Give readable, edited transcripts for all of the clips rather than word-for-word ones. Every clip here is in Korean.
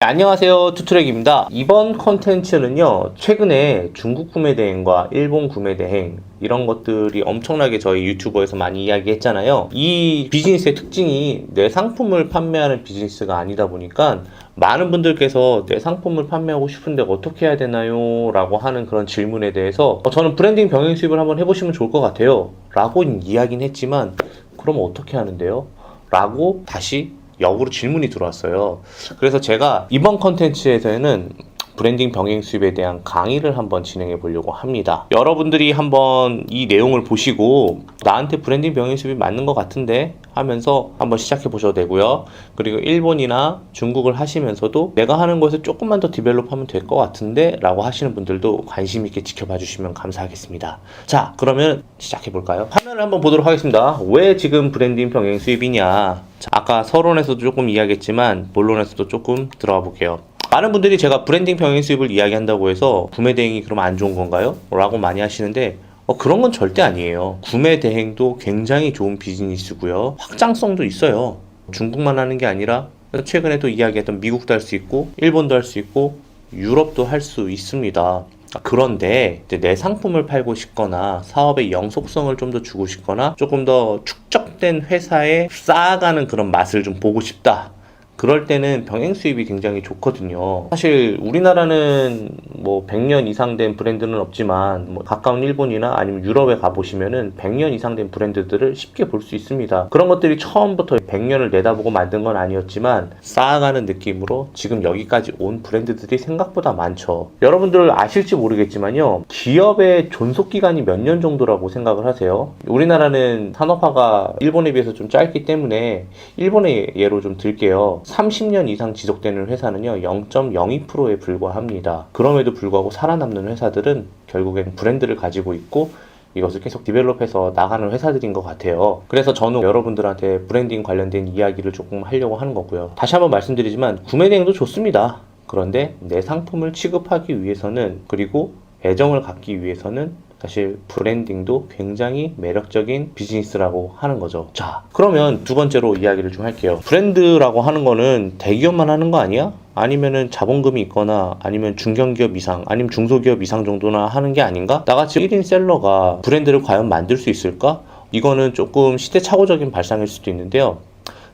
안녕하세요, 투트랙입니다. 이번 컨텐츠는요, 최근에 중국 구매 대행과 일본 구매 대행 이런 것들이 엄청나게 저희 유튜버에서 많이 이야기했잖아요. 이 비즈니스의 특징이 내 상품을 판매하는 비즈니스가 아니다 보니까 많은 분들께서 내 상품을 판매하고 싶은데 어떻게 해야 되나요? 라고 하는 그런 질문에 대해서 저는 브랜딩 병행 수입을 한번 해보시면 좋을 것 같아요 라고 이야기는 했지만, 그럼 어떻게 하는데요? 라고 다시 역으로 질문이 들어왔어요. 그래서 제가 이번 컨텐츠에서는 브랜딩 병행 수입에 대한 강의를 한번 진행해 보려고 합니다. 여러분들이 한번 이 내용을 보시고 나한테 브랜딩 병행 수입이 맞는 것 같은데 하면서 한번 시작해 보셔도 되고요. 그리고 일본이나 중국을 하시면서도 내가 하는 거에서 조금만 더 디벨롭하면 될 것 같은데 라고 하시는 분들도 관심 있게 지켜봐 주시면 감사하겠습니다. 자, 그러면 시작해 볼까요? 화면을 한번 보도록 하겠습니다. 왜 지금 브랜딩 병행 수입이냐? 자, 아까 서론에서도 조금 이야기했지만 본론에서도 조금 들어가 볼게요. 많은 분들이 제가 브랜딩 병행 수입을 이야기한다고 해서 구매 대행이 그럼 안 좋은 건가요? 라고 많이 하시는데 그런 건 절대 아니에요. 구매 대행도 굉장히 좋은 비즈니스고요. 확장성도 있어요. 중국만 하는 게 아니라 최근에 또 이야기했던 미국도 할 수 있고 일본도 할 수 있고 유럽도 할 수 있습니다. 그런데 내 상품을 팔고 싶거나 사업의 영속성을 좀 더 주고 싶거나 조금 더 축적된 회사에 쌓아가는 그런 맛을 좀 보고 싶다. 그럴 때는 병행 수입이 굉장히 좋거든요. 사실 우리나라는 뭐 100년 이상 된 브랜드는 없지만 뭐 가까운 일본이나 아니면 유럽에 가보시면은 100년 이상 된 브랜드들을 쉽게 볼 수 있습니다. 그런 것들이 처음부터 100년을 내다보고 만든 건 아니었지만 쌓아가는 느낌으로 지금 여기까지 온 브랜드들이 생각보다 많죠. 여러분들 아실지 모르겠지만요, 기업의 존속기간이 몇 년 정도라고 생각을 하세요? 우리나라는 산업화가 일본에 비해서 좀 짧기 때문에 일본의 예로 좀 들게요. 30년 이상 지속되는 회사는요 0.02%에 불과합니다. 그럼에도 불구하고 살아남는 회사들은 결국엔 브랜드를 가지고 있고 이것을 계속 디벨롭해서 나가는 회사들인 것 같아요. 그래서 저는 여러분들한테 브랜딩 관련된 이야기를 조금 하려고 하는 거고요. 다시 한번 말씀드리지만 구매 대행도 좋습니다. 그런데 내 상품을 취급하기 위해서는, 그리고 애정을 갖기 위해서는 사실 브랜딩도 굉장히 매력적인 비즈니스라고 하는 거죠. 자, 그러면 두 번째로 이야기를 좀 할게요. 브랜드라고 하는 거는 대기업만 하는 거 아니야? 아니면은 자본금이 있거나 아니면 중견기업 이상 아니면 중소기업 이상 정도나 하는 게 아닌가? 나같이 1인 셀러가 브랜드를 과연 만들 수 있을까? 이거는 조금 시대착오적인 발상일 수도 있는데요.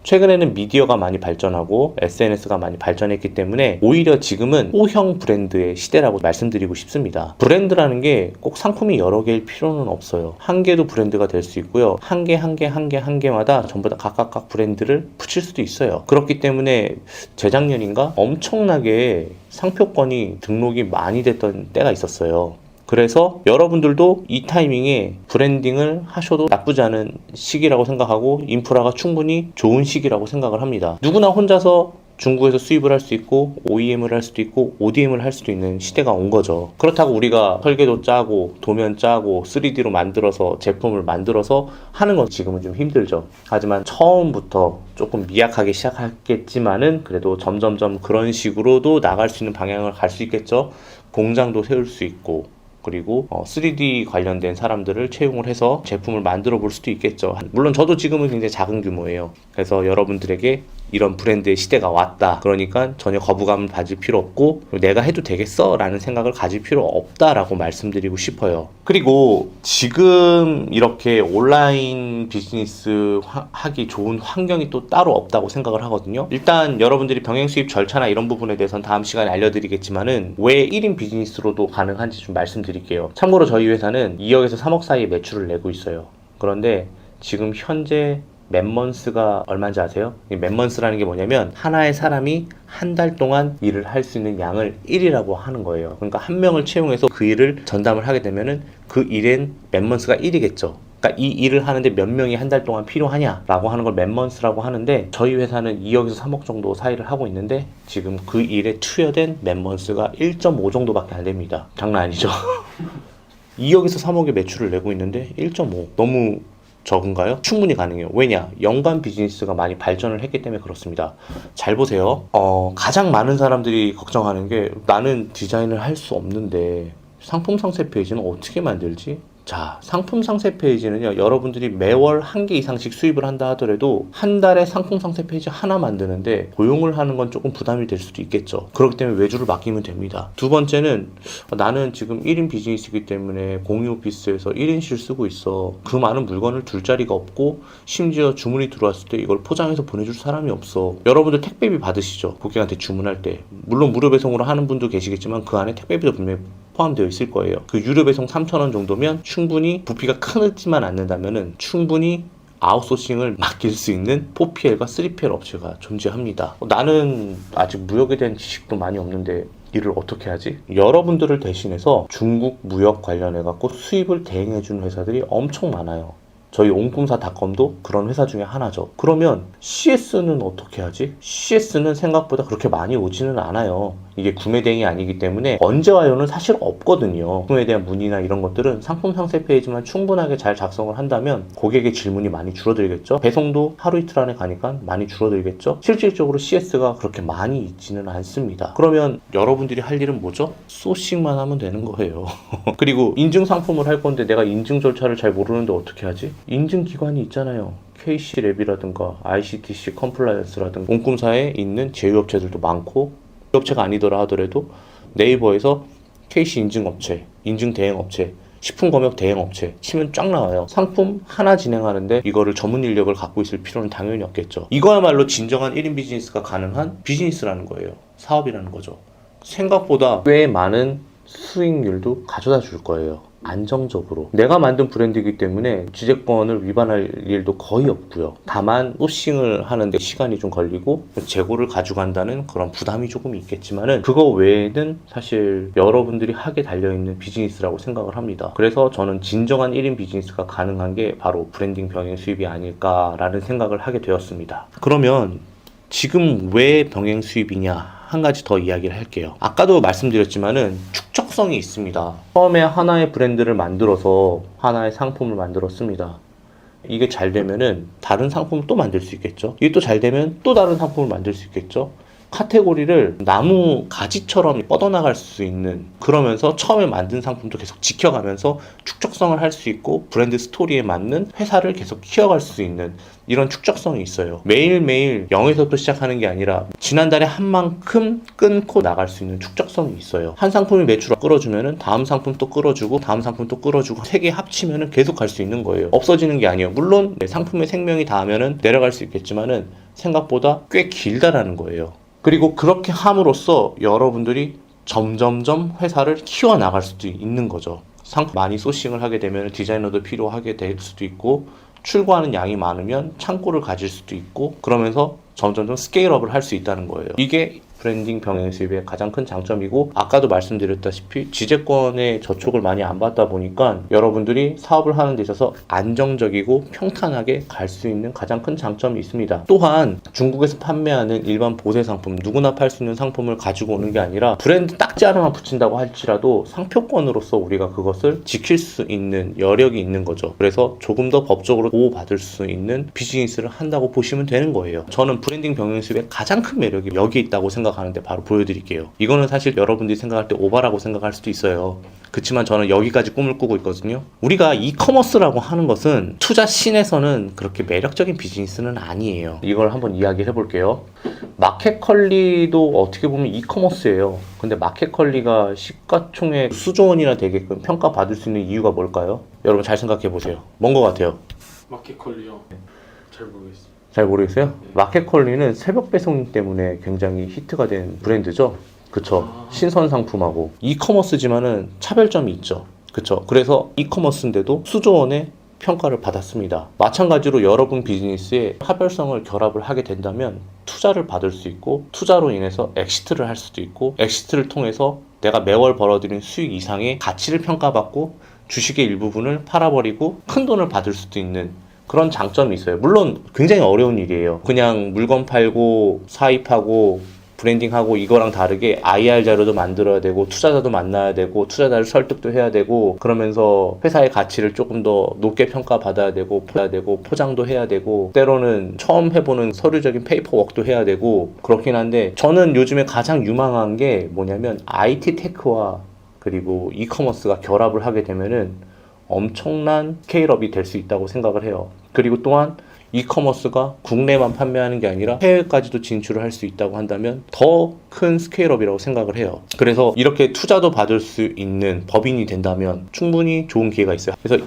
최근에는 미디어가 많이 발전하고 SNS가 많이 발전했기 때문에 오히려 지금은 소형 브랜드의 시대라고 말씀드리고 싶습니다. 브랜드라는 게 꼭 상품이 여러 개일 필요는 없어요. 한 개도 브랜드가 될 수 있고요. 한 개마다 전부 다 각각 브랜드를 붙일 수도 있어요. 그렇기 때문에 재작년인가 엄청나게 상표권이 등록이 많이 됐던 때가 있었어요. 그래서 여러분들도 이 타이밍에 브랜딩을 하셔도 나쁘지 않은 시기라고 생각하고 인프라가 충분히 좋은 시기라고 생각을 합니다. 누구나 혼자서 중국에서 수입을 할 수 있고 OEM을 할 수도 있고 ODM을 할 수도 있는 시대가 온 거죠. 그렇다고 우리가 설계도 짜고 도면 짜고 3D로 만들어서 제품을 만들어서 하는 건 지금은 좀 힘들죠. 하지만 처음부터 조금 미약하게 시작했겠지만은 그래도 점점점 그런 식으로도 나갈 수 있는 방향을 갈 수 있겠죠. 공장도 세울 수 있고, 그리고 3D 관련된 사람들을 채용을 해서 제품을 만들어 볼 수도 있겠죠. 물론 저도 지금은 굉장히 작은 규모예요. 그래서 여러분들에게 이런 브랜드의 시대가 왔다. 그러니까 전혀 거부감을 가질 필요 없고 내가 해도 되겠어? 라는 생각을 가질 필요 없다라고 말씀드리고 싶어요. 그리고 지금 이렇게 온라인 비즈니스 하기 좋은 환경이 또 따로 없다고 생각을 하거든요. 일단 여러분들이 병행 수입 절차나 이런 부분에 대해서는 다음 시간에 알려드리겠지만은 왜 1인 비즈니스로도 가능한지 좀 말씀드릴게요. 참고로 저희 회사는 2억에서 3억 사이의 매출을 내고 있어요. 그런데 지금 현재 맨먼스가 얼마인지 아세요? 맨먼스라는 게 뭐냐면 하나의 사람이 한 달 동안 일을 할 수 있는 양을 1이라고 하는 거예요. 그러니까 한 명을 채용해서 그 일을 전담을 하게 되면은 그 일엔 맨먼스가 1이겠죠. 그러니까 이 일을 하는데 몇 명이 한 달 동안 필요하냐라고 하는 걸 맨먼스라고 하는데, 저희 회사는 2억에서 3억 정도 사이를 하고 있는데 지금 그 일에 투여된 맨먼스가 1.5 정도밖에 안 됩니다. 장난 아니죠? 2억에서 3억의 매출을 내고 있는데 1.5, 너무 적은가요? 충분히 가능해요. 왜냐? 연관 비즈니스가 많이 발전을 했기 때문에 그렇습니다. 잘 보세요. 가장 많은 사람들이 걱정하는 게 나는 디자인을 할 수 없는데 상품 상세 페이지는 어떻게 만들지? 자, 상품 상세 페이지는요, 여러분들이 매월 1개 이상씩 수입을 한다 하더라도 한 달에 상품 상세 페이지 하나 만드는데 고용을 하는 건 조금 부담이 될 수도 있겠죠. 그렇기 때문에 외주를 맡기면 됩니다. 두 번째는 나는 지금 1인 비즈니스이기 때문에 공유 오피스에서 1인실 쓰고 있어. 그 많은 물건을 둘 자리가 없고 심지어 주문이 들어왔을 때 이걸 포장해서 보내줄 사람이 없어. 여러분들 택배비 받으시죠? 고객한테 주문할 때. 물론 무료 배송으로 하는 분도 계시겠지만 그 안에 택배비도 분명히 포함되어 있을 거예요. 그 유료 배송 3,000원 정도면 충분히 부피가 크지만 않는다면은 충분히 아웃소싱을 맡길 수 있는 4PL과 3PL 업체가 존재합니다. 나는 아직 무역에 대한 지식도 많이 없는데 일을 어떻게 하지? 여러분들을 대신해서 중국 무역 관련해 갖고 수입을 대행해 주는 회사들이 엄청 많아요. 저희 옹꿈사닷컴도 그런 회사 중에 하나죠. 그러면 CS는 어떻게 하지? CS는 생각보다 그렇게 많이 오지는 않아요. 이게 구매 대행이 아니기 때문에 언제 와요는 사실 없거든요. 구매에 대한 문의나 이런 것들은 상품 상세 페이지만 충분하게 잘 작성을 한다면 고객의 질문이 많이 줄어들겠죠. 배송도 하루 이틀 안에 가니까 많이 줄어들겠죠. 실질적으로 CS가 그렇게 많이 있지는 않습니다. 그러면 여러분들이 할 일은 뭐죠? 소싱만 하면 되는 거예요. 그리고 인증 상품을 할 건데 내가 인증 절차를 잘 모르는데 어떻게 하지? 인증 기관이 있잖아요. KC랩이라든가 ICTC 컴플라이언스라든가 옹꿈사에 있는 제휴업체들도 많고, 업체가 아니더라 하더라도 네이버에서 KC 인증업체, 인증 대행업체, 식품검역 대행업체 치면 쫙 나와요. 상품 하나 진행하는데 이거를 전문 인력을 갖고 있을 필요는 당연히 없겠죠. 이거야말로 진정한 1인 비즈니스가 가능한 비즈니스라는 거예요. 사업이라는 거죠. 생각보다 꽤 많은 수익률도 가져다 줄 거예요. 안정적으로. 내가 만든 브랜드이기 때문에 지재권을 위반할 일도 거의 없고요. 다만 소싱을 하는데 시간이 좀 걸리고 재고를 가져간다는 그런 부담이 조금 있겠지만은 그거 외에는 사실 여러분들이 하게 달려있는 비즈니스라고 생각을 합니다. 그래서 저는 진정한 1인 비즈니스가 가능한 게 바로 브랜딩 병행 수입이 아닐까라는 생각을 하게 되었습니다. 그러면 지금 왜 병행 수입이냐? 한 가지 더 이야기를 할게요. 아까도 말씀드렸지만은 축적성이 있습니다. 처음에 하나의 브랜드를 만들어서 하나의 상품을 만들었습니다. 이게 잘 되면은 다른 상품을 또 만들 수 있겠죠. 이게 또 잘 되면 또 다른 상품을 만들 수 있겠죠. 카테고리를 나무 가지처럼 뻗어나갈 수 있는, 그러면서 처음에 만든 상품도 계속 지켜가면서 축적성을 할 수 있고 브랜드 스토리에 맞는 회사를 계속 키워갈 수 있는 이런 축적성이 있어요. 매일매일 0에서부터 시작하는 게 아니라 지난달에 한 만큼 끊고 나갈 수 있는 축적성이 있어요. 한 상품이 매출을 끌어주면은 다음 상품 또 끌어주고 다음 상품 또 끌어주고 세 개 합치면은 계속 갈 수 있는 거예요. 없어지는 게 아니에요. 물론 상품의 생명이 닿으면은 내려갈 수 있겠지만은 생각보다 꽤 길다라는 거예요. 그리고 그렇게 함으로써 여러분들이 점점점 회사를 키워나갈 수도 있는 거죠. 상품 많이 소싱을 하게 되면 디자이너도 필요하게 될 수도 있고, 출고하는 양이 많으면 창고를 가질 수도 있고, 그러면서 점점점 스케일업을 할 수 있다는 거예요. 이게 브랜딩 병행 수입의 가장 큰 장점이고, 아까도 말씀드렸다시피 지재권의 저촉을 많이 안 받다 보니까 여러분들이 사업을 하는 데 있어서 안정적이고 평탄하게 갈 수 있는 가장 큰 장점이 있습니다. 또한 중국에서 판매하는 일반 보세 상품, 누구나 팔 수 있는 상품을 가지고 오는 게 아니라 브랜드 딱지 하나만 붙인다고 할지라도 상표권으로서 우리가 그것을 지킬 수 있는 여력이 있는 거죠. 그래서 조금 더 법적으로 보호받을 수 있는 비즈니스를 한다고 보시면 되는 거예요. 저는 브랜딩 병행 수입의 가장 큰 매력이 여기 있다고 생각하는데 바로 보여드릴게요. 이거는 사실 여러분들이 생각할 때 오바라고 생각할 수도 있어요. 그렇지만 저는 여기까지 꿈을 꾸고 있거든요. 우리가 이커머스라고 하는 것은 투자 씬에서는 그렇게 매력적인 비즈니스는 아니에요. 이걸 한번 이야기를 해볼게요. 마켓컬리도 어떻게 보면 이커머스예요. 근데 마켓컬리가 시가총액 수조 원이나 되게끔 평가받을 수 있는 이유가 뭘까요? 여러분 잘 생각해 보세요. 뭔 것 같아요? 마켓컬리요? 잘 모르겠어요. 잘 모르겠어요? 마켓컬리는 새벽 배송 때문에 굉장히 히트가 된 브랜드죠. 그쵸? 신선 상품하고 이커머스지만은 차별점이 있죠. 그쵸? 그래서 이커머스인데도 수조 원의 평가를 받았습니다. 마찬가지로 여러분 비즈니스에 차별성을 결합을 하게 된다면 투자를 받을 수 있고, 투자로 인해서 엑시트를 할 수도 있고, 엑시트를 통해서 내가 매월 벌어들인 수익 이상의 가치를 평가받고 주식의 일부분을 팔아버리고 큰 돈을 받을 수도 있는 그런 장점이 있어요. 물론 굉장히 어려운 일이에요. 그냥 물건 팔고 사입하고 브랜딩하고 이거랑 다르게 IR 자료도 만들어야 되고, 투자자도 만나야 되고, 투자자를 설득도 해야 되고, 그러면서 회사의 가치를 조금 더 높게 평가받아야 되고, 포장도 해야 되고, 때로는 처음 해보는 서류적인 페이퍼워크도 해야 되고, 그렇긴 한데, 저는 요즘에 가장 유망한 게 뭐냐면 IT 테크와 그리고 이커머스가 결합을 하게 되면은 엄청난 스케일업이 될 수 있다고 생각을 해요. 그리고 또한 이커머스가 국내만 판매하는 게 아니라 해외까지도 진출을 할 수 있다고 한다면 더 큰 스케일업이라고 생각을 해요. 그래서 이렇게 투자도 받을 수 있는 법인이 된다면 충분히 좋은 기회가 있어요. 그래서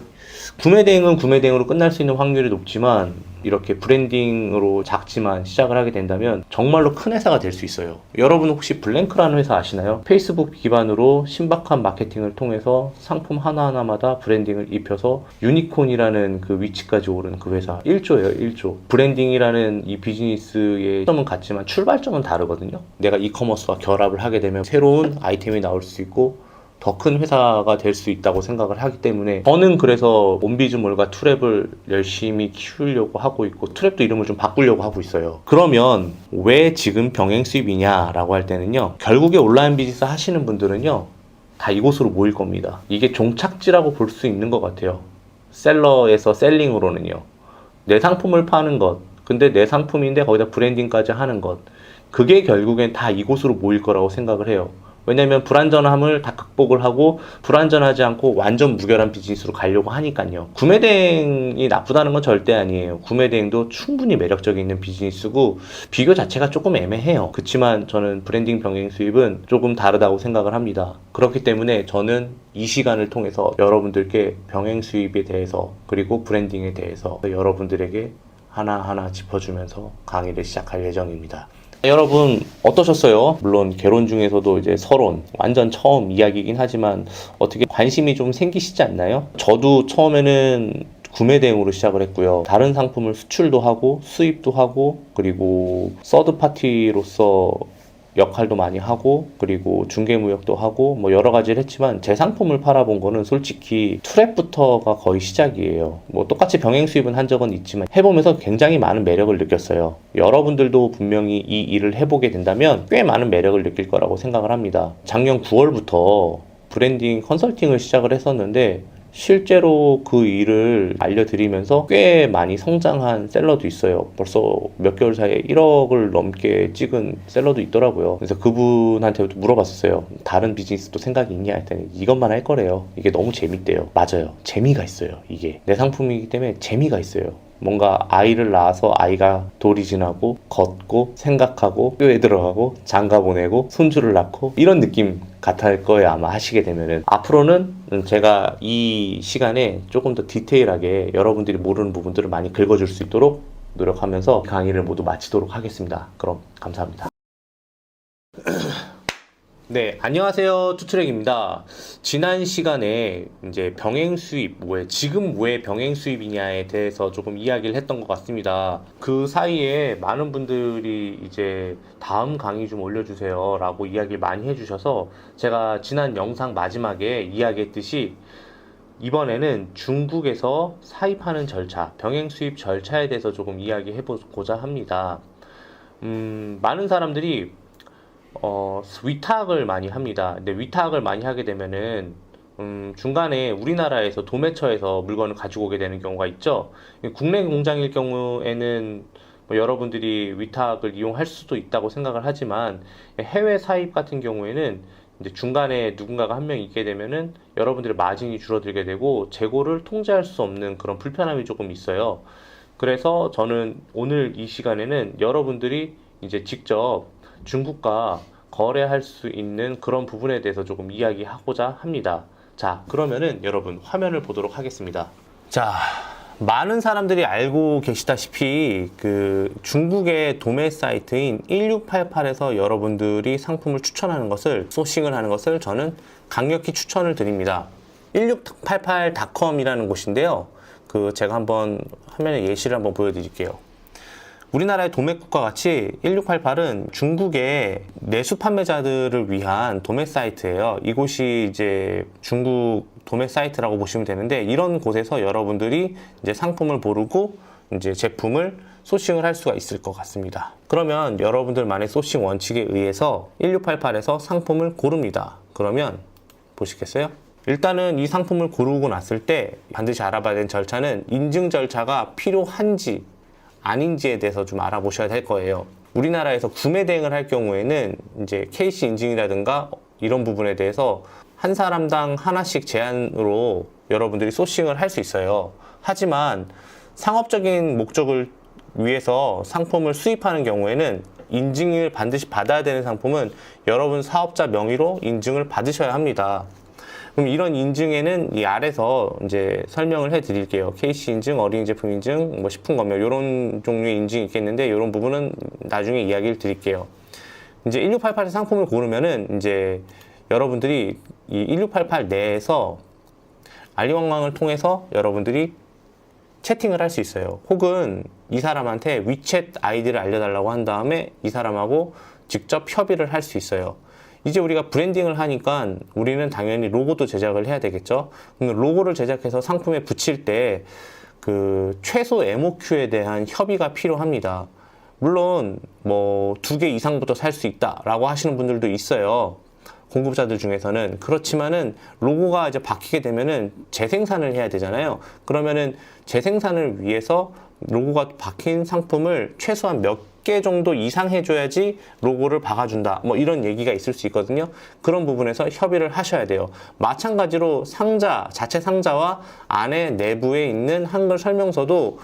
구매 대행은 구매 대행으로 끝날 수 있는 확률이 높지만 이렇게 브랜딩으로 작지만 시작을 하게 된다면 정말로 큰 회사가 될 수 있어요. 여러분 혹시 블랭크라는 회사 아시나요? 페이스북 기반으로 신박한 마케팅을 통해서 상품 하나하나마다 브랜딩을 입혀서 유니콘이라는 그 위치까지 오른 그 회사. 1조예요, 1조. 브랜딩이라는 이 비즈니스의 점은 같지만 출발점은 다르거든요. 내가 이커머스와 결합을 하게 되면 새로운 아이템이 나올 수 있고 더 큰 회사가 될 수 있다고 생각을 하기 때문에 저는 그래서 몬비즈몰과 투랩을 열심히 키우려고 하고 있고 투랩도 이름을 좀 바꾸려고 하고 있어요. 그러면 왜 지금 병행 수입이냐라고 할 때는요, 결국에 온라인 비즈니스 하시는 분들은요 다 이곳으로 모일 겁니다. 이게 종착지라고 볼 수 있는 것 같아요. 셀러에서 셀링으로는요, 내 상품을 파는 것, 근데 내 상품인데 거기다 브랜딩까지 하는 것, 그게 결국엔 다 이곳으로 모일 거라고 생각을 해요. 왜냐면 불안전함을 다 극복을 하고 불안전하지 않고 완전 무결한 비즈니스로 가려고 하니까요. 구매대행이 나쁘다는 건 절대 아니에요. 구매대행도 충분히 매력적인 있는 비즈니스고 비교 자체가 조금 애매해요. 그렇지만 저는 브랜딩 병행 수입은 조금 다르다고 생각을 합니다. 그렇기 때문에 저는 이 시간을 통해서 여러분들께 병행 수입에 대해서 그리고 브랜딩에 대해서 여러분들에게 하나하나 짚어주면서 강의를 시작할 예정입니다. 여러분 어떠셨어요? 물론 개론 중에서도 이제 서론, 완전 처음 이야기이긴 하지만 어떻게 관심이 좀 생기시지 않나요? 저도 처음에는 구매 대행으로 시작을 했고요. 다른 상품을 수출도 하고 수입도 하고 그리고 서드 파티로서 역할도 많이 하고 그리고 중개무역도 하고 뭐 여러 가지를 했지만 제 상품을 팔아본 거는 솔직히 투랩부터가 거의 시작이에요. 뭐 똑같이 병행 수입은 한 적은 있지만 해보면서 굉장히 많은 매력을 느꼈어요. 여러분들도 분명히 이 일을 해보게 된다면 꽤 많은 매력을 느낄 거라고 생각을 합니다. 작년 9월부터 브랜딩 컨설팅을 시작을 했었는데 실제로 그 일을 알려드리면서 꽤 많이 성장한 셀러도 있어요. 벌써 몇 개월 사이에 1억을 넘게 찍은 셀러도 있더라고요. 그래서 그분한테도 물어봤었어요. 다른 비즈니스도 생각이 있냐 했더니 이것만 할 거래요. 이게 너무 재밌대요. 맞아요. 재미가 있어요. 이게 내 상품이기 때문에 재미가 있어요. 뭔가 아이를 낳아서 아이가 돌이 지나고 걷고 생각하고 학교에 들어가고 장가 보내고 손주를 낳고 이런 느낌 같을 거예요. 아마 하시게 되면은. 앞으로는 제가 이 시간에 조금 더 디테일하게 여러분들이 모르는 부분들을 많이 긁어줄 수 있도록 노력하면서 강의를 모두 마치도록 하겠습니다. 그럼 감사합니다. 네, 안녕하세요. 투트랙입니다. 지난 시간에 이제 병행 수입, 지금 왜 병행 수입이냐에 대해서 조금 이야기를 했던 것 같습니다. 그 사이에 많은 분들이 이제 다음 강의 좀 올려주세요 라고 이야기를 많이 해주셔서 제가 지난 영상 마지막에 이야기했듯이 이번에는 중국에서 사입하는 절차, 병행 수입 절차에 대해서 조금 이야기해보고자 합니다. 많은 사람들이 위탁을 많이 합니다. 근데 위탁을 많이 하게 되면은 중간에 우리나라에서 도매처에서 물건을 가지고 오게 되는 경우가 있죠. 국내 공장일 경우에는 뭐 여러분들이 위탁을 이용할 수도 있다고 생각을 하지만 해외 사입 같은 경우에는 이제 중간에 누군가가 한 명 있게 되면은 여러분들의 마진이 줄어들게 되고 재고를 통제할 수 없는 그런 불편함이 조금 있어요. 그래서 저는 오늘 이 시간에는 여러분들이 이제 직접 중국과 거래할 수 있는 그런 부분에 대해서 조금 이야기하고자 합니다. 자, 그러면은 여러분 화면을 보도록 하겠습니다. 자, 많은 사람들이 알고 계시다시피 그 중국의 도매 사이트인 1688에서 여러분들이 상품을 추천하는 것을, 소싱을 하는 것을 저는 강력히 추천을 드립니다. 1688.com이라는 곳인데요. 그 제가 한번 화면에 예시를 한번 보여드릴게요. 우리나라의 도매국과 같이 1688은 중국의 내수 판매자들을 위한 도매 사이트예요. 이곳이 이제 중국 도매 사이트라고 보시면 되는데 이런 곳에서 여러분들이 이제 상품을 고르고 이제 제품을 소싱을 할 수가 있을 것 같습니다. 그러면 여러분들만의 소싱 원칙에 의해서 1688에서 상품을 고릅니다. 그러면 보시겠어요? 일단은 이 상품을 고르고 났을 때 반드시 알아봐야 되는 절차는 인증 절차가 필요한지 아닌지에 대해서 좀 알아보셔야 될 거예요. 우리나라에서 구매 대행을 할 경우에는 이제 KC 인증이라든가 이런 부분에 대해서 한 사람당 하나씩 제한으로 여러분들이 소싱을 할 수 있어요. 하지만 상업적인 목적을 위해서 상품을 수입하는 경우에는 인증을 반드시 받아야 되는 상품은 여러분 사업자 명의로 인증을 받으셔야 합니다. 그럼 이런 인증에는 이 아래서 이제 설명을 해 드릴게요. KC 인증, 어린이 제품 인증, 뭐 식품 검역 이런 종류의 인증이 있겠는데 이런 부분은 나중에 이야기를 드릴게요. 이제 1688 상품을 고르면은 이제 여러분들이 이 1688 내에서 알리왕왕을 통해서 여러분들이 채팅을 할 수 있어요. 혹은 이 사람한테 위챗 아이디를 알려달라고 한 다음에 이 사람하고 직접 협의를 할 수 있어요. 이제 우리가 브랜딩을 하니까 우리는 당연히 로고도 제작을 해야 되겠죠. 로고를 제작해서 상품에 붙일 때 그 최소 MOQ에 대한 협의가 필요합니다. 물론 뭐 2개 이상부터 살 수 있다라고 하시는 분들도 있어요. 공급자들 중에서는. 그렇지만은 로고가 이제 바뀌게 되면은 재생산을 해야 되잖아요. 그러면은 재생산을 위해서 로고가 바뀐 상품을 최소한 몇 개 정도 이상 해줘야지 로고를 박아준다. 뭐 이런 얘기가 있을 수 있거든요. 그런 부분에서 협의를 하셔야 돼요. 마찬가지로 상자, 자체 상자와 안에 내부에 있는 한글 설명서도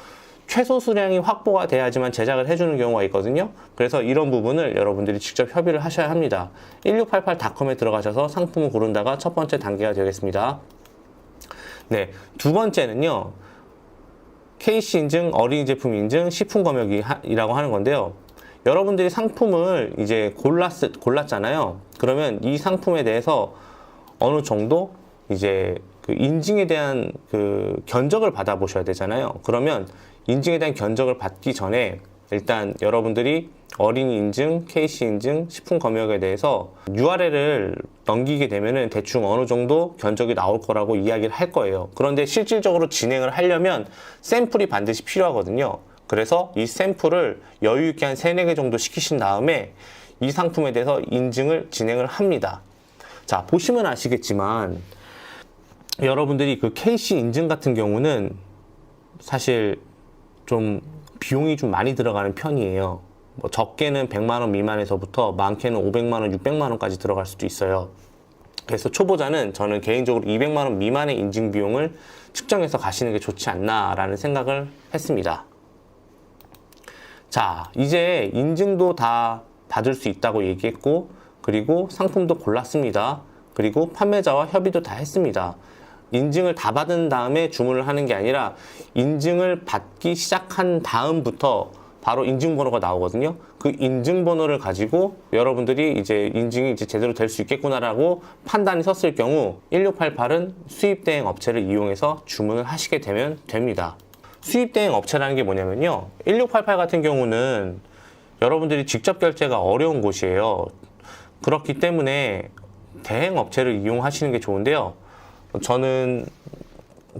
최소 수량이 확보가 돼야지만 제작을 해주는 경우가 있거든요. 그래서 이런 부분을 여러분들이 직접 협의를 하셔야 합니다. 1688.com에 들어가셔서 상품을 고른다가 첫 번째 단계가 되겠습니다. 네, 두 번째는요. KC 인증, 어린이 제품 인증, 식품 검역이라고 하는 건데요. 여러분들이 상품을 이제 골랐잖아요. 그러면 이 상품에 대해서 어느 정도 이제 그 인증에 대한 그 견적을 받아보셔야 되잖아요. 그러면 인증에 대한 견적을 받기 전에 일단 여러분들이 어린이 인증, KC 인증, 식품 검역에 대해서 URL을 넘기게 되면은 대충 어느 정도 견적이 나올 거라고 이야기를 할 거예요. 그런데 실질적으로 진행을 하려면 샘플이 반드시 필요하거든요. 그래서 이 샘플을 여유 있게 한 3-4개 정도 시키신 다음에 이 상품에 대해서 인증을 진행을 합니다. 자, 보시면 아시겠지만 여러분들이 그 KC 인증 같은 경우는 사실 좀 비용이 좀 많이 들어가는 편이에요. 뭐 적게는 100만원 미만에서부터 많게는 500만원, 600만원까지 들어갈 수도 있어요. 그래서 초보자는 저는 개인적으로 200만원 미만의 인증 비용을 측정해서 가시는 게 좋지 않나라는 생각을 했습니다. 자, 이제 인증도 다 받을 수 있다고 얘기했고, 그리고 상품도 골랐습니다. 그리고 판매자와 협의도 다 했습니다. 인증을 다 받은 다음에 주문을 하는 게 아니라 인증을 받기 시작한 다음부터 바로 인증번호가 나오거든요. 그 인증번호를 가지고 여러분들이 이제 인증이 이제 제대로 될 수 있겠구나라고 판단이 섰을 경우 1688은 수입대행 업체를 이용해서 주문을 하시게 되면 됩니다. 수입대행 업체라는 게 뭐냐면요. 1688 같은 경우는 여러분들이 직접 결제가 어려운 곳이에요. 그렇기 때문에 대행 업체를 이용하시는 게 좋은데요. 저는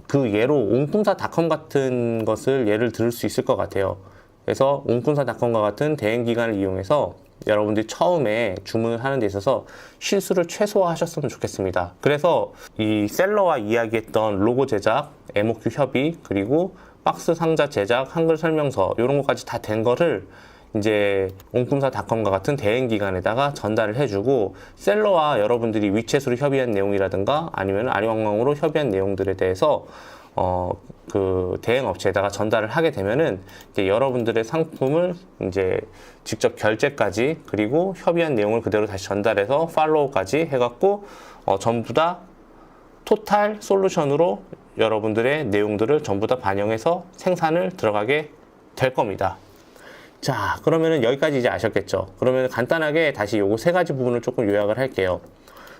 그 예로 옹꿈사닷컴 같은 것을 예를 들을 수 있을 것 같아요. 그래서 옹꿈사닷컴과 같은 대행기관을 이용해서 여러분들이 처음에 주문을 하는 데 있어서 실수를 최소화하셨으면 좋겠습니다. 그래서 이 셀러와 이야기했던 로고 제작, MOQ 협의, 그리고 박스 상자 제작, 한글 설명서 이런 것까지 다 된 거를 이제 옹꿈사닷컴과 같은 대행기관에다가 전달을 해주고 셀러와 여러분들이 위챗으로 협의한 내용이라든가 아니면 아리왕왕으로 협의한 내용들에 대해서 그 대행 업체에다가 전달을 하게 되면은 이제 여러분들의 상품을 이제 직접 결제까지 그리고 협의한 내용을 그대로 다시 전달해서 팔로우까지 해갖고 전부 다 토탈 솔루션으로 여러분들의 내용들을 전부 다 반영해서 생산을 들어가게 될 겁니다. 자, 그러면은 여기까지 이제 아셨겠죠? 그러면 간단하게 다시 요거 3가지 부분을 조금 요약을 할게요.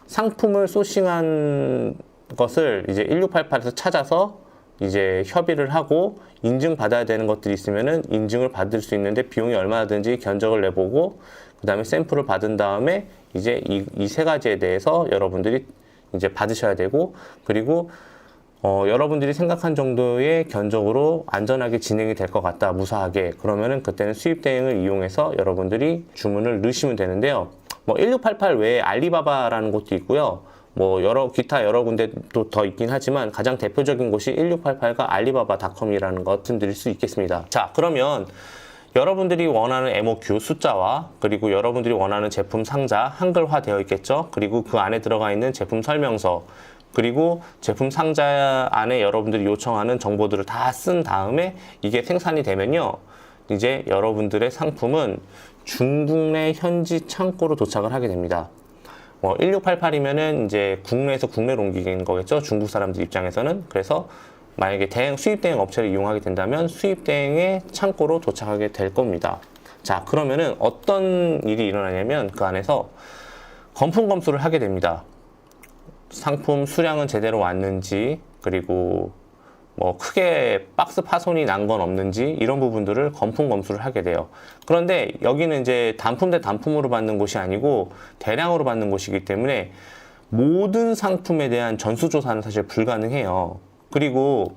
상품을 소싱한 것을 이제 1688에서 찾아서 이제 협의를 하고 인증받아야 되는 것들이 있으면은 인증을 받을 수 있는데 비용이 얼마나 드는지 견적을 내보고 그 다음에 샘플을 받은 다음에 이제 이 3가지에 대해서 여러분들이 이제 받으셔야 되고 그리고 여러분들이 생각한 정도의 견적으로 안전하게 진행이 될 것 같다, 무사하게. 그러면은 그때는 수입 대행을 이용해서 여러분들이 주문을 넣으시면 되는데요. 뭐 1688 외에 알리바바라는 곳도 있고요. 뭐 기타 여러 군데도 더 있긴 하지만 가장 대표적인 곳이 1688과 알리바바닷컴이라는 거 말씀드릴 수 있겠습니다. 자, 그러면 여러분들이 원하는 MOQ 숫자와 그리고 여러분들이 원하는 제품 상자 한글화 되어 있겠죠. 그리고 그 안에 들어가 있는 제품 설명서 그리고 제품 상자 안에 여러분들이 요청하는 정보들을 다 쓴 다음에 이게 생산이 되면요. 이제 여러분들의 상품은 중국 내 현지 창고로 도착을 하게 됩니다. 1688이면은 이제 국내에서 국내로 옮기는 거겠죠. 중국 사람들 입장에서는. 그래서 만약에 수입 대행 업체를 이용하게 된다면 수입 대행의 창고로 도착하게 될 겁니다. 자, 그러면은 어떤 일이 일어나냐면 그 안에서 건품 검수를 하게 됩니다. 상품 수량은 제대로 왔는지, 그리고 뭐 크게 박스 파손이 난 건 없는지 이런 부분들을 건품 검수를 하게 돼요. 그런데 여기는 이제 단품 대 단품으로 받는 곳이 아니고 대량으로 받는 곳이기 때문에 모든 상품에 대한 전수조사는 사실 불가능해요. 그리고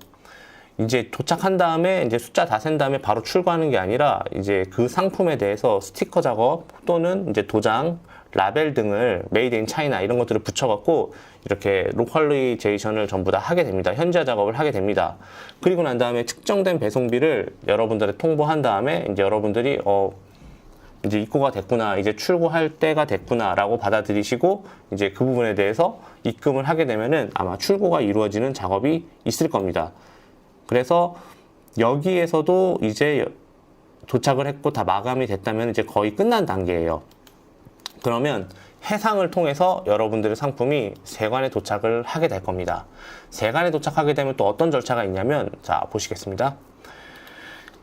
이제 도착한 다음에 이제 숫자 다 센 다음에 바로 출고하는 게 아니라 이제 그 상품에 대해서 스티커 작업 또는 이제 도장, 라벨 등을 메이드 인 차이나 이런 것들을 붙여갖고 이렇게 로컬리제이션을 전부 다 하게 됩니다. 현지화 작업을 하게 됩니다. 그리고 난 다음에 측정된 배송비를 여러분들에 통보한 다음에 이제 여러분들이 이제 입고가 됐구나, 이제 출고할 때가 됐구나 라고 받아들이시고 이제 그 부분에 대해서 입금을 하게 되면은 아마 출고가 이루어지는 작업이 있을 겁니다. 그래서 여기에서도 이제 도착을 했고 다 마감이 됐다면 이제 거의 끝난 단계예요. 그러면 해상을 통해서 여러분들의 상품이 세관에 도착을 하게 될 겁니다. 세관에 도착하게 되면 또 어떤 절차가 있냐면, 자, 보시겠습니다.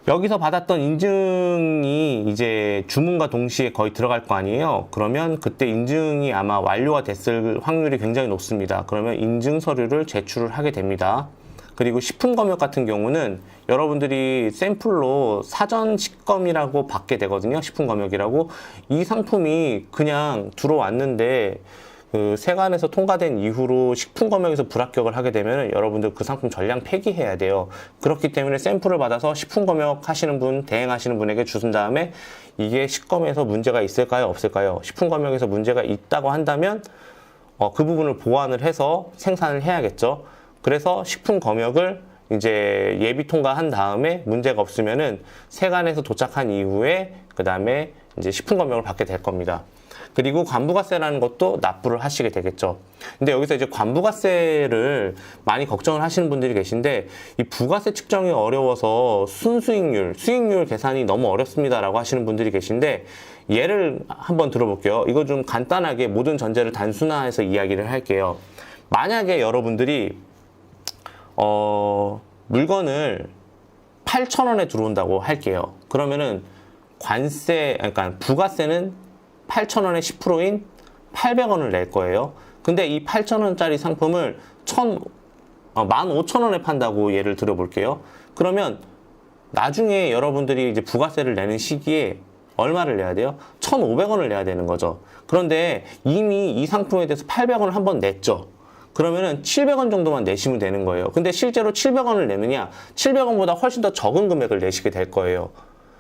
여기서 받았던 인증이 이제 주문과 동시에 거의 들어갈 거 아니에요. 그러면 그때 인증이 아마 완료가 됐을 확률이 굉장히 높습니다. 그러면 인증 서류를 제출을 하게 됩니다. 그리고 식품 검역 같은 경우는 여러분들이 샘플로 사전 식검이라고 받게 되거든요. 식품 검역이라고. 이 상품이 그냥 들어왔는데 그 세관에서 통과된 이후로 식품 검역에서 불합격을 하게 되면 여러분들 그 상품 전량 폐기해야 돼요. 그렇기 때문에 샘플을 받아서 식품 검역 하시는 분, 대행하시는 분에게 주신 다음에 이게 식검에서 문제가 있을까요? 없을까요? 식품 검역에서 문제가 있다고 한다면 그 부분을 보완을 해서 생산을 해야겠죠. 그래서 식품 검역을 이제 예비 통과한 다음에 문제가 없으면은 세관에서 도착한 이후에 그 다음에 이제 식품 검역을 받게 될 겁니다. 그리고 관부가세라는 것도 납부를 하시게 되겠죠. 근데 여기서 이제 관부가세를 많이 걱정을 하시는 분들이 계신데 이 부가세 측정이 어려워서 수익률 계산이 너무 어렵습니다라고 하시는 분들이 계신데 예를 한번 들어볼게요. 이거 좀 간단하게 모든 전제를 단순화해서 이야기를 할게요. 만약에 여러분들이 물건을 8,000원에 들어온다고 할게요. 그러면은 그러니까 부가세는 8,000원의 10%인 800원을 낼 거예요. 근데 이 8,000원짜리 상품을 15,000원에 판다고 예를 들어볼게요. 그러면 나중에 여러분들이 이제 부가세를 내는 시기에 얼마를 내야 돼요? 1,500원을 내야 되는 거죠. 그런데 이미 이 상품에 대해서 800원을 한번 냈죠. 그러면은 700원 정도만 내시면 되는 거예요. 근데 실제로 700원을 내느냐? 700원보다 훨씬 더 적은 금액을 내시게 될 거예요.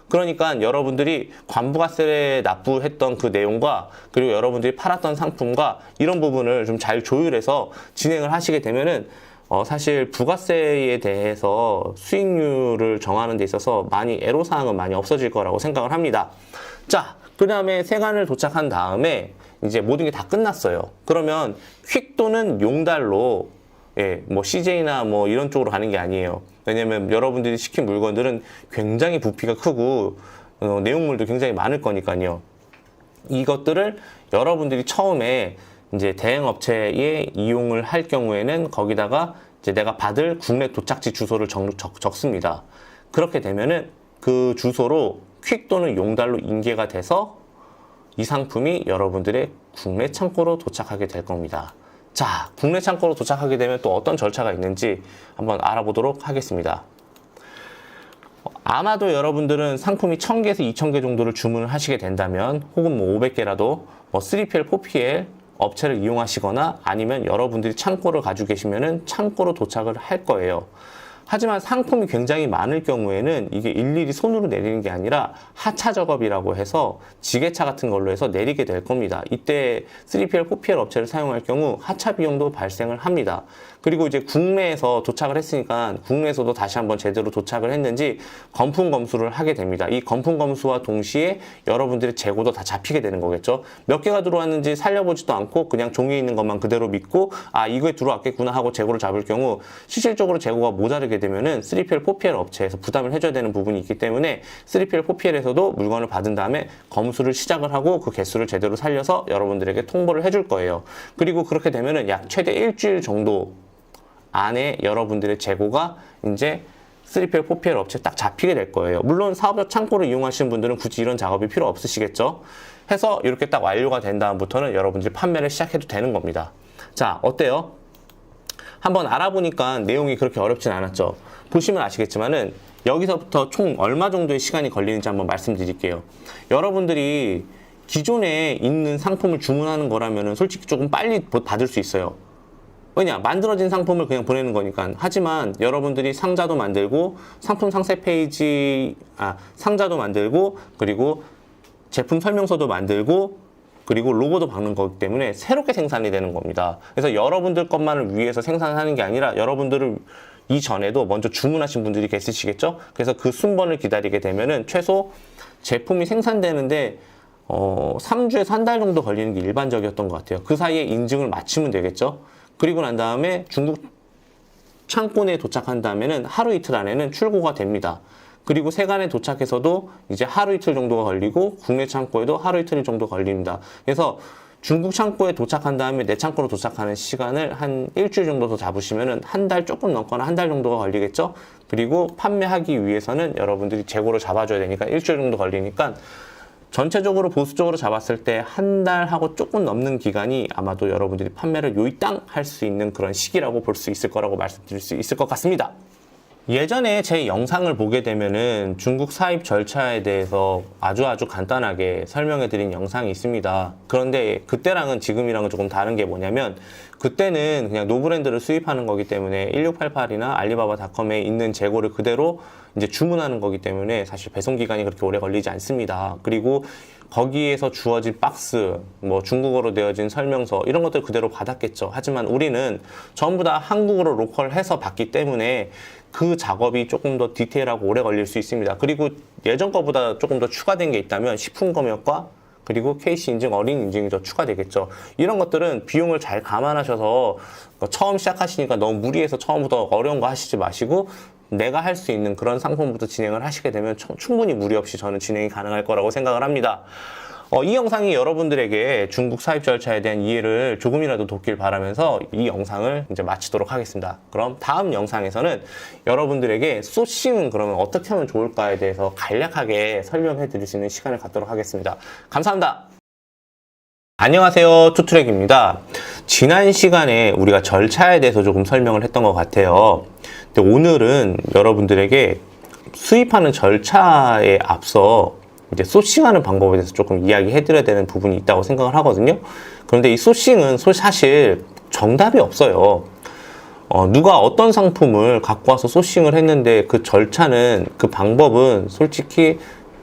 그러니까 여러분들이 관부가세에 납부했던 그 내용과 그리고 여러분들이 팔았던 상품과 이런 부분을 좀 잘 조율해서 진행을 하시게 되면은 사실 부가세에 대해서 수익률을 정하는 데 있어서 많이 애로사항은 많이 없어질 거라고 생각을 합니다. 자, 그 다음에 세관을 도착한 다음에 이제 모든 게 다 끝났어요. 그러면 퀵 또는 용달로 뭐 CJ나 뭐 이런 쪽으로 가는 게 아니에요. 왜냐면 여러분들이 시킨 물건들은 굉장히 부피가 크고 내용물도 굉장히 많을 거니까요. 이것들을 여러분들이 처음에 이제 대행업체에 이용을 할 경우에는 거기다가 이제 내가 받을 국내 도착지 주소를 적습니다. 그렇게 되면은 그 주소로 퀵 또는 용달로 인계가 돼서 이 상품이 여러분들의 국내 창고로 도착하게 될 겁니다. 자, 국내 창고로 도착하게 되면 또 어떤 절차가 있는지 한번 알아보도록 하겠습니다. 아마도 여러분들은 상품이 1000개에서 2000개 정도를 주문을 하시게 된다면 혹은 뭐 500개라도 3PL, 4PL 업체를 이용하시거나 아니면 여러분들이 창고를 가지고 계시면은 창고로 도착을 할 거예요. 하지만 상품이 굉장히 많을 경우에는 이게 일일이 손으로 내리는 게 아니라 하차 작업이라고 해서 지게차 같은 걸로 해서 내리게 될 겁니다. 이때 3PL, 4PL 업체를 사용할 경우 하차 비용도 발생을 합니다. 그리고 이제 국내에서 도착을 했으니까 국내에서도 다시 한번 제대로 도착을 했는지 검품 검수를 하게 됩니다. 이 검품 검수와 동시에 여러분들의 재고도 다 잡히게 되는 거겠죠. 몇 개가 들어왔는지 살려보지도 않고 그냥 종이에 있는 것만 그대로 믿고 아 이거에 들어왔겠구나 하고 재고를 잡을 경우 실질적으로 재고가 모자르게 되면은 3PL, 4PL 업체에서 부담을 해줘야 되는 부분이 있기 때문에 3PL, 4PL에서도 물건을 받은 다음에 검수를 시작을 하고 그 개수를 제대로 살려서 여러분들에게 통보를 해줄 거예요. 그리고 그렇게 되면은 약 최대 일주일 정도 안에 여러분들의 재고가 이제 3PL, 4PL 업체에 딱 잡히게 될 거예요. 물론 사업자 창고를 이용하시는 분들은 굳이 이런 작업이 필요 없으시겠죠. 해서 이렇게 딱 완료가 된 다음부터는 여러분들이 판매를 시작해도 되는 겁니다. 자, 어때요? 한번 알아보니까 내용이 그렇게 어렵진 않았죠. 보시면 아시겠지만은 여기서부터 총 얼마 정도의 시간이 걸리는지 한번 말씀드릴게요. 여러분들이 기존에 있는 상품을 주문하는 거라면은 솔직히 조금 빨리 받을 수 있어요. 왜냐? 만들어진 상품을 그냥 보내는 거니까. 하지만 여러분들이 상자도 만들고 상품 상세 페이지, 상자도 만들고 그리고 제품 설명서도 만들고 그리고 로고도 박는 거기 때문에 새롭게 생산이 되는 겁니다. 그래서 여러분들 것만을 위해서 생산하는 게 아니라 여러분들을 이전에도 먼저 주문하신 분들이 계시겠죠? 그래서 그 순번을 기다리게 되면은 최소 제품이 생산되는데 3주에서 한 달 정도 걸리는 게 일반적이었던 것 같아요. 그 사이에 인증을 마치면 되겠죠? 그리고 난 다음에 중국 창고내에 도착한 다음에는 하루 이틀 안에는 출고가 됩니다. 그리고 세관에 도착해서도 이제 하루 이틀 정도가 걸리고 국내 창고에도 하루 이틀 정도 걸립니다. 그래서 중국 창고에 도착한 다음에 내 창고로 도착하는 시간을 한 일주일 정도 더 잡으시면은 한 달 조금 넘거나 한 달 정도가 걸리겠죠? 그리고 판매하기 위해서는 여러분들이 재고를 잡아줘야 되니까 일주일 정도 걸리니까 전체적으로 보수적으로 잡았을 때 한 달하고 조금 넘는 기간이 아마도 여러분들이 판매를 요이땅 할 수 있는 그런 시기라고 볼 수 있을 거라고 말씀드릴 수 있을 것 같습니다. 예전에 제 영상을 보게 되면은 중국 사입 절차에 대해서 아주 간단하게 설명해 드린 영상이 있습니다. 그런데 그때랑은 지금이랑은 조금 다른 게 뭐냐면 그때는 그냥 노브랜드를 수입하는 거기 때문에 1688이나 알리바바닷컴에 있는 재고를 그대로 이제 주문하는 거기 때문에 사실 배송 기간이 그렇게 오래 걸리지 않습니다. 그리고 거기에서 주어진 박스, 뭐 중국어로 되어진 설명서 이런 것들 그대로 받았겠죠. 하지만 우리는 전부 다 한국어로 로컬해서 받기 때문에 그 작업이 조금 더 디테일하고 오래 걸릴 수 있습니다. 그리고 예전 거보다 조금 더 추가된 게 있다면 식품 검역과 그리고 KC 인증, 어린 인증이 더 추가되겠죠. 이런 것들은 비용을 잘 감안하셔서 처음 시작하시니까 너무 무리해서 처음부터 어려운 거 하시지 마시고 내가 할 수 있는 그런 상품부터 진행을 하시게 되면 충분히 무리 없이 저는 진행이 가능할 거라고 생각을 합니다. 이 영상이 여러분들에게 중국 사입 절차에 대한 이해를 조금이라도 돕길 바라면서 이 영상을 이제 마치도록 하겠습니다. 그럼 다음 영상에서는 여러분들에게 소싱은 그러면 어떻게 하면 좋을까에 대해서 간략하게 설명해 드릴 수 있는 시간을 갖도록 하겠습니다. 감사합니다. 안녕하세요, 투트랙입니다. 지난 시간에 우리가 절차에 대해서 조금 설명을 했던 것 같아요. 근데 오늘은 여러분들에게 수입하는 절차에 앞서 이제 소싱하는 방법에 대해서 조금 이야기해 드려야 되는 부분이 있다고 생각을 하거든요. 그런데 이 소싱은 사실 정답이 없어요. 누가 어떤 상품을 갖고 와서 소싱을 했는데 그 절차는, 그 방법은 솔직히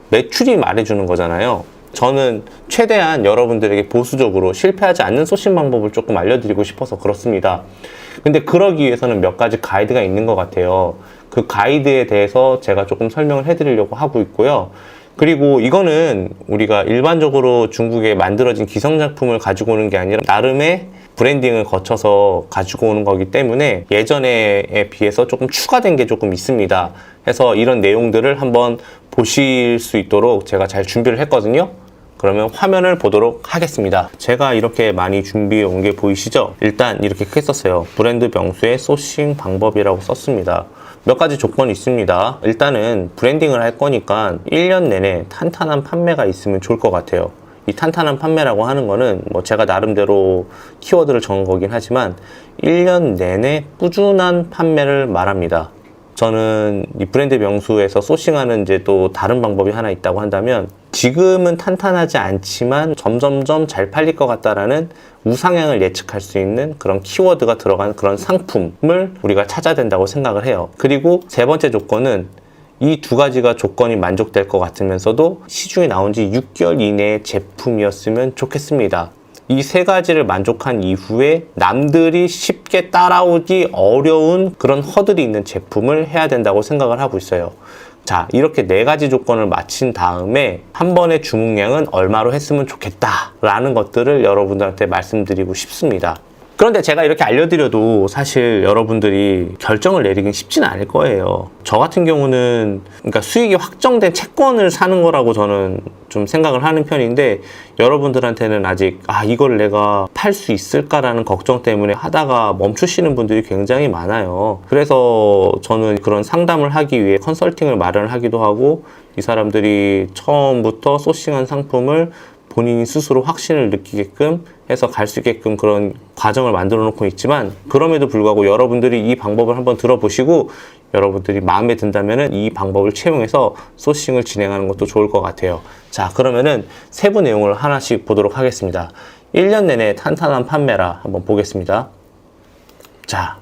매출이 말해주는 거잖아요. 저는 최대한 여러분들에게 보수적으로 실패하지 않는 소싱 방법을 조금 알려드리고 싶어서 그렇습니다. 근데 그러기 위해서는 몇 가지 가이드가 있는 것 같아요. 그 가이드에 대해서 제가 조금 설명을 해드리려고 하고 있고요. 그리고 이거는 우리가 일반적으로 중국에 만들어진 기성작품을 가지고 오는 게 아니라 나름의 브랜딩을 거쳐서 가지고 오는 거기 때문에 예전에 비해서 조금 추가된 게 조금 있습니다. 해서 이런 내용들을 한번 보실 수 있도록 제가 잘 준비를 했거든요. 그러면 화면을 보도록 하겠습니다. 제가 이렇게 많이 준비해 온 게 보이시죠? 일단 이렇게 크게 썼어요. 브랜드 명수의 소싱 방법이라고 썼습니다. 몇 가지 조건이 있습니다. 일단은 브랜딩을 할 거니까 1년 내내 탄탄한 판매가 있으면 좋을 것 같아요. 이 탄탄한 판매라고 하는 거는 뭐 제가 나름대로 키워드를 정한 거긴 하지만 1년 내내 꾸준한 판매를 말합니다. 저는 이 브랜드 명수에서 소싱하는 이제 또 다른 방법이 하나 있다고 한다면 지금은 탄탄하지 않지만 점점점 잘 팔릴 것 같다라는 우상향을 예측할 수 있는 그런 키워드가 들어간 그런 상품을 우리가 찾아야 된다고 생각을 해요. 그리고 세 번째 조건은 이 두 가지가 조건이 만족될 것 같으면서도 시중에 나온 지 6개월 이내의 제품이었으면 좋겠습니다. 이 세 가지를 만족한 이후에 남들이 쉽게 따라오기 어려운 그런 허들이 있는 제품을 해야 된다고 생각을 하고 있어요. 자, 이렇게 네 가지 조건을 마친 다음에 한 번의 주문량은 얼마로 했으면 좋겠다라는 것들을 여러분들한테 말씀드리고 싶습니다. 그런데 제가 이렇게 알려드려도 사실 여러분들이 결정을 내리긴 쉽지는 않을 거예요. 저 같은 경우는 그러니까 수익이 확정된 채권을 사는 거라고 저는 좀 생각을 하는 편인데, 여러분들한테는 아직 이걸 내가 팔 수 있을까라는 걱정 때문에 하다가 멈추시는 분들이 굉장히 많아요. 그래서 저는 그런 상담을 하기 위해 컨설팅을 마련을 하기도 하고, 이 사람들이 처음부터 소싱한 상품을 본인이 스스로 확신을 느끼게끔 해서 갈 수 있게끔 그런 과정을 만들어 놓고 있지만, 그럼에도 불구하고 여러분들이 이 방법을 한번 들어보시고 여러분들이 마음에 든다면은 이 방법을 채용해서 소싱을 진행하는 것도 좋을 것 같아요. 자, 그러면은 세부 내용을 하나씩 보도록 하겠습니다. 1년 내내 탄탄한 판매라 한번 보겠습니다. 자,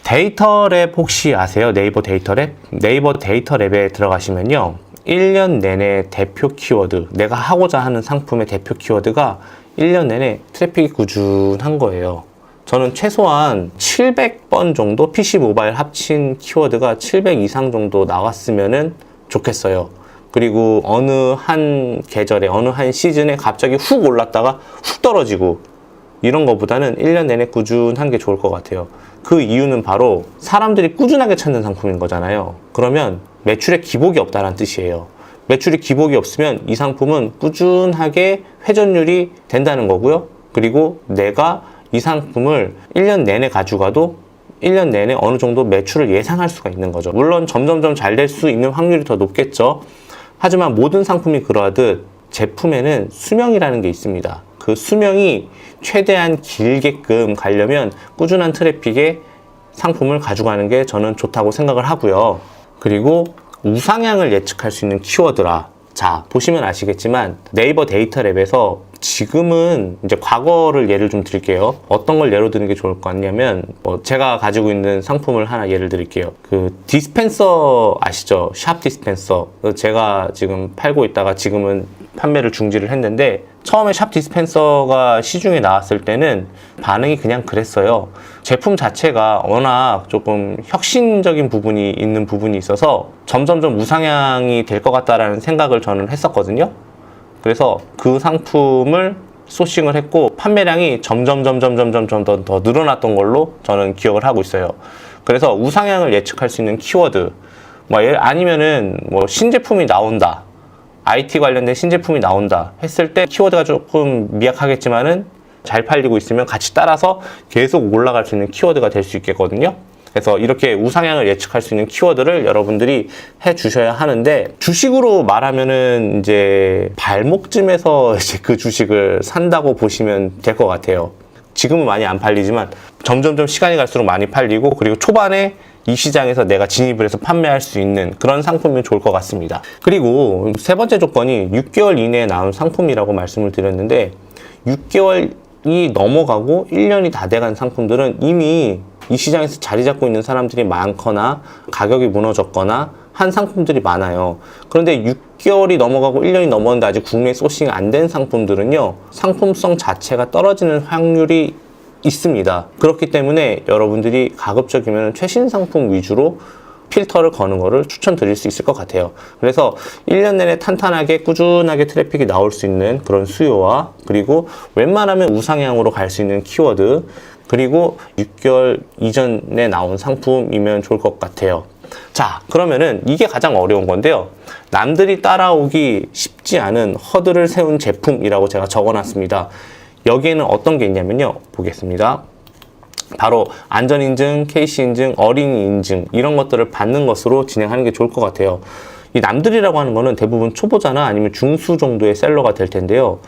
데이터랩 혹시 아세요? 네이버 데이터랩? 네이버 데이터랩에 들어가시면요, 1년 내내 대표 키워드, 내가 하고자 하는 상품의 대표 키워드가 1년 내내 트래픽이 꾸준한 거예요. 저는 최소한 700번 정도 PC 모바일 합친 키워드가 700 이상 정도 나왔으면 좋겠어요. 그리고 어느 한 계절에, 어느 한 시즌에 갑자기 훅 올랐다가 훅 떨어지고, 이런 것보다는 1년 내내 꾸준한 게 좋을 것 같아요. 그 이유는 바로 사람들이 꾸준하게 찾는 상품인 거잖아요. 그러면 매출에 기복이 없다는 뜻이에요. 매출이 기복이 없으면 이 상품은 꾸준하게 회전율이 된다는 거고요. 그리고 내가 이 상품을 1년 내내 가져가도 1년 내내 어느 정도 매출을 예상할 수가 있는 거죠. 물론 점점점 잘 될 수 있는 확률이 더 높겠죠. 하지만 모든 상품이 그러하듯 제품에는 수명이라는 게 있습니다. 그 수명이 최대한 길게끔 가려면 꾸준한 트래픽에 상품을 가져가는 게 저는 좋다고 생각을 하고요. 그리고 우상향을 예측할 수 있는 키워드라. 자, 보시면 아시겠지만 네이버 데이터랩에서 지금은 이제 과거를 예를 좀 드릴게요. 어떤 걸 예로 드는 게 좋을 것 같냐면, 제가 가지고 있는 상품을 하나 예를 드릴게요. 그 디스펜서 아시죠? 샵 디스펜서. 제가 지금 팔고 있다가 지금은 판매를 중지를 했는데, 처음에 샵 디스펜서가 시중에 나왔을 때는 반응이 그냥 그랬어요. 제품 자체가 워낙 조금 혁신적인 부분이 있는 부분이 있어서 점점점 우상향이 될 것 같다라는 생각을 저는 했었거든요. 그래서 그 상품을 소싱을 했고 판매량이 점점 더 늘어났던 걸로 저는 기억을 하고 있어요. 그래서 우상향을 예측할 수 있는 키워드, 아니면은 신제품이 나온다, IT 관련된 신제품이 나온다 했을 때 키워드가 조금 미약하겠지만은 잘 팔리고 있으면 같이 따라서 계속 올라갈 수 있는 키워드가 될 수 있겠거든요. 그래서 이렇게 우상향을 예측할 수 있는 키워드를 여러분들이 해 주셔야 하는데, 주식으로 말하면은 이제 발목쯤에서 이제 그 주식을 산다고 보시면 될 것 같아요. 지금은 많이 안 팔리지만 점점점 시간이 갈수록 많이 팔리고, 그리고 초반에 이 시장에서 내가 진입을 해서 판매할 수 있는 그런 상품이 좋을 것 같습니다. 그리고 세 번째 조건이 6개월 이내에 나온 상품이라고 말씀을 드렸는데, 6개월이 넘어가고 1년이 다 돼간 상품들은 이미 이 시장에서 자리 잡고 있는 사람들이 많거나 가격이 무너졌거나 한 상품들이 많아요. 그런데 6개월이 넘어가고 1년이 넘었는데 아직 국내에 소싱이 안 된 상품들은요, 상품성 자체가 떨어지는 확률이 있습니다. 그렇기 때문에 여러분들이 가급적이면 최신 상품 위주로 필터를 거는 거를 추천드릴 수 있을 것 같아요. 그래서 1년 내내 탄탄하게 꾸준하게 트래픽이 나올 수 있는 그런 수요와, 그리고 웬만하면 우상향으로 갈 수 있는 키워드, 그리고 6개월 이전에 나온 상품이면 좋을 것 같아요. 자, 그러면은 이게 가장 어려운 건데요. 남들이 따라오기 쉽지 않은 허들을 세운 제품이라고 제가 적어놨습니다. 여기에는 어떤 게 있냐면요. 보겠습니다. 바로 안전인증, KC인증, 어린이인증 이런 것들을 받는 것으로 진행하는 게 좋을 것 같아요. 이 남들이라고 하는 거는 대부분 초보자나 아니면 중수 정도의 셀러가 될 텐데요.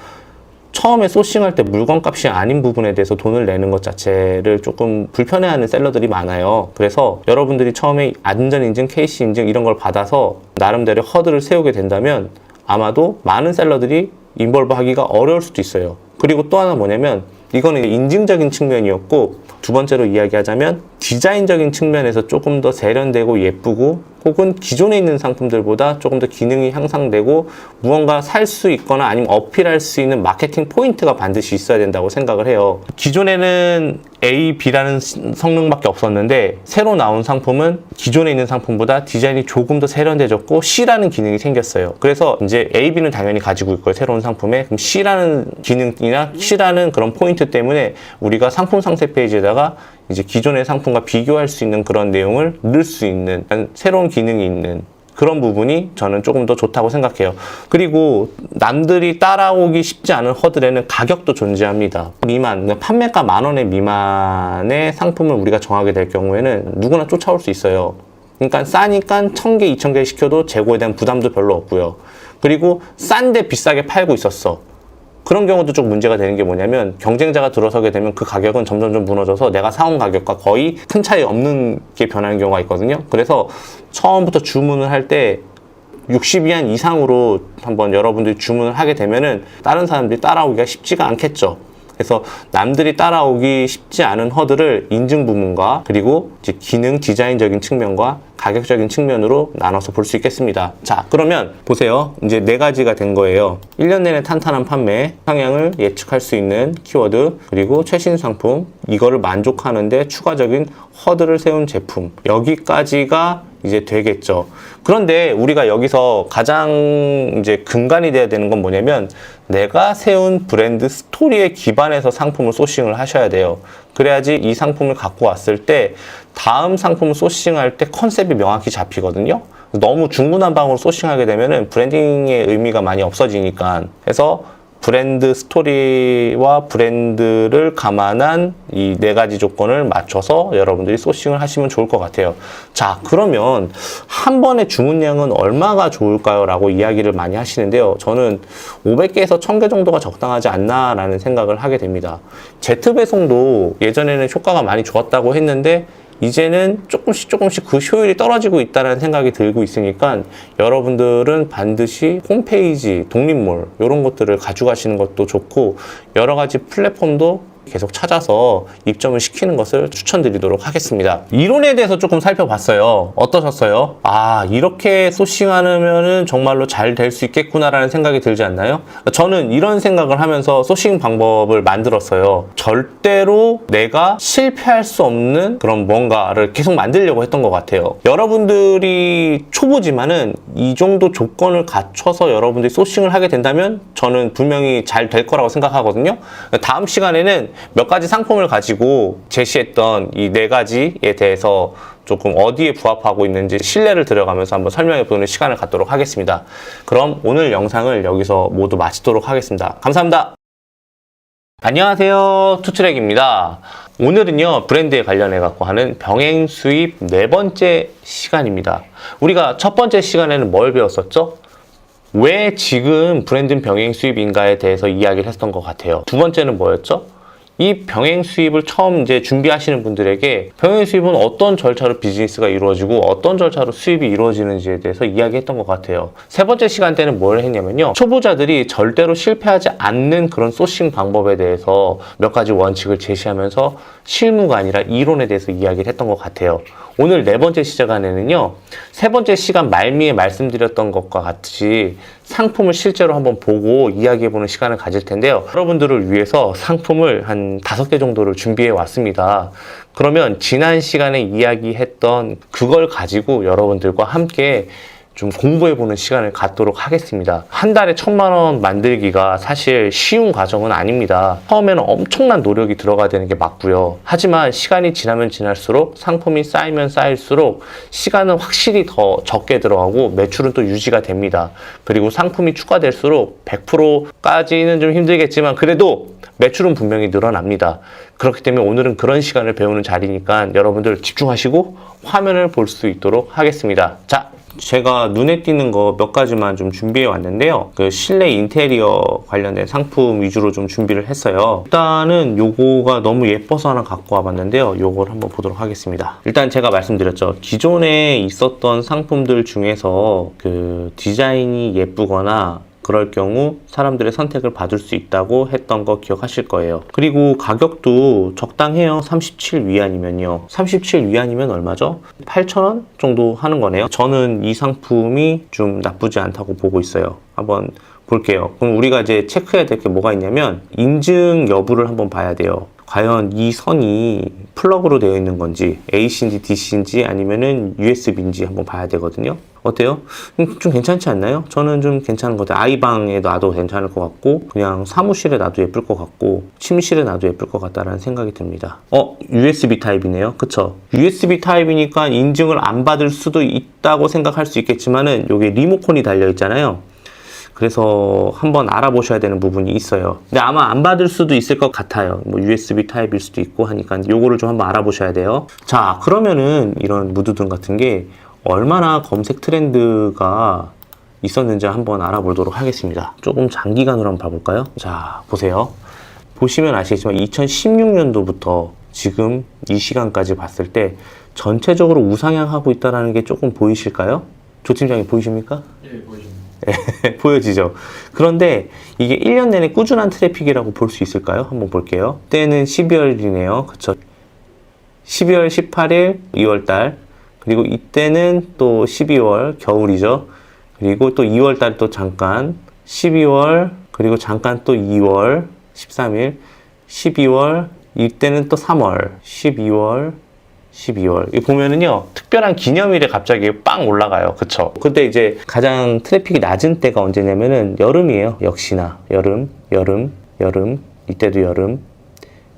처음에 소싱할 때 물건값이 아닌 부분에 대해서 돈을 내는 것 자체를 조금 불편해하는 셀러들이 많아요. 그래서 여러분들이 처음에 안전인증, KC인증 이런 걸 받아서 나름대로 허들을 세우게 된다면 아마도 많은 셀러들이 인볼브 하기가 어려울 수도 있어요. 그리고 또 하나 뭐냐면, 이거는 인증적인 측면이었고, 두 번째로 이야기하자면 디자인적인 측면에서 조금 더 세련되고 예쁘고 혹은 기존에 있는 상품들보다 조금 더 기능이 향상되고 무언가 살 수 있거나 아니면 어필할 수 있는 마케팅 포인트가 반드시 있어야 된다고 생각을 해요. 기존에는 A, B라는 성능밖에 없었는데 새로 나온 상품은 기존에 있는 상품보다 디자인이 조금 더 세련돼졌고 C라는 기능이 생겼어요. 그래서 이제 A, B는 당연히 가지고 있고요. 새로운 상품에. 그럼 C라는 기능이나 C라는 그런 포인트 때문에 우리가 상품 상세 페이지에다가 이제 기존의 상품과 비교할 수 있는 그런 내용을 넣을 수 있는 새로운 기능이 있는 그런 부분이 저는 조금 더 좋다고 생각해요. 그리고 남들이 따라오기 쉽지 않은 허들에는 가격도 존재합니다. 판매가 10,000원의 미만의 상품을 우리가 정하게 될 경우에는 누구나 쫓아올 수 있어요. 그러니까 싸니까 1,000개, 2,000개 시켜도 재고에 대한 부담도 별로 없고요. 그리고 싼데 비싸게 팔고 있었어. 그런 경우도 좀 문제가 되는 게 뭐냐면 경쟁자가 들어서게 되면 그 가격은 점점 무너져서 내가 사온 가격과 거의 큰 차이 없는 게 변하는 경우가 있거든요. 그래서 처음부터 주문을 할 때 60위안 이상으로 한번 여러분들이 주문을 하게 되면은 다른 사람들이 따라오기가 쉽지가 않겠죠. 그래서 남들이 따라오기 쉽지 않은 허들을 인증 부분과 그리고 이제 기능 디자인적인 측면과 가격적인 측면으로 나눠서 볼 수 있겠습니다. 자, 그러면 보세요. 이제 4가지가 된 거예요. 1년 내내 탄탄한 판매, 상향을 예측할 수 있는 키워드, 그리고 최신 상품, 이거를 만족하는데 추가적인 허들을 세운 제품. 여기까지가 이제 되겠죠. 그런데 우리가 여기서 가장 이제 근간이 돼야 되는 건 뭐냐면 내가 세운 브랜드 스토리에 기반해서 상품을 소싱을 하셔야 돼요. 그래야지 이 상품을 갖고 왔을 때 다음 상품을 소싱할 때 컨셉이 명확히 잡히거든요. 너무 중구난방으로 소싱하게 되면은 브랜딩의 의미가 많이 없어지니까. 그래서 브랜드 스토리와 브랜드를 감안한 이 4가지 조건을 맞춰서 여러분들이 소싱을 하시면 좋을 것 같아요. 자, 그러면 한 번에 주문량은 얼마가 좋을까요? 라고 이야기를 많이 하시는데요. 저는 500개에서 1000개 정도가 적당하지 않나 라는 생각을 하게 됩니다. Z배송도 예전에는 효과가 많이 좋았다고 했는데 이제는 조금씩 그 효율이 떨어지고 있다는 생각이 들고 있으니까 여러분들은 반드시 홈페이지, 독립몰 이런 것들을 가져가시는 것도 좋고 여러 가지 플랫폼도 계속 찾아서 입점을 시키는 것을 추천드리도록 하겠습니다. 이론에 대해서 조금 살펴봤어요. 어떠셨어요? 아, 이렇게 소싱하면은 정말로 잘 될 수 있겠구나라는 생각이 들지 않나요? 저는 이런 생각을 하면서 소싱 방법을 만들었어요. 절대로 내가 실패할 수 없는 그런 뭔가를 계속 만들려고 했던 것 같아요. 여러분들이 초보지만은 이 정도 조건을 갖춰서 여러분들이 소싱을 하게 된다면 저는 분명히 잘 될 거라고 생각하거든요. 다음 시간에는 몇 가지 상품을 가지고 제시했던 이 4가지에 대해서 조금 어디에 부합하고 있는지 신뢰를 들어가면서 한번 설명해보는 시간을 갖도록 하겠습니다. 그럼 오늘 영상을 여기서 모두 마치도록 하겠습니다. 감사합니다. 안녕하세요, 투트랙입니다. 오늘은요, 브랜드에 관련해갖고 하는 병행 수입 4번째 시간입니다. 우리가 첫 번째 시간에는 뭘 배웠었죠? 왜 지금 브랜드는 병행 수입인가에 대해서 이야기를 했던 것 같아요. 두 번째는 뭐였죠? 이 병행 수입을 처음 이제 준비하시는 분들에게 병행 수입은 어떤 절차로 비즈니스가 이루어지고 어떤 절차로 수입이 이루어지는지에 대해서 이야기했던 것 같아요. 세 번째 시간 때는 뭘 했냐면요. 초보자들이 절대로 실패하지 않는 그런 소싱 방법에 대해서 몇 가지 원칙을 제시하면서 실무가 아니라 이론에 대해서 이야기를 했던 것 같아요. 오늘 4번째 시간에는요. 3번째 시간 말미에 말씀드렸던 것과 같이 상품을 실제로 한번 보고 이야기해보는 시간을 가질 텐데요. 여러분들을 위해서 상품을 한 5개 정도를 준비해 왔습니다. 그러면 지난 시간에 이야기했던 그걸 가지고 여러분들과 함께 좀 공부해보는 시간을 갖도록 하겠습니다. 한 달에 1,000,000원 만들기가 사실 쉬운 과정은 아닙니다. 처음에는 엄청난 노력이 들어가야 되는 게 맞고요. 하지만 시간이 지나면 지날수록 상품이 쌓이면 쌓일수록 시간은 확실히 더 적게 들어가고 매출은 또 유지가 됩니다. 그리고 상품이 추가될수록 100%까지는 좀 힘들겠지만 그래도 매출은 분명히 늘어납니다. 그렇기 때문에 오늘은 그런 시간을 배우는 자리니까 여러분들 집중하시고 화면을 볼 수 있도록 하겠습니다. 자, 제가 눈에 띄는 거 몇 가지만 좀 준비해 왔는데요. 그 실내 인테리어 관련된 상품 위주로 좀 준비를 했어요. 일단은 요거가 너무 예뻐서 하나 갖고 와봤는데요. 요걸 한번 보도록 하겠습니다. 일단 제가 말씀드렸죠. 기존에 있었던 상품들 중에서 그 디자인이 예쁘거나 그럴 경우 사람들의 선택을 받을 수 있다고 했던 거 기억하실 거예요. 그리고 가격도 적당해요. 37 위안이면요. 37 위안이면 얼마죠? 8,000원 정도 하는 거네요. 저는 이 상품이 좀 나쁘지 않다고 보고 있어요. 한번 볼게요. 그럼 우리가 이제 체크해야 될 게 뭐가 있냐면 인증 여부를 한번 봐야 돼요. 과연 이 선이 플러그로 되어 있는 건지 AC인지 DC인지 아니면은 USB인지 한번 봐야 되거든요. 어때요? 좀 괜찮지 않나요? 저는 좀 괜찮은 것 같아요. 아이방에 놔도 괜찮을 것 같고 그냥 사무실에 놔도 예쁠 것 같고 침실에 놔도 예쁠 것 같다라는 생각이 듭니다. USB 타입이네요. 그쵸? USB 타입이니까 인증을 안 받을 수도 있다고 생각할 수 있겠지만은 여기 리모컨이 달려 있잖아요. 그래서 한번 알아보셔야 되는 부분이 있어요. 근데 아마 안 받을 수도 있을 것 같아요. 뭐 USB 타입일 수도 있고 하니까 요거를 좀 한번 알아보셔야 돼요. 자, 그러면은 이런 무드등 같은 게 얼마나 검색 트렌드가 있었는지 한번 알아보도록 하겠습니다. 조금 장기간으로 한번 봐볼까요? 자, 보세요. 보시면 아시겠지만 2016년도부터 지금 이 시간까지 봤을 때 전체적으로 우상향하고 있다는 게 조금 보이실까요? 조 팀장님 보이십니까? 예, 보이십니다. 보여지죠. 그런데 이게 1년 내내 꾸준한 트래픽이라고 볼 수 있을까요? 한번 볼게요. 때는 12월이네요. 그쵸? 12월 18일, 2월달. 그리고 이때는 또 12월, 겨울이죠. 그리고 또 2월달 또 잠깐, 12월, 그리고 잠깐 또 2월, 13일, 12월, 이때는 또 3월, 12월, 이 보면은요 특별한 기념일에 갑자기 빵 올라가요. 그쵸? 근데 이제 가장 트래픽이 낮은 때가 언제냐면은 여름이에요. 역시나 여름, 이때도 여름,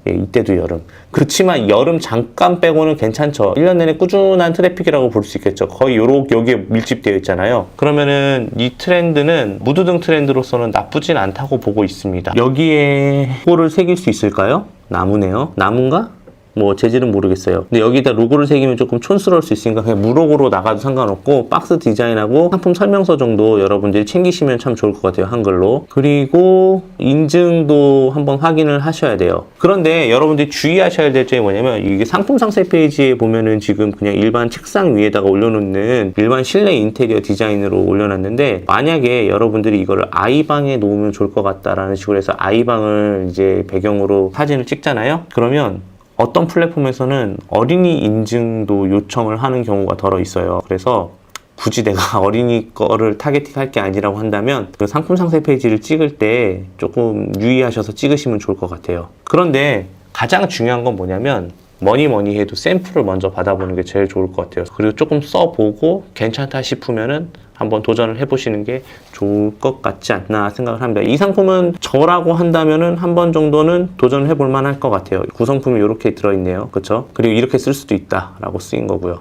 예, 이때도 여름. 그렇지만 여름 잠깐 빼고는 괜찮죠. 1년 내내 꾸준한 트래픽이라고 볼 수 있겠죠. 거의 여기에 밀집되어 있잖아요. 그러면은 이 트렌드는 무드등 트렌드로서는 나쁘진 않다고 보고 있습니다. 여기에 로고를 새길 수 있을까요? 나무네요. 나무인가? 뭐 재질은 모르겠어요. 근데 여기다 로고를 새기면 조금 촌스러울 수 있으니까 그냥 무로고로 나가도 상관없고 박스 디자인하고 상품 설명서 정도 여러분들이 챙기시면 참 좋을 것 같아요. 한글로. 그리고 인증도 한번 확인을 하셔야 돼요. 그런데 여러분들이 주의하셔야 될 점이 뭐냐면 이게 상품 상세 페이지에 보면은 지금 그냥 일반 책상 위에다가 올려놓는 일반 실내 인테리어 디자인으로 올려놨는데 만약에 여러분들이 이거를 아이방에 놓으면 좋을 것 같다라는 식으로 해서 아이방을 이제 배경으로 사진을 찍잖아요. 그러면 어떤 플랫폼에서는 어린이 인증도 요청을 하는 경우가 덜어 있어요. 그래서 굳이 내가 어린이 거를 타겟팅할 게 아니라고 한다면 그 상품 상세 페이지를 찍을 때 조금 유의하셔서 찍으시면 좋을 것 같아요. 그런데 가장 중요한 건 뭐냐면 뭐니 해도 샘플을 먼저 받아보는 게 제일 좋을 것 같아요. 그리고 조금 써보고 괜찮다 싶으면은 한번 도전을 해보시는 게 좋을 것 같지 않나 생각을 합니다. 이 상품은 저라고 한다면은 한 번 정도는 도전을 해볼 만할 것 같아요. 구성품이 이렇게 들어있네요. 그쵸? 그리고 이렇게 쓸 수도 있다 라고 쓰인 거고요.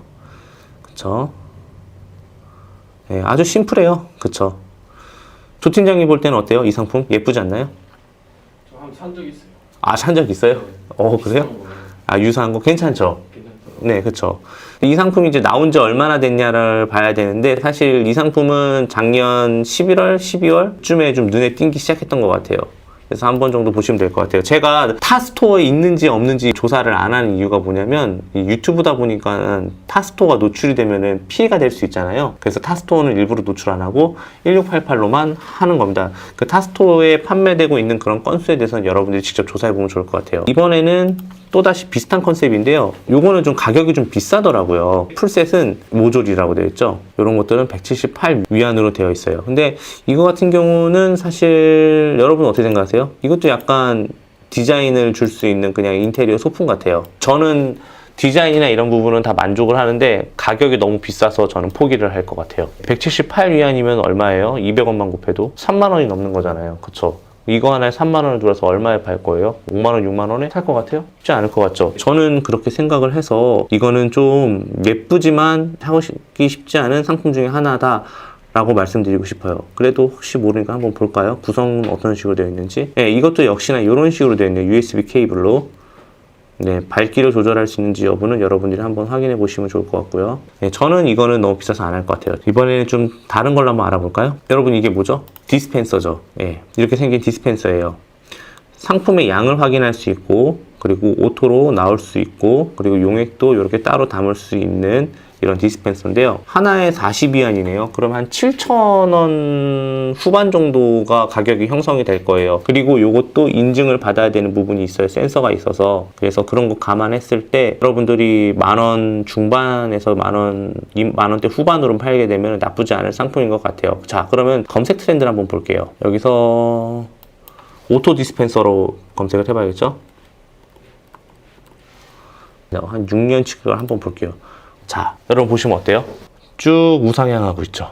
그쵸? 네, 아주 심플해요. 그쵸? 조 팀장님 볼 때는 어때요? 이 상품 예쁘지 않나요? 저 한 산 적 있어요. 아, 산 적 있어요? 그래요? 비슷한 거예요. 아, 유사한 거 괜찮죠? 괜찮더라고요. 네, 그쵸. 이 상품이 이제 나온 지 얼마나 됐냐를 봐야 되는데, 사실 이 상품은 작년 11월, 12월쯤에 좀 눈에 띄기 시작했던 것 같아요. 그래서 한 번 정도 보시면 될 것 같아요. 제가 타스토어에 있는지 없는지 조사를 안 하는 이유가 뭐냐면, 이 유튜브다 보니까 타스토어가 노출이 되면은 피해가 될 수 있잖아요. 그래서 타스토어는 일부러 노출 안 하고 1688로만 하는 겁니다. 그 타스토어에 판매되고 있는 그런 건수에 대해서는 여러분들이 직접 조사해보면 좋을 것 같아요. 이번에는 또다시 비슷한 컨셉인데요. 요거는 좀 가격이 좀 비싸더라고요. 풀셋은 모조리라고 되어 있죠. 이런 것들은 178 위안으로 되어 있어요. 근데 이거 같은 경우는 사실 여러분 어떻게 생각하세요? 이것도 약간 디자인을 줄 수 있는 그냥 인테리어 소품 같아요. 저는 디자인이나 이런 부분은 다 만족을 하는데 가격이 너무 비싸서 저는 포기를 할 것 같아요. 178 위안이면 얼마예요? 200원만 곱해도 3만 원이 넘는 거잖아요. 그쵸? 이거 하나에 3만 원을 들어서 얼마에 팔 거예요? 5만 원, 6만 원에 살 것 같아요? 쉽지 않을 것 같죠? 저는 그렇게 생각을 해서 이거는 좀 예쁘지만 사기 쉽지 않은 상품 중에 하나다 라고 말씀드리고 싶어요. 그래도 혹시 모르니까 한번 볼까요? 구성은 어떤 식으로 되어 있는지. 네, 이것도 역시나 이런 식으로 되어 있네요. USB 케이블로. 네, 밝기를 조절할 수 있는지 여부는 여러분들이 한번 확인해 보시면 좋을 것 같고요. 네, 저는 이거는 너무 비싸서 안 할 것 같아요. 이번에는 좀 다른 걸로 한번 알아볼까요? 여러분 이게 뭐죠? 디스펜서죠. 예, 이렇게 생긴 디스펜서예요. 상품의 양을 확인할 수 있고 그리고 오토로 나올 수 있고 그리고 용액도 이렇게 따로 담을 수 있는 이런 디스펜서인데요. 하나에 42안이네요. 그럼 한 7,000원 후반 정도가 가격이 형성이 될 거예요. 그리고 요것도 인증을 받아야 되는 부분이 있어요. 센서가 있어서. 그래서 그런 거 감안했을 때 여러분들이 10,000원 중반에서 만원대 후반으로 팔게 되면 나쁘지 않을 상품인 것 같아요. 자, 그러면 검색 트렌드를 한번 볼게요. 여기서 오토 디스펜서로 검색을 해봐야겠죠? 한 6년치를 한번 볼게요. 자, 여러분 보시면 어때요? 쭉 우상향하고 있죠.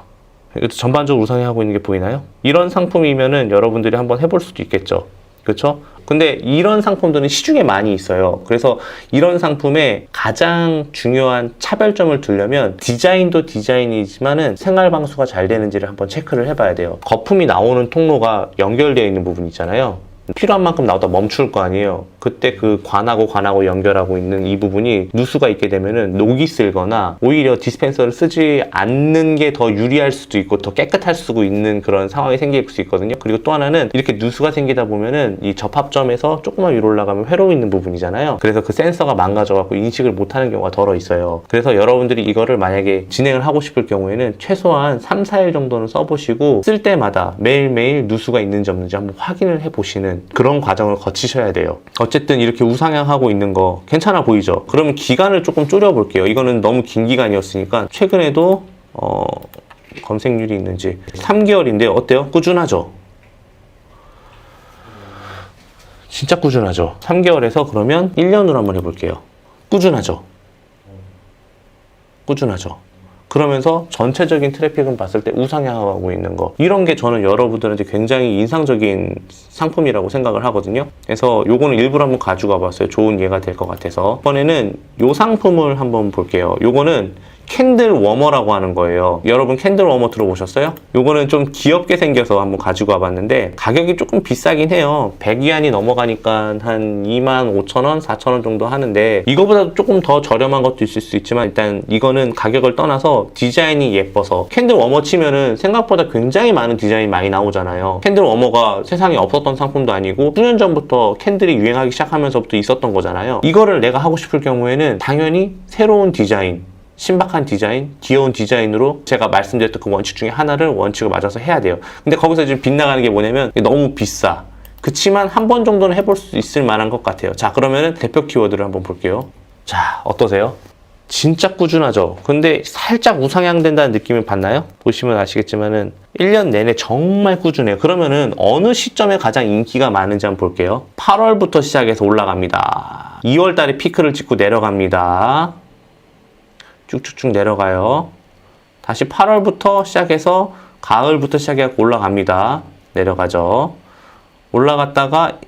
전반적으로 우상향하고 있는 게 보이나요? 이런 상품이면은 여러분들이 한번 해볼 수도 있겠죠. 그렇죠? 근데 이런 상품들은 시중에 많이 있어요. 그래서 이런 상품의 가장 중요한 차별점을 두려면 디자인도 디자인이지만은 생활 방수가 잘 되는지를 한번 체크를 해봐야 돼요. 거품이 나오는 통로가 연결되어 있는 부분 있잖아요. 필요한 만큼 나오다 멈출 거 아니에요. 그때 그 관하고 연결하고 있는 이 부분이 누수가 있게 되면은 녹이 슬거나 오히려 디스펜서를 쓰지 않는 게 더 유리할 수도 있고 더 깨끗할 수도 있는 그런 상황이 생길 수 있거든요. 그리고 또 하나는 이렇게 누수가 생기다 보면은 이 접합점에서 조금만 위로 올라가면 회로 있는 부분이잖아요. 그래서 그 센서가 망가져갖고 인식을 못하는 경우가 덜어 있어요. 그래서 여러분들이 이거를 만약에 진행을 하고 싶을 경우에는 최소한 3-4일 정도는 써보시고 쓸 때마다 매일매일 누수가 있는지 없는지 한번 확인을 해보시는 그런 과정을 거치셔야 돼요. 어쨌든 이렇게 우상향하고 있는 거 괜찮아 보이죠? 그러면 기간을 조금 줄여볼게요. 이거는 너무 긴 기간이었으니까 최근에도 검색률이 있는지 3개월인데 어때요? 꾸준하죠? 진짜 꾸준하죠? 3개월에서 그러면 1년으로 한번 해볼게요. 꾸준하죠? 꾸준하죠? 그러면서 전체적인 트래픽을 봤을 때 우상향하고 있는 거, 이런 게 저는 여러분들한테 굉장히 인상적인 상품이라고 생각을 하거든요. 그래서 요거는 일부러 한번 가지고 와봤어요. 좋은 예가 될 것 같아서. 이번에는 요 상품을 한번 볼게요. 요거는 캔들 워머라고 하는 거예요. 여러분 캔들 워머 들어보셨어요? 요거는 좀 귀엽게 생겨서 한번 가지고 와봤는데 가격이 조금 비싸긴 해요. 100위안이 넘어가니까 한 25,000원, 4,000원 정도 하는데 이거보다 조금 더 저렴한 것도 있을 수 있지만 일단 이거는 가격을 떠나서 디자인이 예뻐서, 캔들 워머 치면은 생각보다 굉장히 많은 디자인이 많이 나오잖아요. 캔들 워머가 세상에 없었던 상품도 아니고 수년 전부터 캔들이 유행하기 시작하면서부터 있었던 거잖아요. 이거를 내가 하고 싶을 경우에는 당연히 새로운 디자인, 신박한 디자인, 귀여운 디자인으로 제가 말씀드렸던 그 원칙 중에 하나를 원칙을 맞아서 해야 돼요. 근데 거기서 지금 빗나가는 게 뭐냐면 너무 비싸. 그치만 한 번 정도는 해볼 수 있을 만한 것 같아요. 자, 그러면은 대표 키워드를 한번 볼게요. 자, 어떠세요? 진짜 꾸준하죠? 근데 살짝 우상향된다는 느낌을 받나요? 보시면 아시겠지만은 1년 내내 정말 꾸준해요. 그러면은 어느 시점에 가장 인기가 많은지 한번 볼게요. 8월부터 시작해서 올라갑니다. 2월 달에 피크를 찍고 내려갑니다. 쭉쭉쭉 내려가요. 다시 8월부터 시작해서 가을부터 시작해서 올라갑니다. 내려가죠. 올라갔다가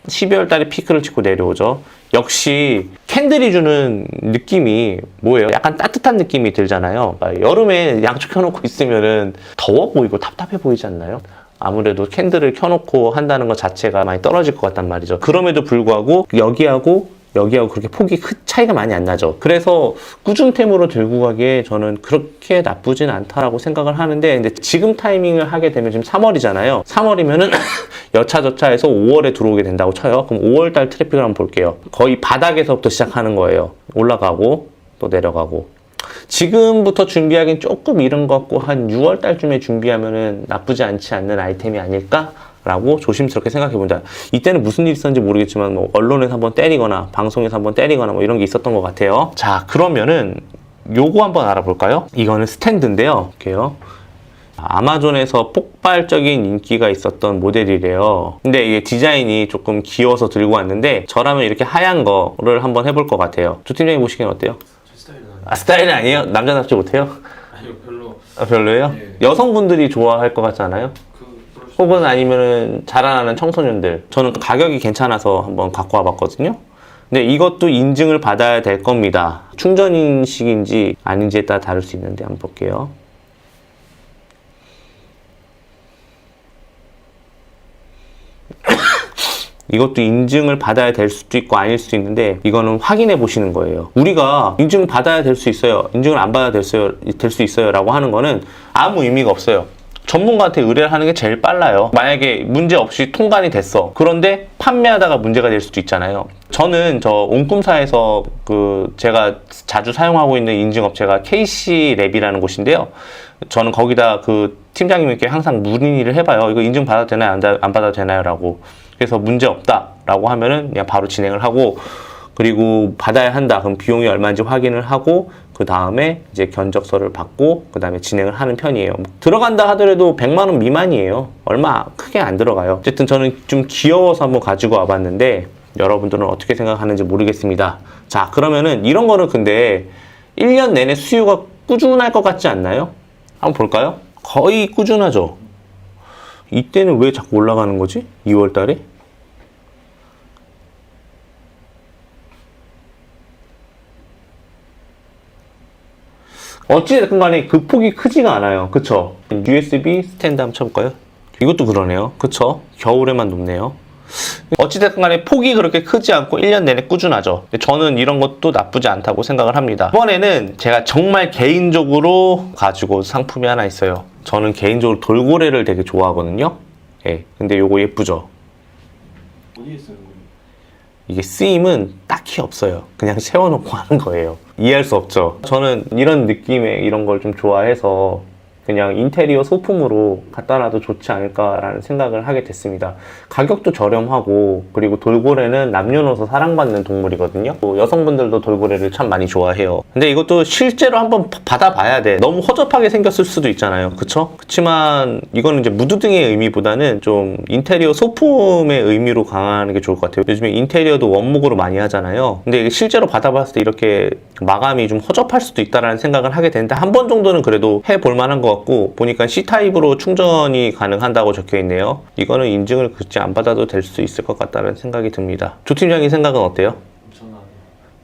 12월 달에 피크를 찍고 내려오죠. 역시 캔들이 주는 느낌이 뭐예요? 약간 따뜻한 느낌이 들잖아요. 여름에 양쪽 켜놓고 있으면은 더워 보이고 답답해 보이지 않나요? 아무래도 캔들을 켜놓고 한다는 것 자체가 많이 떨어질 것 같단 말이죠. 그럼에도 불구하고 여기하고 그렇게 폭이 차이가 많이 안 나죠. 그래서 꾸준템으로 들고 가기에 저는 그렇게 나쁘진 않다라고 생각을 하는데, 근데 지금 타이밍을 하게 되면 지금 3월이잖아요. 3월이면은 여차저차해서 5월에 들어오게 된다고 쳐요. 그럼 5월달 트래픽을 한번 볼게요. 거의 바닥에서부터 시작하는 거예요. 올라가고 또 내려가고. 지금부터 준비하기엔 조금 이른 것 같고 한 6월달쯤에 준비하면은 나쁘지 않지 않는 아이템이 아닐까? 라고 조심스럽게 생각해본다. 이때는 무슨 일이 있었는지 모르겠지만 뭐 언론에서 한번 때리거나 방송에서 한번 때리거나 뭐 이런 게 있었던 것 같아요. 자, 그러면은 요거 한번 알아볼까요? 이거는 스탠드인데요. 이렇게요. 아마존에서 폭발적인 인기가 있었던 모델이래요. 근데 이게 디자인이 조금 귀여워서 들고 왔는데 저라면 이렇게 하얀 거를 한번 해볼 것 같아요. 조 팀장님 보시기엔 어때요? 제 스타일은 아니에요. 아, 스타일은 아니에요? 남자답지 못해요? 아니요, 별로. 아, 별로예요? 네. 여성분들이 좋아할 것 같지 않아요? 혹은 아니면은 자라나는 청소년들. 저는 가격이 괜찮아서 한번 갖고 와봤거든요. 근데 이것도 인증을 받아야 될 겁니다. 충전 인식인지 아닌지에 따라 다를 수 있는데 한번 볼게요. 이것도 인증을 받아야 될 수도 있고 아닐 수도 있는데 이거는 확인해 보시는 거예요. 우리가 인증 받아야 될 수 있어요, 인증을 안 받아야 될 수 있어요 라고 하는 거는 아무 의미가 없어요. 전문가한테 의뢰를 하는 게 제일 빨라요. 만약에 문제 없이 통관이 됐어. 그런데 판매하다가 문제가 될 수도 있잖아요. 저는 저 온꿈사에서 제가 자주 사용하고 있는 인증업체가 KC랩이라는 곳인데요. 저는 거기다 그 팀장님께 항상 문의를 해봐요. 이거 인증 받아도 되나요? 안 받아도 되나요? 라고. 그래서 문제 없다 라고 하면은 그냥 바로 진행을 하고, 그리고 받아야 한다 그럼 비용이 얼마인지 확인을 하고 그 다음에 이제 견적서를 받고 그 다음에 진행을 하는 편이에요. 들어간다 하더라도 100만 원 미만이에요. 얼마 크게 안 들어가요. 어쨌든 저는 좀 귀여워서 한번 가지고 와봤는데 여러분들은 어떻게 생각하는지 모르겠습니다. 자, 그러면은 이런 거는 근데 1년 내내 수요가 꾸준할 것 같지 않나요? 한번 볼까요? 거의 꾸준하죠. 이때는 왜 자꾸 올라가는 거지? 2월 달에? 어찌됐든 간에 그 폭이 크지가 않아요. 그쵸? USB 스탠드 한번 쳐볼까요? 이것도 그러네요. 그쵸? 겨울에만 높네요. 어찌됐든 간에 폭이 그렇게 크지 않고 1년 내내 꾸준하죠. 저는 이런 것도 나쁘지 않다고 생각을 합니다. 이번에는 제가 정말 개인적으로 가지고 온 상품이 하나 있어요. 저는 개인적으로 돌고래를 되게 좋아하거든요. 예. 근데 요거 예쁘죠? 어디에 쓰는 거예요? 이게 쓰임은 딱히 없어요. 그냥 세워놓고 하는 거예요. 이해할 수 없죠. 저는 이런 느낌의 이런 걸 좀 좋아해서 그냥 인테리어 소품으로 갖다 놔도 좋지 않을까라는 생각을 하게 됐습니다. 가격도 저렴하고, 그리고 돌고래는 남녀노소 사랑받는 동물이거든요. 또 여성분들도 돌고래를 참 많이 좋아해요. 근데 이것도 실제로 한번 받아봐야 돼. 너무 허접하게 생겼을 수도 있잖아요. 그쵸? 그치만 이거는 이제 무드등의 의미보다는 좀 인테리어 소품의 의미로 강화하는 게 좋을 것 같아요. 요즘에 인테리어도 원목으로 많이 하잖아요. 근데 이게 실제로 받아봤을 때 이렇게 마감이 좀 허접할 수도 있다라는 생각을 하게 되는데, 한 번 정도는 그래도 해볼 만한 것 같고, 보니까 C타입으로 충전이 가능한다고 적혀 있네요. 이거는 인증을 굳이 안 받아도 될 수 있을 것 같다는 생각이 듭니다. 조 팀장님 생각은 어때요? 저는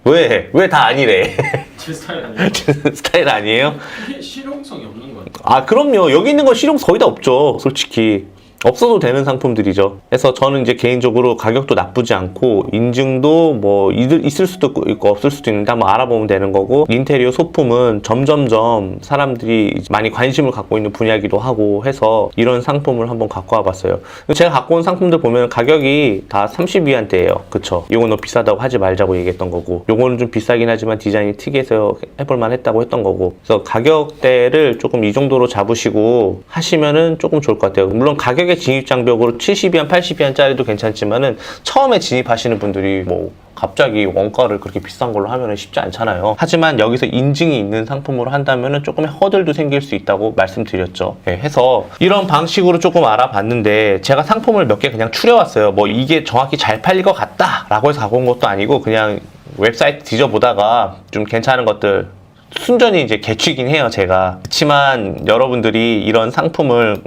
아니에요. 왜 다 아니래? 제 스타일 아니에요. 스타일 아니에요? 이게 실용성이 없는 것 같아요. 아, 그럼요. 여기 있는 거 실용 거의 다 없죠. 솔직히. 없어도 되는 상품들이죠. 그래서 저는 이제 개인적으로 가격도 나쁘지 않고, 인증도 뭐 있을 수도 있고 없을 수도 있는데 한번 알아보면 되는 거고, 인테리어 소품은 점점점 사람들이 많이 관심을 갖고 있는 분야이기도 하고 해서 이런 상품을 한번 갖고 와봤어요. 제가 갖고 온 상품들 보면 가격이 다 30위안대예요. 그쵸? 이건 너 비싸다고 하지 말자고 얘기했던 거고, 요거는 좀 비싸긴 하지만 디자인이 특이해서 해볼만 했다고 했던 거고, 그래서 가격대를 조금 이 정도로 잡으시고 하시면은 조금 좋을 것 같아요. 물론 가격에 진입 장벽으로 70위안, 80위안짜리도 괜찮지만은 처음에 진입하시는 분들이 뭐 갑자기 원가를 그렇게 비싼 걸로 하면은 쉽지 않잖아요. 하지만 여기서 인증이 있는 상품으로 한다면은 조금의 허들도 생길 수 있다고 말씀드렸죠. 네, 해서 이런 방식으로 조금 알아봤는데, 제가 상품을 몇 개 그냥 추려왔어요. 뭐 이게 정확히 잘 팔릴 것 같다 라고 해서 갖고 온 것도 아니고, 그냥 웹사이트 뒤져보다가 좀 괜찮은 것들 순전히 이제 개취긴 해요, 제가. 그렇지만 여러분들이 이런 상품을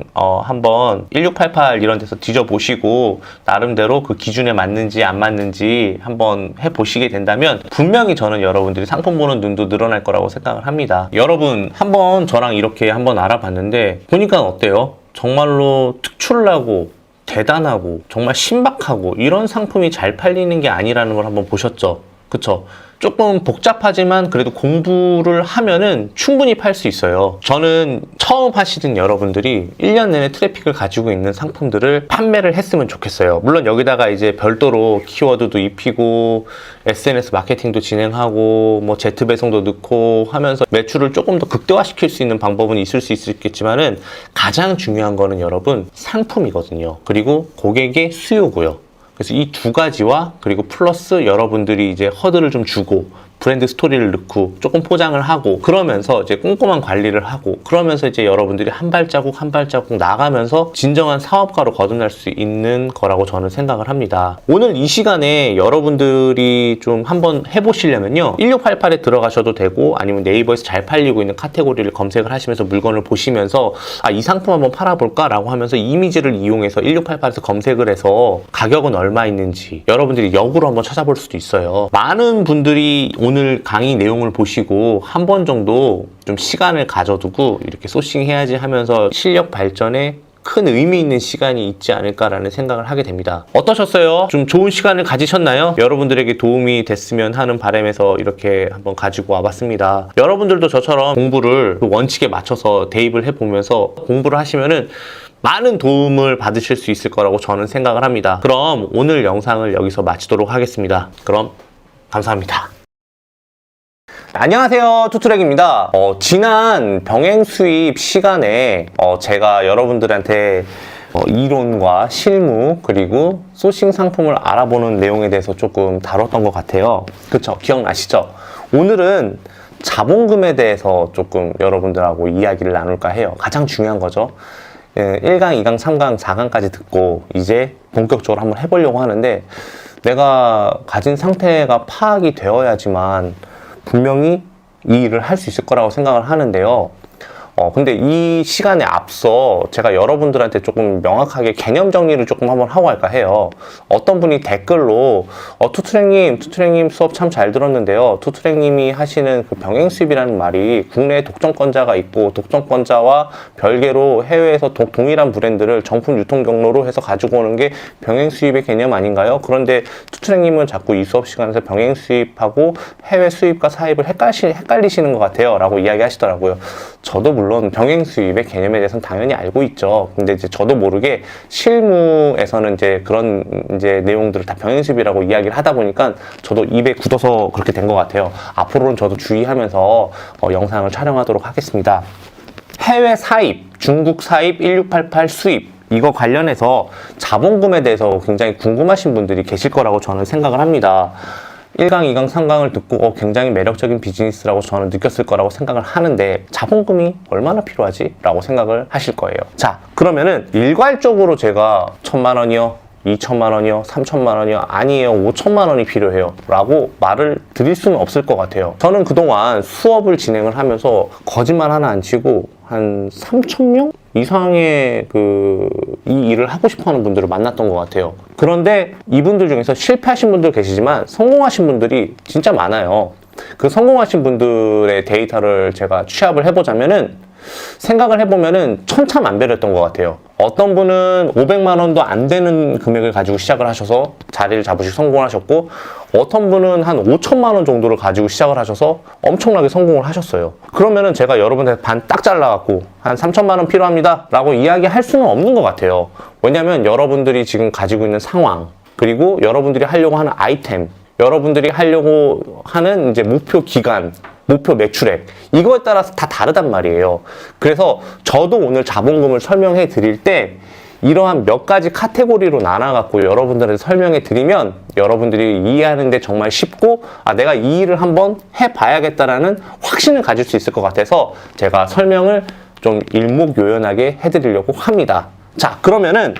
한번 1688 이런 데서 뒤져보시고 나름대로 그 기준에 맞는지 안 맞는지 한번 해보시게 된다면 분명히 저는 여러분들이 상품 보는 눈도 늘어날 거라고 생각을 합니다. 여러분, 한번 저랑 이렇게 한번 알아봤는데 보니까 어때요? 정말로 특출나고 대단하고 정말 신박하고 이런 상품이 잘 팔리는 게 아니라는 걸 한번 보셨죠? 그쵸? 조금 복잡하지만 그래도 공부를 하면은 충분히 팔 수 있어요. 저는 처음 하시는 여러분들이 1년 내내 트래픽을 가지고 있는 상품들을 판매를 했으면 좋겠어요. 물론 여기다가 이제 별도로 키워드도 입히고 SNS 마케팅도 진행하고 뭐 제트 배송도 넣고 하면서 매출을 조금 더 극대화시킬 수 있는 방법은 있을 수 있겠지만은 가장 중요한 거는 여러분 상품이거든요. 그리고 고객의 수요고요. 그래서 이 두 가지와 그리고 플러스 여러분들이 이제 허들을 좀 주고 브랜드 스토리를 넣고 조금 포장을 하고 그러면서 이제 꼼꼼한 관리를 하고 그러면서 이제 여러분들이 한 발자국 한 발자국 나가면서 진정한 사업가로 거듭날 수 있는 거라고 저는 생각을 합니다. 오늘 이 시간에 여러분들이 좀 한번 해보시려면요, 1688에 들어가셔도 되고 아니면 네이버에서 잘 팔리고 있는 카테고리를 검색을 하시면서 물건을 보시면서 아, 이 상품 한번 팔아볼까 라고 하면서 이미지를 이용해서 1688에서 검색을 해서 가격은 얼마 있는지 여러분들이 역으로 한번 찾아볼 수도 있어요. 많은 분들이 오늘 강의 내용을 보시고 한 번 정도 좀 시간을 가져두고 이렇게 소싱해야지 하면서 실력 발전에 큰 의미 있는 시간이 있지 않을까라는 생각을 하게 됩니다. 어떠셨어요? 좀 좋은 시간을 가지셨나요? 여러분들에게 도움이 됐으면 하는 바람에서 이렇게 한번 가지고 와봤습니다. 여러분들도 저처럼 공부를 그 원칙에 맞춰서 대입을 해보면서 공부를 하시면은 많은 도움을 받으실 수 있을 거라고 저는 생각을 합니다. 그럼 오늘 영상을 여기서 마치도록 하겠습니다. 그럼 감사합니다. 안녕하세요, 투트랙입니다. 지난 병행 수입 시간에 제가 여러분들한테 이론과 실무 그리고 소싱 상품을 알아보는 내용에 대해서 조금 다뤘던 것 같아요. 그쵸? 기억나시죠? 오늘은 자본금에 대해서 조금 여러분들하고 이야기를 나눌까 해요. 가장 중요한 거죠. 1강, 2강, 3강, 4강까지 듣고 이제 본격적으로 한번 해보려고 하는데, 내가 가진 상태가 파악이 되어야지만 분명히 이 일을 할 수 있을 거라고 생각을 하는데요. 근데 이 시간에 앞서 제가 여러분들한테 조금 명확하게 개념 정리를 조금 한번 하고 갈까 해요. 어떤 분이 댓글로 투트랙님 수업 참 잘 들었는데요. 투트랙님이 하시는 그 병행 수입이라는 말이 국내에 독점권자가 있고 독점권자와 별개로 해외에서 동일한 브랜드를 정품 유통 경로로 해서 가지고 오는 게 병행 수입의 개념 아닌가요? 그런데 투트랙님은 자꾸 이 수업 시간에서 병행 수입하고 해외 수입과 사입을 헷갈리시는 것 같아요 라고 이야기하시더라고요. 저도 물론 병행 수입의 개념에 대해서는 당연히 알고 있죠. 근데 이제 저도 모르게 실무에서는 이제 그런 이제 내용들을 다 병행 수입이라고 이야기를 하다 보니까 저도 입에 굳어서 그렇게 된 것 같아요. 앞으로는 저도 주의하면서 영상을 촬영하도록 하겠습니다. 해외 사입, 중국 사입, 1688 수입, 이거 관련해서 자본금에 대해서 굉장히 궁금하신 분들이 계실 거라고 저는 생각을 합니다. 1강, 2강, 3강을 듣고 굉장히 매력적인 비즈니스라고 저는 느꼈을 거라고 생각을 하는데, 자본금이 얼마나 필요하지? 라고 생각을 하실 거예요. 자, 그러면은 일괄적으로 제가 1,000만 원이요, 2,000만 원이요, 3,000만 원이요, 아니에요, 5,000만 원이 필요해요 라고 말을 드릴 수는 없을 것 같아요. 저는 그동안 수업을 진행을 하면서 거짓말 하나 안 치고 한 3,000명 이상의 이 일을 하고 싶어 하는 분들을 만났던 것 같아요. 그런데 이분들 중에서 실패하신 분들 계시지만 성공하신 분들이 진짜 많아요. 그 성공하신 분들의 데이터를 제가 취합을 해보자면은, 생각을 해보면은 천차만별이었던 것 같아요. 어떤 분은 500만 원도 안 되는 금액을 가지고 시작을 하셔서 자리를 잡으시고 성공하셨고, 어떤 분은 한 5천만 원 정도를 가지고 시작을 하셔서 엄청나게 성공을 하셨어요. 그러면은 제가 여러분한테 반 딱 잘라갖고 한 3천만 원 필요합니다 라고 이야기할 수는 없는 것 같아요. 왜냐면 여러분들이 지금 가지고 있는 상황, 그리고 여러분들이 하려고 하는 아이템, 여러분들이 하려고 하는 이제 목표 기간, 목표 매출액, 이거에 따라서 다 다르단 말이에요. 그래서 저도 오늘 자본금을 설명해 드릴 때 이러한 몇 가지 카테고리로 나눠갖고 여러분들한테 설명해 드리면 여러분들이 이해하는데 정말 쉽고, 내가 이 일을 한번 해봐야겠다라는 확신을 가질 수 있을 것 같아서 제가 설명을 좀 일목요연하게 해드리려고 합니다. 자, 그러면은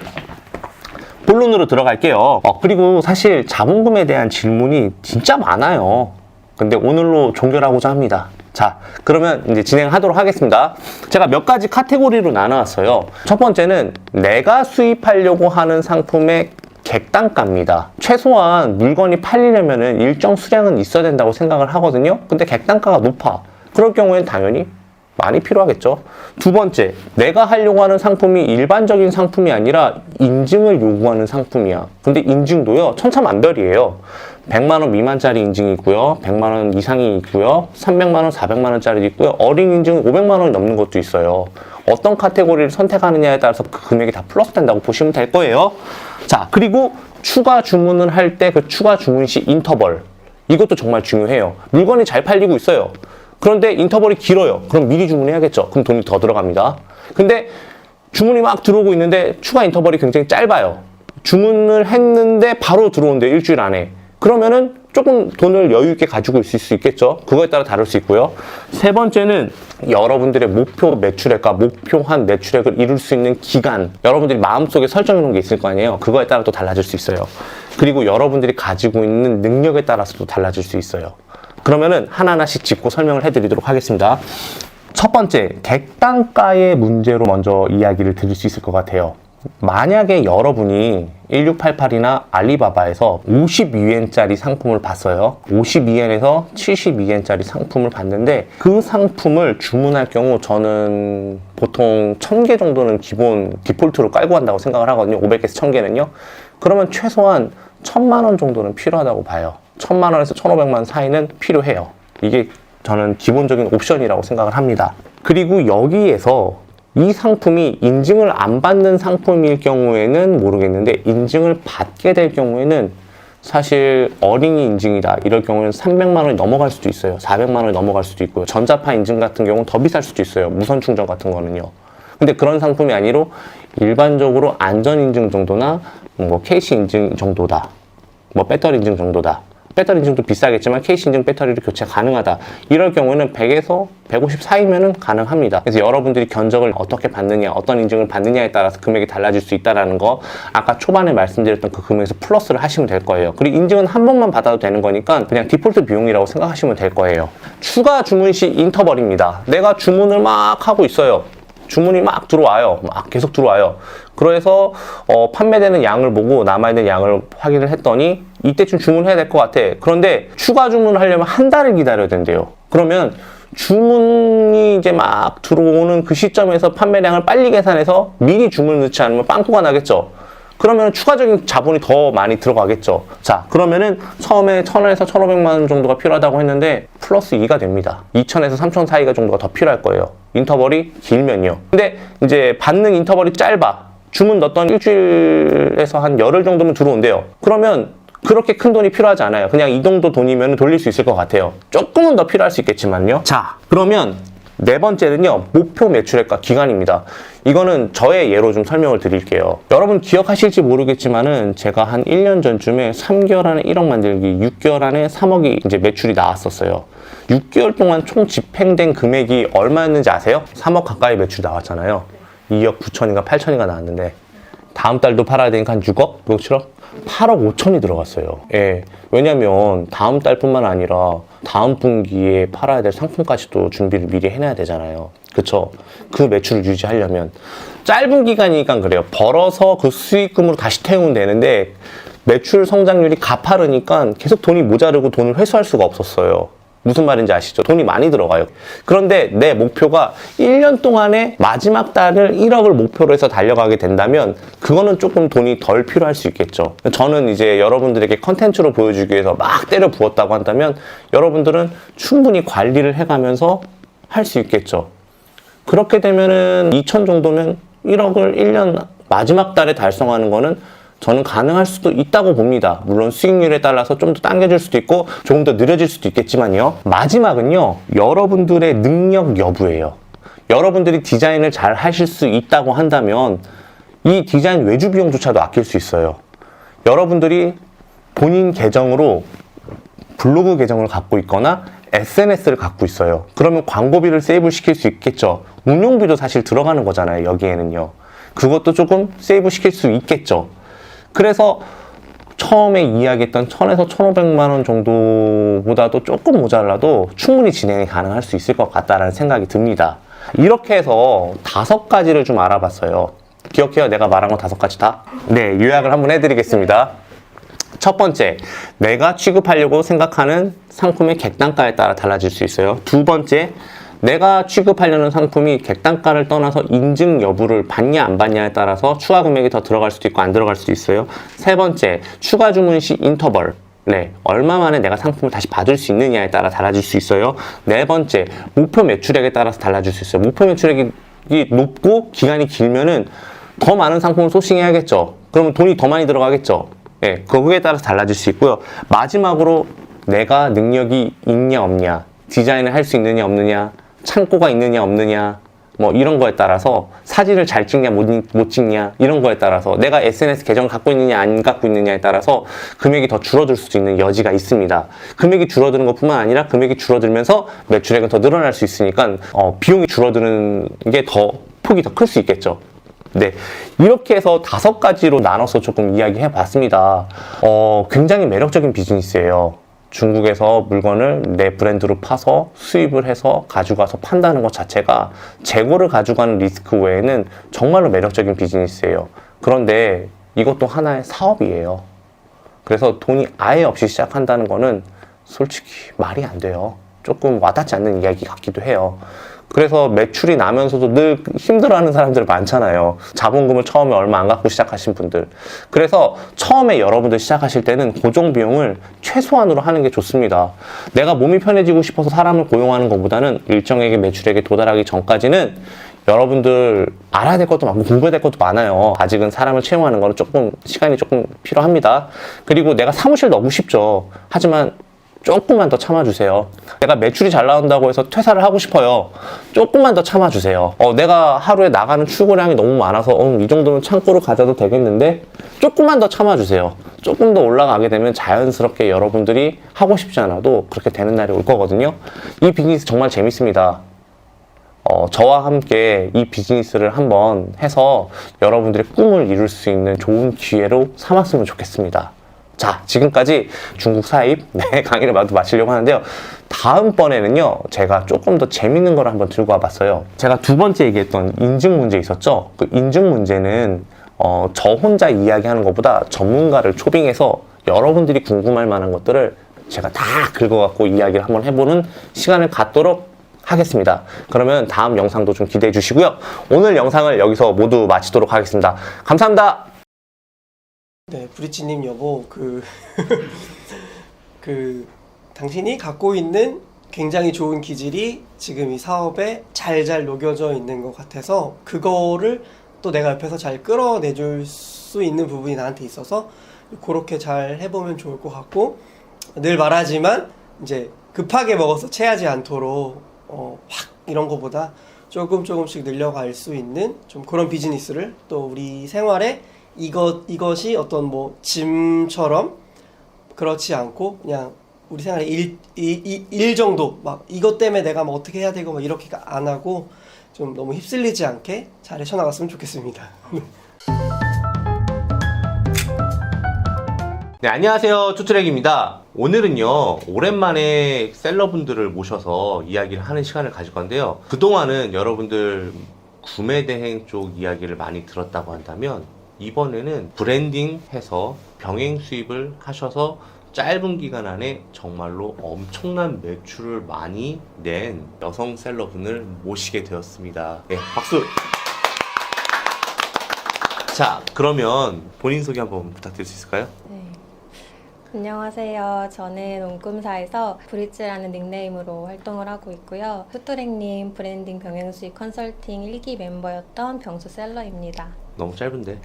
본론으로 들어갈게요. 그리고 사실 자본금에 대한 질문이 진짜 많아요. 근데 오늘로 종결하고자 합니다. 자, 그러면 이제 진행하도록 하겠습니다. 제가 몇 가지 카테고리로 나눠왔어요. 첫 번째는 내가 수입하려고 하는 상품의 객단가입니다. 최소한 물건이 팔리려면 일정 수량은 있어야 된다고 생각을 하거든요. 근데 객단가가 높아. 그럴 경우엔 당연히 많이 필요하겠죠. 두 번째, 내가 하려고 하는 상품이 일반적인 상품이 아니라 인증을 요구하는 상품이야. 근데 인증도요, 천차만별이에요. 100만 원 미만짜리 인증이 있고요, 100만 원 이상이 있고요, 300만 원, 400만 원짜리도 있고요, 어린 인증은 500만 원이 넘는 것도 있어요. 어떤 카테고리를 선택하느냐에 따라서 그 금액이 다 플러스 된다고 보시면 될 거예요. 자, 그리고 추가 주문을 할 때 그 추가 주문 시 인터벌, 이것도 정말 중요해요. 물건이 잘 팔리고 있어요. 그런데 인터벌이 길어요. 그럼 미리 주문해야겠죠. 그럼 돈이 더 들어갑니다. 근데 주문이 막 들어오고 있는데 추가 인터벌이 굉장히 짧아요. 주문을 했는데 바로 들어온대요. 일주일 안에. 그러면은 조금 돈을 여유 있게 가지고 있을 수 있겠죠. 그거에 따라 다를 수 있고요. 세 번째는 여러분들의 목표 매출액과 목표한 매출액을 이룰 수 있는 기간, 여러분들이 마음속에 설정해 놓은 게 있을 거 아니에요. 그거에 따라 또 달라질 수 있어요. 그리고 여러분들이 가지고 있는 능력에 따라서도 달라질 수 있어요. 그러면은 하나하나씩 짚고 설명을 해드리도록 하겠습니다. 첫 번째, 객단가의 문제로 먼저 이야기를 드릴 수 있을 것 같아요. 만약에 여러분이 1688이나 알리바바에서 52엔짜리 상품을 봤어요. 52엔에서 72엔짜리 상품을 봤는데 그 상품을 주문할 경우 저는 보통 1000개 정도는 기본 디폴트로 깔고 간다고 생각을 하거든요. 500개에서 1000개는요. 그러면 최소한 1000만 원 정도는 필요하다고 봐요. 1000만 원에서 1500만 원 사이는 필요해요. 이게 저는 기본적인 옵션이라고 생각을 합니다. 그리고 여기에서 이 상품이 인증을 안 받는 상품일 경우에는 모르겠는데 인증을 받게 될 경우에는 사실 어린이 인증이다 이럴 경우에는 300만 원이 넘어갈 수도 있어요. 400만 원이 넘어갈 수도 있고요. 전자파 인증 같은 경우는 더 비쌀 수도 있어요. 무선 충전 같은 거는요. 근데 그런 상품이 아니로 일반적으로 안전 인증 정도나 뭐 케이시 인증 정도다. 뭐 배터리 인증 정도다. 배터리 인증도 비싸겠지만 케이시 인증 배터리를 교체 가능하다. 이럴 경우에는 100에서 150 사이면은 가능합니다. 그래서 여러분들이 견적을 어떻게 받느냐, 어떤 인증을 받느냐에 따라서 금액이 달라질 수 있다는 거 아까 초반에 말씀드렸던 그 금액에서 플러스를 하시면 될 거예요. 그리고 인증은 한 번만 받아도 되는 거니까 그냥 디폴트 비용이라고 생각하시면 될 거예요. 추가 주문 시 인터벌입니다. 내가 주문을 막 하고 있어요. 주문이 막 들어와요. 막 계속 들어와요. 그래서 판매되는 양을 보고 남아있는 양을 확인을 했더니 이때쯤 주문해야 될 것 같아. 그런데 추가 주문을 하려면 한 달을 기다려야 된대요. 그러면 주문이 이제 막 들어오는 그 시점에서 판매량을 빨리 계산해서 미리 주문을 넣지 않으면 빵꾸가 나겠죠. 그러면 추가적인 자본이 더 많이 들어가겠죠. 자, 그러면은 처음에 1,000원에서 1,500만 원 정도가 필요하다고 했는데 플러스 2가 됩니다. 2,000에서 3,000 사이가 정도가 더 필요할 거예요. 인터벌이 길면요. 근데 이제 받는 인터벌이 짧아. 주문 넣었던 일주일에서 한 열흘 정도면 들어온대요. 그러면 그렇게 큰 돈이 필요하지 않아요. 그냥 이 정도 돈이면 돌릴 수 있을 것 같아요. 조금은 더 필요할 수 있겠지만요. 자, 그러면 네 번째는요, 목표 매출액과 기간입니다. 이거는 저의 예로 좀 설명을 드릴게요. 여러분 기억하실지 모르겠지만은 제가 한 1년 전쯤에 3개월 안에 1억 만들기, 6개월 안에 3억이 이제 매출이 나왔었어요. 6개월 동안 총 집행된 금액이 얼마였는지 아세요? 3억 가까이 매출이 나왔잖아요. 2억 9천인가 8천인가 나왔는데 다음 달도 팔아야 되니까 한 6억? 6억 7억? 8억 5천이 들어갔어요. 예. 왜냐면 다음 달뿐만 아니라 다음 분기에 팔아야 될 상품까지도 준비를 미리 해놔야 되잖아요. 그쵸? 그 매출을 유지하려면 짧은 기간이니까 그래요. 벌어서 그 수익금으로 다시 태우면 되는데 매출 성장률이 가파르니까 계속 돈이 모자르고 돈을 회수할 수가 없었어요. 무슨 말인지 아시죠? 돈이 많이 들어가요. 그런데 내 목표가 1년 동안에 마지막 달을 1억을 목표로 해서 달려가게 된다면 그거는 조금 돈이 덜 필요할 수 있겠죠. 저는 이제 여러분들에게 컨텐츠로 보여주기 위해서 막 때려 부었다고 한다면 여러분들은 충분히 관리를 해가면서 할 수 있겠죠. 그렇게 되면은 2천 정도면 1억을 1년 마지막 달에 달성하는 거는 저는 가능할 수도 있다고 봅니다. 물론 수익률에 따라서 좀 더 당겨질 수도 있고 조금 더 느려질 수도 있겠지만요. 마지막은요, 여러분들의 능력 여부예요. 여러분들이 디자인을 잘 하실 수 있다고 한다면 이 디자인 외주 비용조차도 아낄 수 있어요. 여러분들이 본인 계정으로 블로그 계정을 갖고 있거나 SNS를 갖고 있어요. 그러면 광고비를 세이브 시킬 수 있겠죠. 운용비도 사실 들어가는 거잖아요, 여기에는요. 그것도 조금 세이브 시킬 수 있겠죠. 그래서 처음에 이야기했던 1,000에서 1,500만 원 정도보다도 조금 모자라도 충분히 진행이 가능할 수 있을 것 같다라는 생각이 듭니다. 이렇게 해서 5가지를 좀 알아봤어요. 기억해요? 내가 말한 거 5가지 다? 네, 요약을 한번 해드리겠습니다. 첫 번째, 내가 취급하려고 생각하는 상품의 객단가에 따라 달라질 수 있어요. 두 번째, 내가 취급하려는 상품이 객단가를 떠나서 인증 여부를 받냐 안 받냐에 따라서 추가 금액이 더 들어갈 수도 있고 안 들어갈 수도 있어요. 세 번째, 추가 주문 시 인터벌. 네, 얼마 만에 내가 상품을 다시 받을 수 있느냐에 따라 달라질 수 있어요. 네 번째, 목표 매출액에 따라서 달라질 수 있어요. 목표 매출액이 높고 기간이 길면은 더 많은 상품을 소싱해야겠죠. 그러면 돈이 더 많이 들어가겠죠. 네, 그거에 따라서 달라질 수 있고요. 마지막으로 내가 능력이 있냐 없냐, 디자인을 할 수 있느냐 없느냐, 창고가 있느냐 없느냐, 뭐 이런 거에 따라서 사진을 잘 찍냐 못 찍냐 이런 거에 따라서 내가 SNS 계정을 갖고 있느냐 안 갖고 있느냐에 따라서 금액이 더 줄어들 수도 있는 여지가 있습니다. 금액이 줄어드는 것뿐만 아니라 금액이 줄어들면서 매출액은 더 늘어날 수 있으니까 비용이 줄어드는 게 더 폭이 더 클 수 있겠죠. 네, 이렇게 해서 5가지로 나눠서 조금 이야기해 봤습니다. 굉장히 매력적인 비즈니스예요. 중국에서 물건을 내 브랜드로 파서 수입을 해서 가져가서 판다는 것 자체가 재고를 가져가는 리스크 외에는 정말로 매력적인 비즈니스예요. 그런데 이것도 하나의 사업이에요. 그래서 돈이 아예 없이 시작한다는 거는 솔직히 말이 안 돼요. 조금 와닿지 않는 이야기 같기도 해요. 그래서 매출이 나면서도 늘 힘들어하는 사람들 많잖아요. 자본금을 처음에 얼마 안 갖고 시작하신 분들. 그래서 처음에 여러분들 시작하실 때는 고정 비용을 최소한으로 하는 게 좋습니다. 내가 몸이 편해지고 싶어서 사람을 고용하는 것보다는 일정액의 매출액에 도달하기 전까지는 여러분들 알아야 될 것도 많고 공부해야 될 것도 많아요. 아직은 사람을 채용하는 거는 조금 시간이 조금 필요합니다. 그리고 내가 사무실 너무 쉽죠. 하지만 조금만 더 참아주세요. 내가 매출이 잘 나온다고 해서 퇴사를 하고 싶어요. 조금만 더 참아주세요. 내가 하루에 나가는 출고량이 너무 많아서 이 정도면 창고를 가져도 되겠는데 조금만 더 참아주세요. 조금 더 올라가게 되면 자연스럽게 여러분들이 하고 싶지 않아도 그렇게 되는 날이 올 거거든요. 이 비즈니스 정말 재밌습니다. 저와 함께 이 비즈니스를 한번 해서 여러분들의 꿈을 이룰 수 있는 좋은 기회로 삼았으면 좋겠습니다. 자, 지금까지 중국 사입 강의를 마치려고 하는데요. 다음번에는요, 제가 조금 더 재밌는 걸 한번 들고 와봤어요. 제가 두 번째 얘기했던 인증 문제 있었죠? 그 인증 문제는 저 혼자 이야기하는 것보다 전문가를 초빙해서 여러분들이 궁금할 만한 것들을 제가 다 긁어갖고 이야기를 한번 해보는 시간을 갖도록 하겠습니다. 그러면 다음 영상도 좀 기대해 주시고요. 오늘 영상을 여기서 모두 마치도록 하겠습니다. 감사합니다. 네, 브리치님 여보, 당신이 갖고 있는 굉장히 좋은 기질이 지금 이 사업에 잘 녹여져 있는 것 같아서 그거를 또 내가 옆에서 잘 끌어내줄 수 있는 부분이 나한테 있어서 그렇게 잘 해보면 좋을 것 같고, 늘 말하지만 이제 급하게 먹어서 체하지 않도록 확 이런 거보다 조금씩 늘려갈 수 있는 좀 그런 비즈니스를 또 우리 생활에 이것이 어떤 뭐 짐처럼 그렇지 않고 그냥 우리 생활에 일 정도 막 이것 때문에 내가 뭐 어떻게 해야 되고 막 이렇게 안 하고 좀 너무 휩쓸리지 않게 잘 헤쳐나갔으면 좋겠습니다. 네, 안녕하세요. 투트랙입니다. 오늘은요, 오랜만에 셀러분들을 모셔서 이야기를 하는 시간을 가질 건데요. 그동안은 여러분들 구매 대행 쪽 이야기를 많이 들었다고 한다면 이번에는 브랜딩해서 병행 수입을 하셔서 짧은 기간 안에 정말로 엄청난 매출을 많이 낸 여성 셀러분을 모시게 되었습니다. 네, 박수! 자, 그러면 본인 소개 한번 부탁드릴 수 있을까요? 네. 안녕하세요. 저는 옴꿈사에서 브릿지라는 닉네임으로 활동을 하고 있고요. 투트랙님 브랜딩 병행수익 컨설팅 1기 멤버였던 병수 셀러입니다. 너무 짧은데.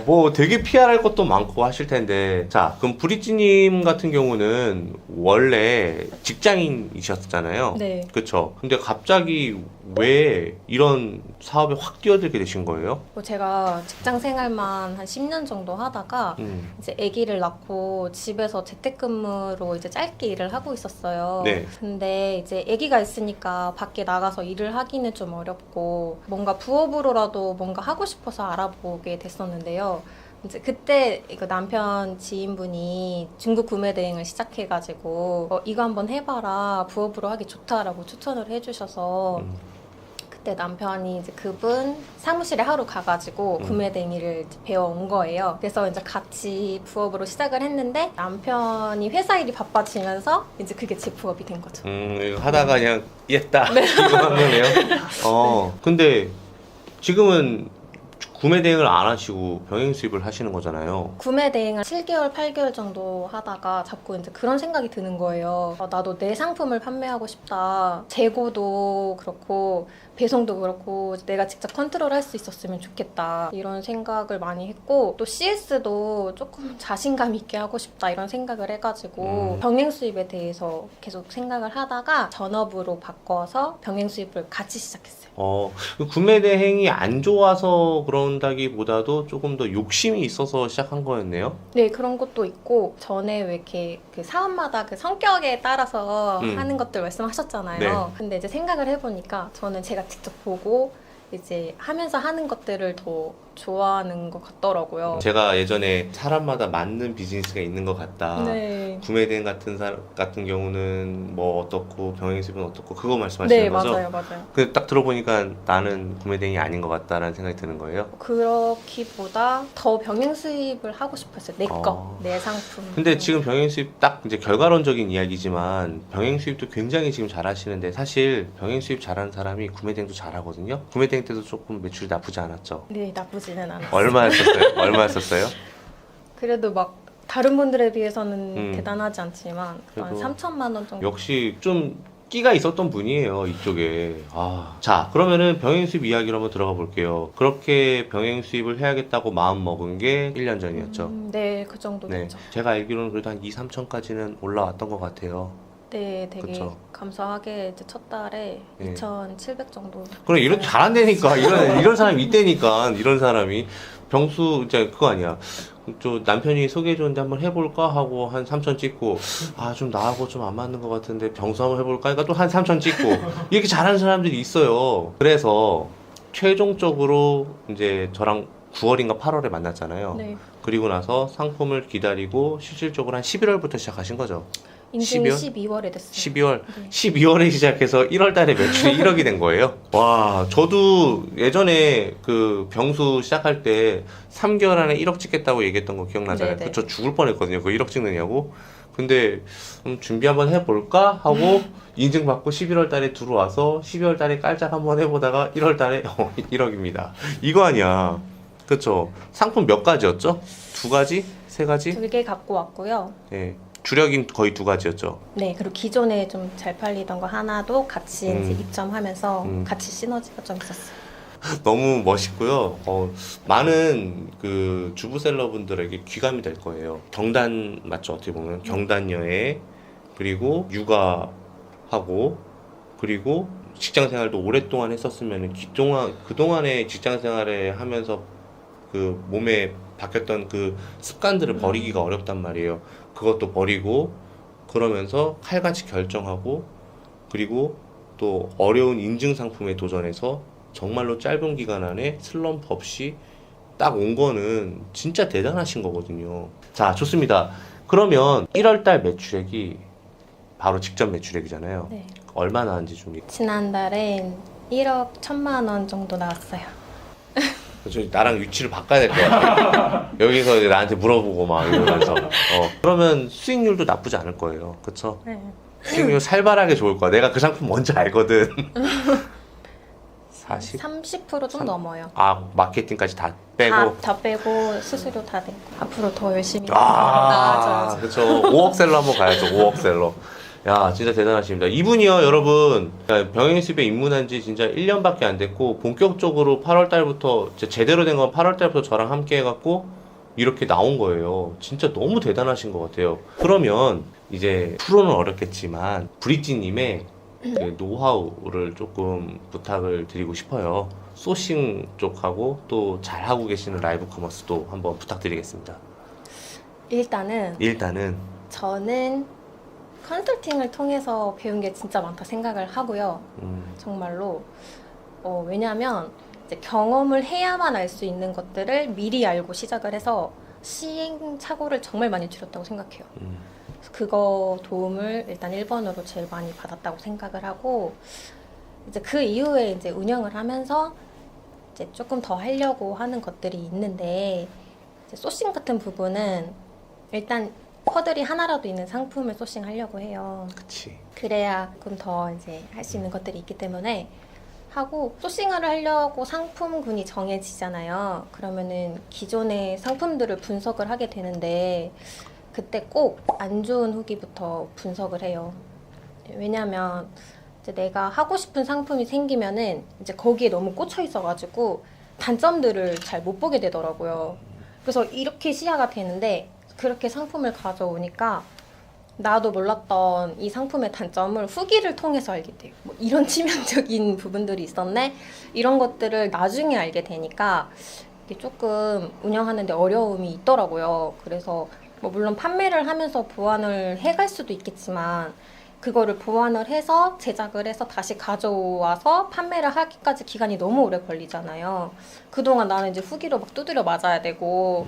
뭐 되게 PR할 것도 많고 하실 텐데. 자, 그럼 브릿지님 같은 경우는 원래 직장인이셨잖아요. 네. 그쵸? 근데 갑자기 왜 이런 사업에 확 뛰어들게 되신 거예요? 제가 직장 생활만 한 10년 정도 하다가 이제 아기를 낳고 집에서 재택근무로 이제 짧게 일을 하고 있었어요. 네. 근데 이제 아기가 있으니까 밖에 나가서 일을 하기는 좀 어렵고 뭔가 부업으로라도 뭔가 하고 싶어서 알아보게 됐었는데요. 이제 그때 이거 남편 지인분이 중국 구매 대행을 시작해가지고 이거 한번 해봐라, 부업으로 하기 좋다라고 추천을 해주셔서 그때 남편이 이제 그분 사무실에 하루 가가지고 구매 대행을 배워온 거예요. 그래서 이제 같이 부업으로 시작을 했는데 남편이 회사 일이 바빠지면서 이제 그게 제 부업이 된 거죠. 이거 하다가 그냥 이했다. 네. 이거 한 거네요. 근데 지금은 구매 대행을 안 하시고 병행 수입을 하시는 거잖아요. 구매 대행을 7개월, 8개월 정도 하다가 자꾸 이제 그런 생각이 드는 거예요. 나도 내 상품을 판매하고 싶다. 재고도 그렇고 배송도 그렇고 내가 직접 컨트롤할 수 있었으면 좋겠다. 이런 생각을 많이 했고 또 CS도 조금 자신감 있게 하고 싶다. 이런 생각을 해가지고 병행 수입에 대해서 계속 생각을 하다가 전업으로 바꿔서 병행 수입을 같이 시작했어요. 구매 대행이 안 좋아서 그런다기보다도 조금 더 욕심이 있어서 시작한 거였네요. 네, 그런 것도 있고 전에 왜 이렇게 그 사업마다 그 성격에 따라서 하는 것들 말씀하셨잖아요. 네. 근데 이제 생각을 해보니까 저는 제가 직접 보고 이제 하면서 하는 것들을 더 좋아하는 것 같더라고요. 제가 예전에 사람마다 맞는 비즈니스가 있는 것 같다. 네. 구매 대행 같은 경우는 뭐 어떻고 병행 수입은 어떻고 그거 말씀하시는 네, 거죠? 맞아요. 근데 딱 들어보니까 나는 구매 대행이 아닌 것 같다라는 생각이 드는 거예요. 그렇기보다 더 병행 수입을 하고 싶었어요. 내 거, 내 상품. 근데 지금 병행 수입 딱 이제 결과론적인 이야기지만 병행 수입도 굉장히 지금 잘하시는데 사실 병행 수입 잘하는 사람이 구매 대행도 잘하거든요. 구매 대행 때도 조금 매출이 나쁘지 않았죠. 네, 나쁘지는 않았어요. 얼마였었어요? 그래도 막 다른 분들에 비해서는 대단하지 않지만 한 그래도 3천만 원 정도. 역시 좀 끼가 있었던 분이에요, 이쪽에. 자, 그러면은 병행 수입 이야기로 한번 들어가 볼게요. 그렇게 병행 수입을 해야겠다고 마음 먹은 게 1년 전이었죠. 네, 그 정도 네. 됐죠. 제가 알기로는 그래도 한 2, 3천까지는 올라왔던 것 같아요. 네, 되게 그쵸. 감사하게 이제 첫 달에 네. 2,700 정도. 그럼 이런 잘한다니까. 이런 사람이 있다니까. 이런 사람이. 병수, 이제 그거 아니야. 저 남편이 소개해줬는데 한번 해볼까 하고 한 3천 찍고, 좀 나하고 좀 안 맞는 것 같은데 병수 한번 해볼까 하니까 또 한 3천 찍고, 이렇게 잘하는 사람들이 있어요. 그래서 최종적으로 이제 저랑 9월인가 8월에 만났잖아요. 네. 그리고 나서 상품을 기다리고 실질적으로 한 11월부터 시작하신 거죠. 인증이 12월? 12월에 됐어요. 12월, 네. 12월에 시작해서 1월 달에 매출이 1억이 된 거예요. 와, 저도 예전에 그 병수 시작할 때 3개월 안에 1억 찍겠다고 얘기했던 거 기억나잖아요. 네네. 저 죽을 뻔했거든요. 그 1억 찍느냐고. 근데 준비 한번 해볼까 하고 인증받고 11월 달에 들어와서 12월 달에 깔짝 한번 해보다가 1월 달에 1억입니다. 이거 아니야. 그쵸? 상품 몇 가지였죠? 2가지? 3가지? 2개 갖고 왔고요. 예. 주력인 거의 2가지였죠. 네, 그리고 기존에 좀 잘 팔리던 거 하나도 같이 이제 입점하면서 같이 시너지가 좀 있었어요. 너무 멋있고요. 많은 그 주부셀러분들에게 귀감이 될 거예요. 경단 맞죠? 어떻게 보면 경단녀에 그리고 육아하고 그리고 직장 생활도 오랫동안 했었으면 그동안의 직장 생활에 하면서 그 몸에 박혔던 그 습관들을 버리기가 어렵단 말이에요. 그것도 버리고 그러면서 칼같이 결정하고 그리고 또 어려운 인증 상품에 도전해서 정말로 짧은 기간 안에 슬럼프 없이 딱 온 거는 진짜 대단하신 거거든요. 자, 좋습니다. 그러면 1월 달 매출액이 바로 직전 매출액이잖아요. 네. 얼마 나왔는지 좀 지난달엔 1억 1천만 원 정도 나왔어요. 저 나랑 위치를 바꿔야 될 것 같아요. 여기서 이제 나한테 물어보고 막 이러면서 그러면 수익률도 나쁘지 않을 거예요. 그쵸? 네. 수익률 살벌하게 좋을 거야. 내가 그 상품 뭔지 알거든. 40? 30%좀 넘어요. 마케팅까지 다 빼고. 다 빼고 수수료 다 내고 앞으로 더 열심히 아, 나아져야죠. 그쵸. 5억 셀러 한번 가야죠. 5억 셀러. 야, 진짜 대단하십니다. 이분이요, 여러분. 병행수입에 입문한 지 진짜 1년밖에 안 됐고, 본격적으로 8월 달부터, 제대로 된 건 8월 달부터 저랑 함께 해갖고, 이렇게 나온 거예요. 진짜 너무 대단하신 것 같아요. 그러면, 이제, 프로는 어렵겠지만, 브릿지님의 그 노하우를 조금 부탁을 드리고 싶어요. 소싱 쪽하고, 또 잘하고 계시는 라이브 커머스도 한번 부탁드리겠습니다. 일단은, 저는 컨설팅을 통해서 배운 게 진짜 많다 생각을 하고요. 정말로 왜냐하면 이제 경험을 해야만 알 수 있는 것들을 미리 알고 시작을 해서 시행착오를 정말 많이 줄였다고 생각해요. 그래서 그거 도움을 일단 1번으로 제일 많이 받았다고 생각을 하고 이제 그 이후에 이제 운영을 하면서 이제 조금 더 하려고 하는 것들이 있는데 이제 소싱 같은 부분은 일단 허들이 하나라도 있는 상품을 소싱하려고 해요. 그치. 그래야 조금 더 이제 할 수 있는 것들이 있기 때문에 하고 소싱을 하려고 상품군이 정해지잖아요. 그러면은 기존의 상품들을 분석을 하게 되는데 그때 꼭 안 좋은 후기부터 분석을 해요. 왜냐면 이제 내가 하고 싶은 상품이 생기면은 이제 거기에 너무 꽂혀 있어가지고 단점들을 잘 못 보게 되더라고요. 그래서 이렇게 시야가 되는데 그렇게 상품을 가져오니까 나도 몰랐던 이 상품의 단점을 후기를 통해서 알게 돼요. 뭐 이런 치명적인 부분들이 있었네? 이런 것들을 나중에 알게 되니까 이게 조금 운영하는데 어려움이 있더라고요. 그래서 뭐 물론 판매를 하면서 보완을 해갈 수도 있겠지만 그거를 보완을 해서 제작을 해서 다시 가져와서 판매를 하기까지 기간이 너무 오래 걸리잖아요. 그동안 나는 이제 후기로 막 두드려 맞아야 되고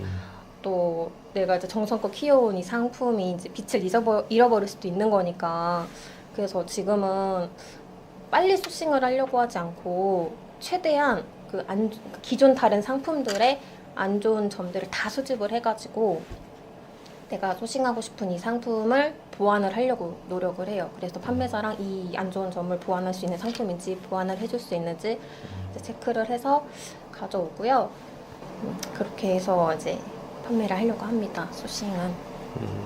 또 내가 이제 정성껏 키워온 이 상품이 이제 빛을 잃어버릴 수도 있는 거니까 그래서 지금은 빨리 소싱을 하려고 하지 않고 최대한 기존 다른 상품들의 안 좋은 점들을 다 수집을 해가지고 내가 소싱하고 싶은 이 상품을 보완을 하려고 노력을 해요. 그래서 판매자랑 이 안 좋은 점을 보완할 수 있는 상품인지 보완을 해줄 수 있는지 이제 체크를 해서 가져오고요. 그렇게 해서 이제 판매를 하려고 합니다. 소싱은.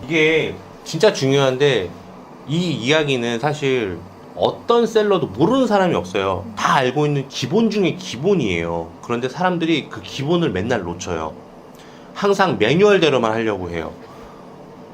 이게 진짜 중요한데 이 이야기는 사실 어떤 셀러도 모르는 사람이 없어요. 다 알고 있는 기본 중에 기본이에요. 그런데 사람들이 그 기본을 맨날 놓쳐요. 항상 매뉴얼대로만 하려고 해요.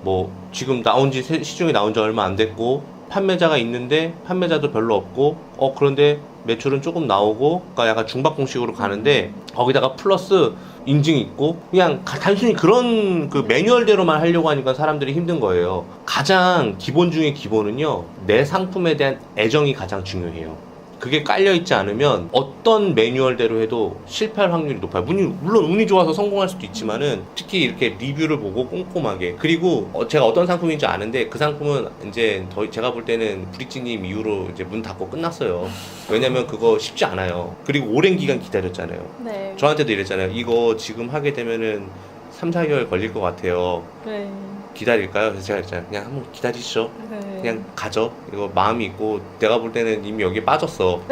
뭐 지금 시중에 나온 지 얼마 안 됐고 판매자가 있는데 판매자도 별로 없고 그런데 매출은 조금 나오고 그러니까 약간 중박공식으로 가는데 거기다가 플러스 인증이 있고 그냥 단순히 그런 그 매뉴얼대로만 하려고 하니까 사람들이 힘든 거예요. 가장 기본 중에 기본은요, 내 상품에 대한 애정이 가장 중요해요. 그게 깔려있지 않으면 어떤 매뉴얼대로 해도 실패할 확률이 높아요. 물론 운이 좋아서 성공할 수도 있지만은 특히 이렇게 리뷰를 보고 꼼꼼하게, 그리고 제가 어떤 상품인지 아는데 그 상품은 이제 제가 볼 때는 브릿지님 이후로 이제 문 닫고 끝났어요. 왜냐면 그거 쉽지 않아요. 그리고 오랜 기간 기다렸잖아요. 네. 저한테도 이랬잖아요. 이거 지금 하게 되면은 3, 4개월 걸릴 것 같아요. 네. 기다릴까요? 그래서 제가 했잖아요. 그냥 한번 기다리시죠. 네. 그냥 가죠. 이거 마음이 있고 내가 볼 때는 이미 여기 빠졌어.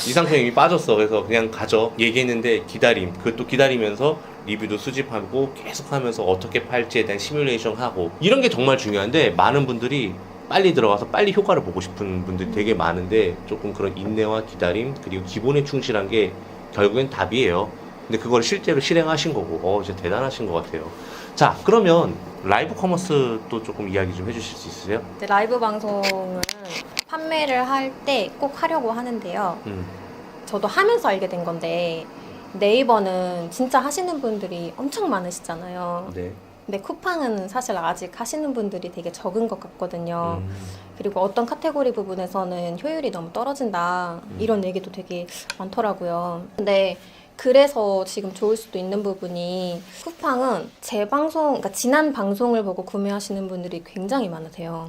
이 상품이 이미 빠졌어. 그래서 그냥 가죠. 얘기했는데 기다림. 그것도 기다리면서 리뷰도 수집하고 계속 하면서 어떻게 팔지에 대한 시뮬레이션 하고, 이런 게 정말 중요한데 많은 분들이 빨리 들어가서 빨리 효과를 보고 싶은 분들이 되게 많은데 조금 그런 인내와 기다림 그리고 기본에 충실한 게 결국엔 답이에요. 근데 그걸 실제로 실행하신 거고 진짜 대단하신 것 같아요. 자, 그러면 라이브 커머스도 조금 이야기 좀 해주실 수 있으세요? 이제 라이브 방송은 판매를 할 때 꼭 하려고 하는데요. 저도 하면서 알게 된 건데 네이버는 진짜 하시는 분들이 엄청 많으시잖아요. 네. 근데 쿠팡은 사실 아직 하시는 분들이 되게 적은 것 같거든요. 그리고 어떤 카테고리 부분에서는 효율이 너무 떨어진다 이런 얘기도 되게 많더라고요. 근데 그래서 지금 좋을 수도 있는 부분이 쿠팡은 그러니까 지난 방송을 보고 구매하시는 분들이 굉장히 많으세요.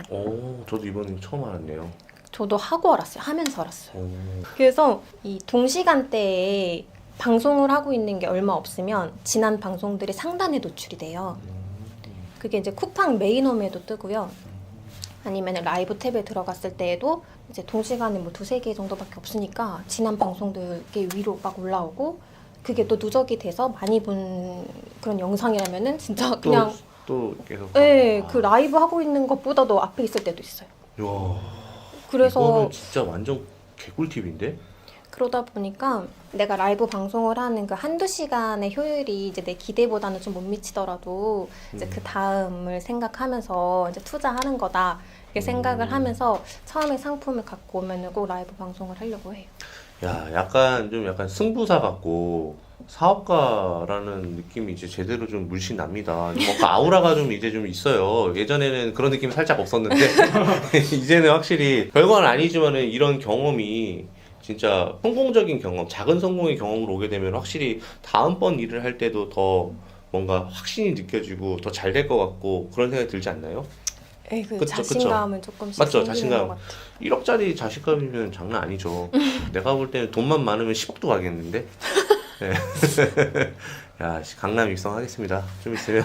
저도 이번에 처음 알았네요. 저도 하고 알았어요. 하면서 알았어요. 그래서 이 동시간대에 방송을 하고 있는 게 얼마 없으면 지난 방송들이 상단에 노출이 돼요. 그게 이제 쿠팡 메인홈에도 뜨고요. 아니면 라이브 탭에 들어갔을 때에도 이제 동시간에 뭐 2-3개 정도밖에 없으니까 지난 방송들이 위로 막 올라오고, 그게 또 누적이 돼서 많이 본 그런 영상이라면은 진짜 그냥 또 계속 네, 그 라이브 하고 있는 것보다도 앞에 있을 때도 있어요. 야, 그래서 이거는 진짜 완전 개꿀팁인데? 그러다 보니까 내가 라이브 방송을 하는 그 1-2시간의 효율이 이제 내 기대보다는 좀 못 미치더라도 이제 그 다음을 생각하면서 이제 투자하는 거다 이렇게 생각을 하면서 처음에 상품을 갖고 오면은 꼭 라이브 방송을 하려고 해요. 야, 약간 승부사 같고 사업가라는 느낌이 이제 제대로 좀 물씬 납니다. 뭔가 아우라가 좀 이제 좀 있어요. 예전에는 그런 느낌이 살짝 없었는데 이제는 확실히 별건 아니지만은 이런 경험이 진짜 성공적인 경험, 작은 성공의 경험으로 오게 되면 확실히 다음번 일을 할 때도 더 뭔가 확신이 느껴지고 더 잘 될 것 같고 그런 생각이 들지 않나요? 그 그쵸, 자신감은 조금씩 맞죠, 생기는 자신감. 것 같아요. 1억짜리 자신감이면 장난 아니죠. 내가 볼 때는 돈만 많으면 10억도 가겠는데. 네. 야, 강남 입성하겠습니다. 좀 있으면.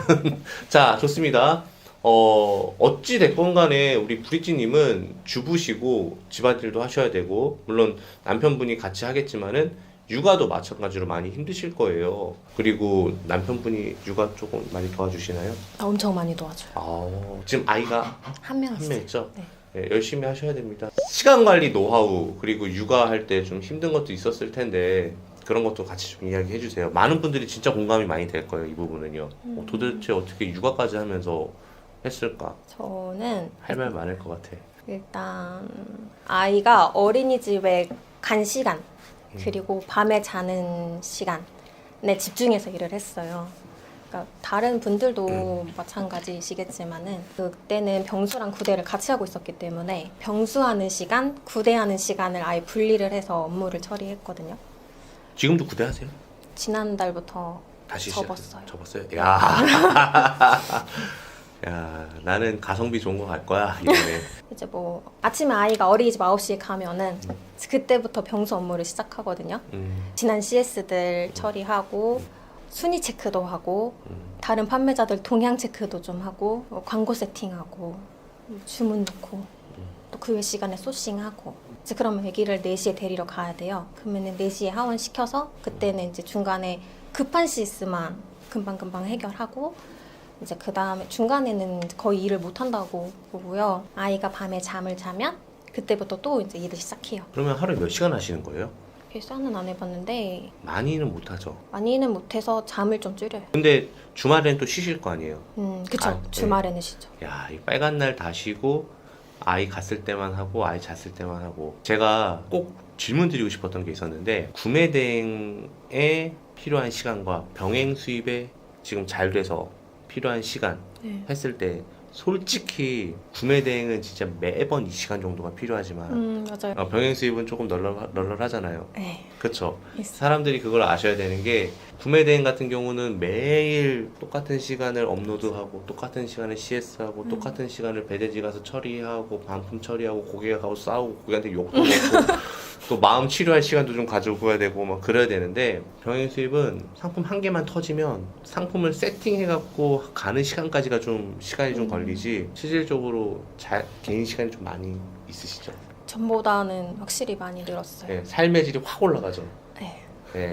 자, 좋습니다. 어찌 됐건 간에 우리 브릿지님은 주부시고 집안일도 하셔야 되고, 물론 남편분이 같이 하겠지만은 육아도 마찬가지로 많이 힘드실 거예요. 그리고 남편분이 육아 조금 많이 도와주시나요? 엄청 많이 도와줘요. 지금 아이가 한 명 한 명 있죠? 네. 네, 열심히 하셔야 됩니다. 시간 관리 노하우, 그리고 육아할 때 좀 힘든 것도 있었을 텐데 그런 것도 같이 좀 이야기해 주세요. 많은 분들이 진짜 공감이 많이 될 거예요, 이 부분은요. 도대체 어떻게 육아까지 하면서 했을까? 저는 할 말 많을 것 같아. 일단 아이가 어린이집에 간 시간 그리고 밤에 자는 시간에 집중해서 일을 했어요. 그러니까 다른 분들도 마찬가지시겠지만은 그때는 병수랑 구대를 같이 하고 있었기 때문에 병수하는 시간, 구대하는 시간을 아예 분리를 해서 업무를 처리했거든요. 지금도 구대하세요? 지난달부터 다시 접었어요. 접었어요? 야. 야, 나는 가성비 좋은 거 갈 거야, 이번에. 이제 뭐 아침에 아이가 어린이집 9시에 가면은 그때부터 병수 업무를 시작하거든요. 지난 CS들 처리하고 순위 체크도 하고 다른 판매자들 동향 체크도 좀 하고 광고 세팅하고 주문 넣고 또 그 외 시간에 소싱하고 이제 그러면 애기를 4시에 데리러 가야 돼요. 그러면은 4시에 하원 시켜서 그때는 이제 중간에 급한 시스만 금방금방 해결하고 이제 그 다음에 중간에는 거의 일을 못 한다고 보고요. 아이가 밤에 잠을 자면 그때부터 또 이제 일을 시작해요. 그러면 하루에 몇 시간 하시는 거예요? 계산은 안 해봤는데 많이는 못하죠. 많이는 못해서 잠을 좀 줄여요. 근데 주말엔 또 쉬실 거 아니에요? 그쵸. 아, 네. 주말에는 쉬죠. 야, 이 빨간 날 다 쉬고 아이 갔을 때만 하고 아이 잤을 때만 하고. 제가 꼭 질문 드리고 싶었던 게 있었는데, 구매 대행에 필요한 시간과 병행 수입에 지금 잘 돼서 필요한 시간 네. 했을 때 솔직히 구매 대행은 진짜 매번 이 시간 정도가 필요하지만 맞아요. 병행 수입은 조금 널널하잖아요. 네. 그쵸? 있어요. 사람들이 그걸 아셔야 되는 게, 구매 대행 같은 경우는 매일 똑같은 시간을 업로드하고 똑같은 시간에 CS하고 똑같은 시간을 배대지 가서 처리하고 반품 처리하고 고객하고 싸우고 고객한테 욕도 먹고 또 마음 치료할 시간도 좀 가져가야 되고 막 그래야 되는데, 병행 수입은 상품 한 개만 터지면 상품을 세팅해갖고 가는 시간까지가 좀 시간이 좀 걸리지, 실질적으로 개인 시간이 좀 많이 있으시죠? 전보다는 확실히 많이 늘었어요. 네, 삶의 질이 확 올라가죠. 네. 네.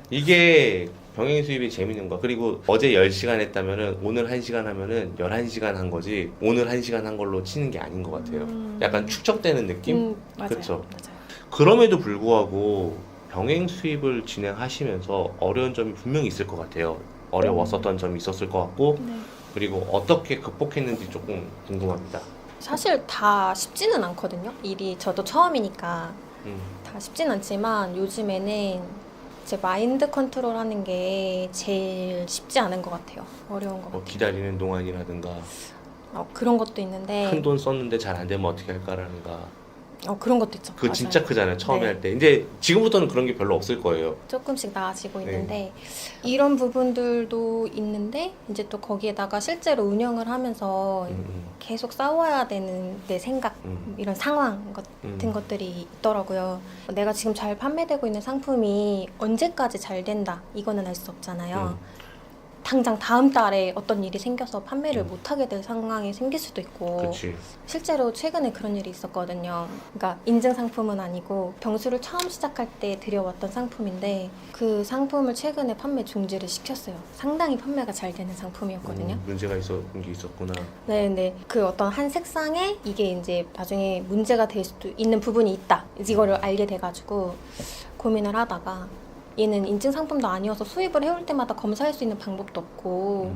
이게 병행 수입이 재밌는 거야. 그리고 어제 10시간 했다면은 오늘 1시간 하면은 11시간 한 거지, 오늘 1시간 한 걸로 치는 게 아닌 것 같아요. 약간 축적되는 느낌? 맞아요. 그쵸. 맞아요. 그럼에도 불구하고 병행 수입을 진행하시면서 어려운 점이 분명히 있을 것 같아요. 어려웠었던 점이 있었을 것 같고, 네. 그리고 어떻게 극복했는지 조금 궁금합니다. 사실 다 쉽지는 않거든요. 일이 저도 처음이니까 음. 다 쉽진 않지만 요즘에는 제 마인드 컨트롤하는 게 제일 쉽지 않은 것 같아요. 어려운 것 뭐 같아요. 기다리는 동안이라든가 그런 것도 있는데 큰 돈 썼는데 잘 안 되면 어떻게 할까라는가. 그런 것도 있죠. 그거 맞아요. 진짜 크잖아요, 처음에 네. 할 때. 이제 지금부터는 그런 게 별로 없을 거예요. 조금씩 나아지고 네. 있는데 이런 부분들도 있는데 이제 또 거기에다가 실제로 운영을 하면서 계속 싸워야 되는 내 생각 이런 상황 같은 것들이 있더라고요. 내가 지금 잘 판매되고 있는 상품이 언제까지 잘 된다 이거는 알 수 없잖아요. 당장 다음 달에 어떤 일이 생겨서 판매를 못하게 될 상황이 생길 수도 있고, 그렇지. 실제로 최근에 그런 일이 있었거든요. 그러니까 인증 상품은 아니고 병수를 처음 시작할 때 들여왔던 상품인데 그 상품을 최근에 판매 중지를 시켰어요. 상당히 판매가 잘 되는 상품이었거든요. 문제가 있었던 게 있었구나. 네. 그 어떤 한 색상에 이게 이제 나중에 문제가 될 수도 있는 부분이 있다. 이거를 알게 돼가지고 고민을 하다가, 얘는 인증 상품도 아니어서 수입을 해올 때마다 검사할 수 있는 방법도 없고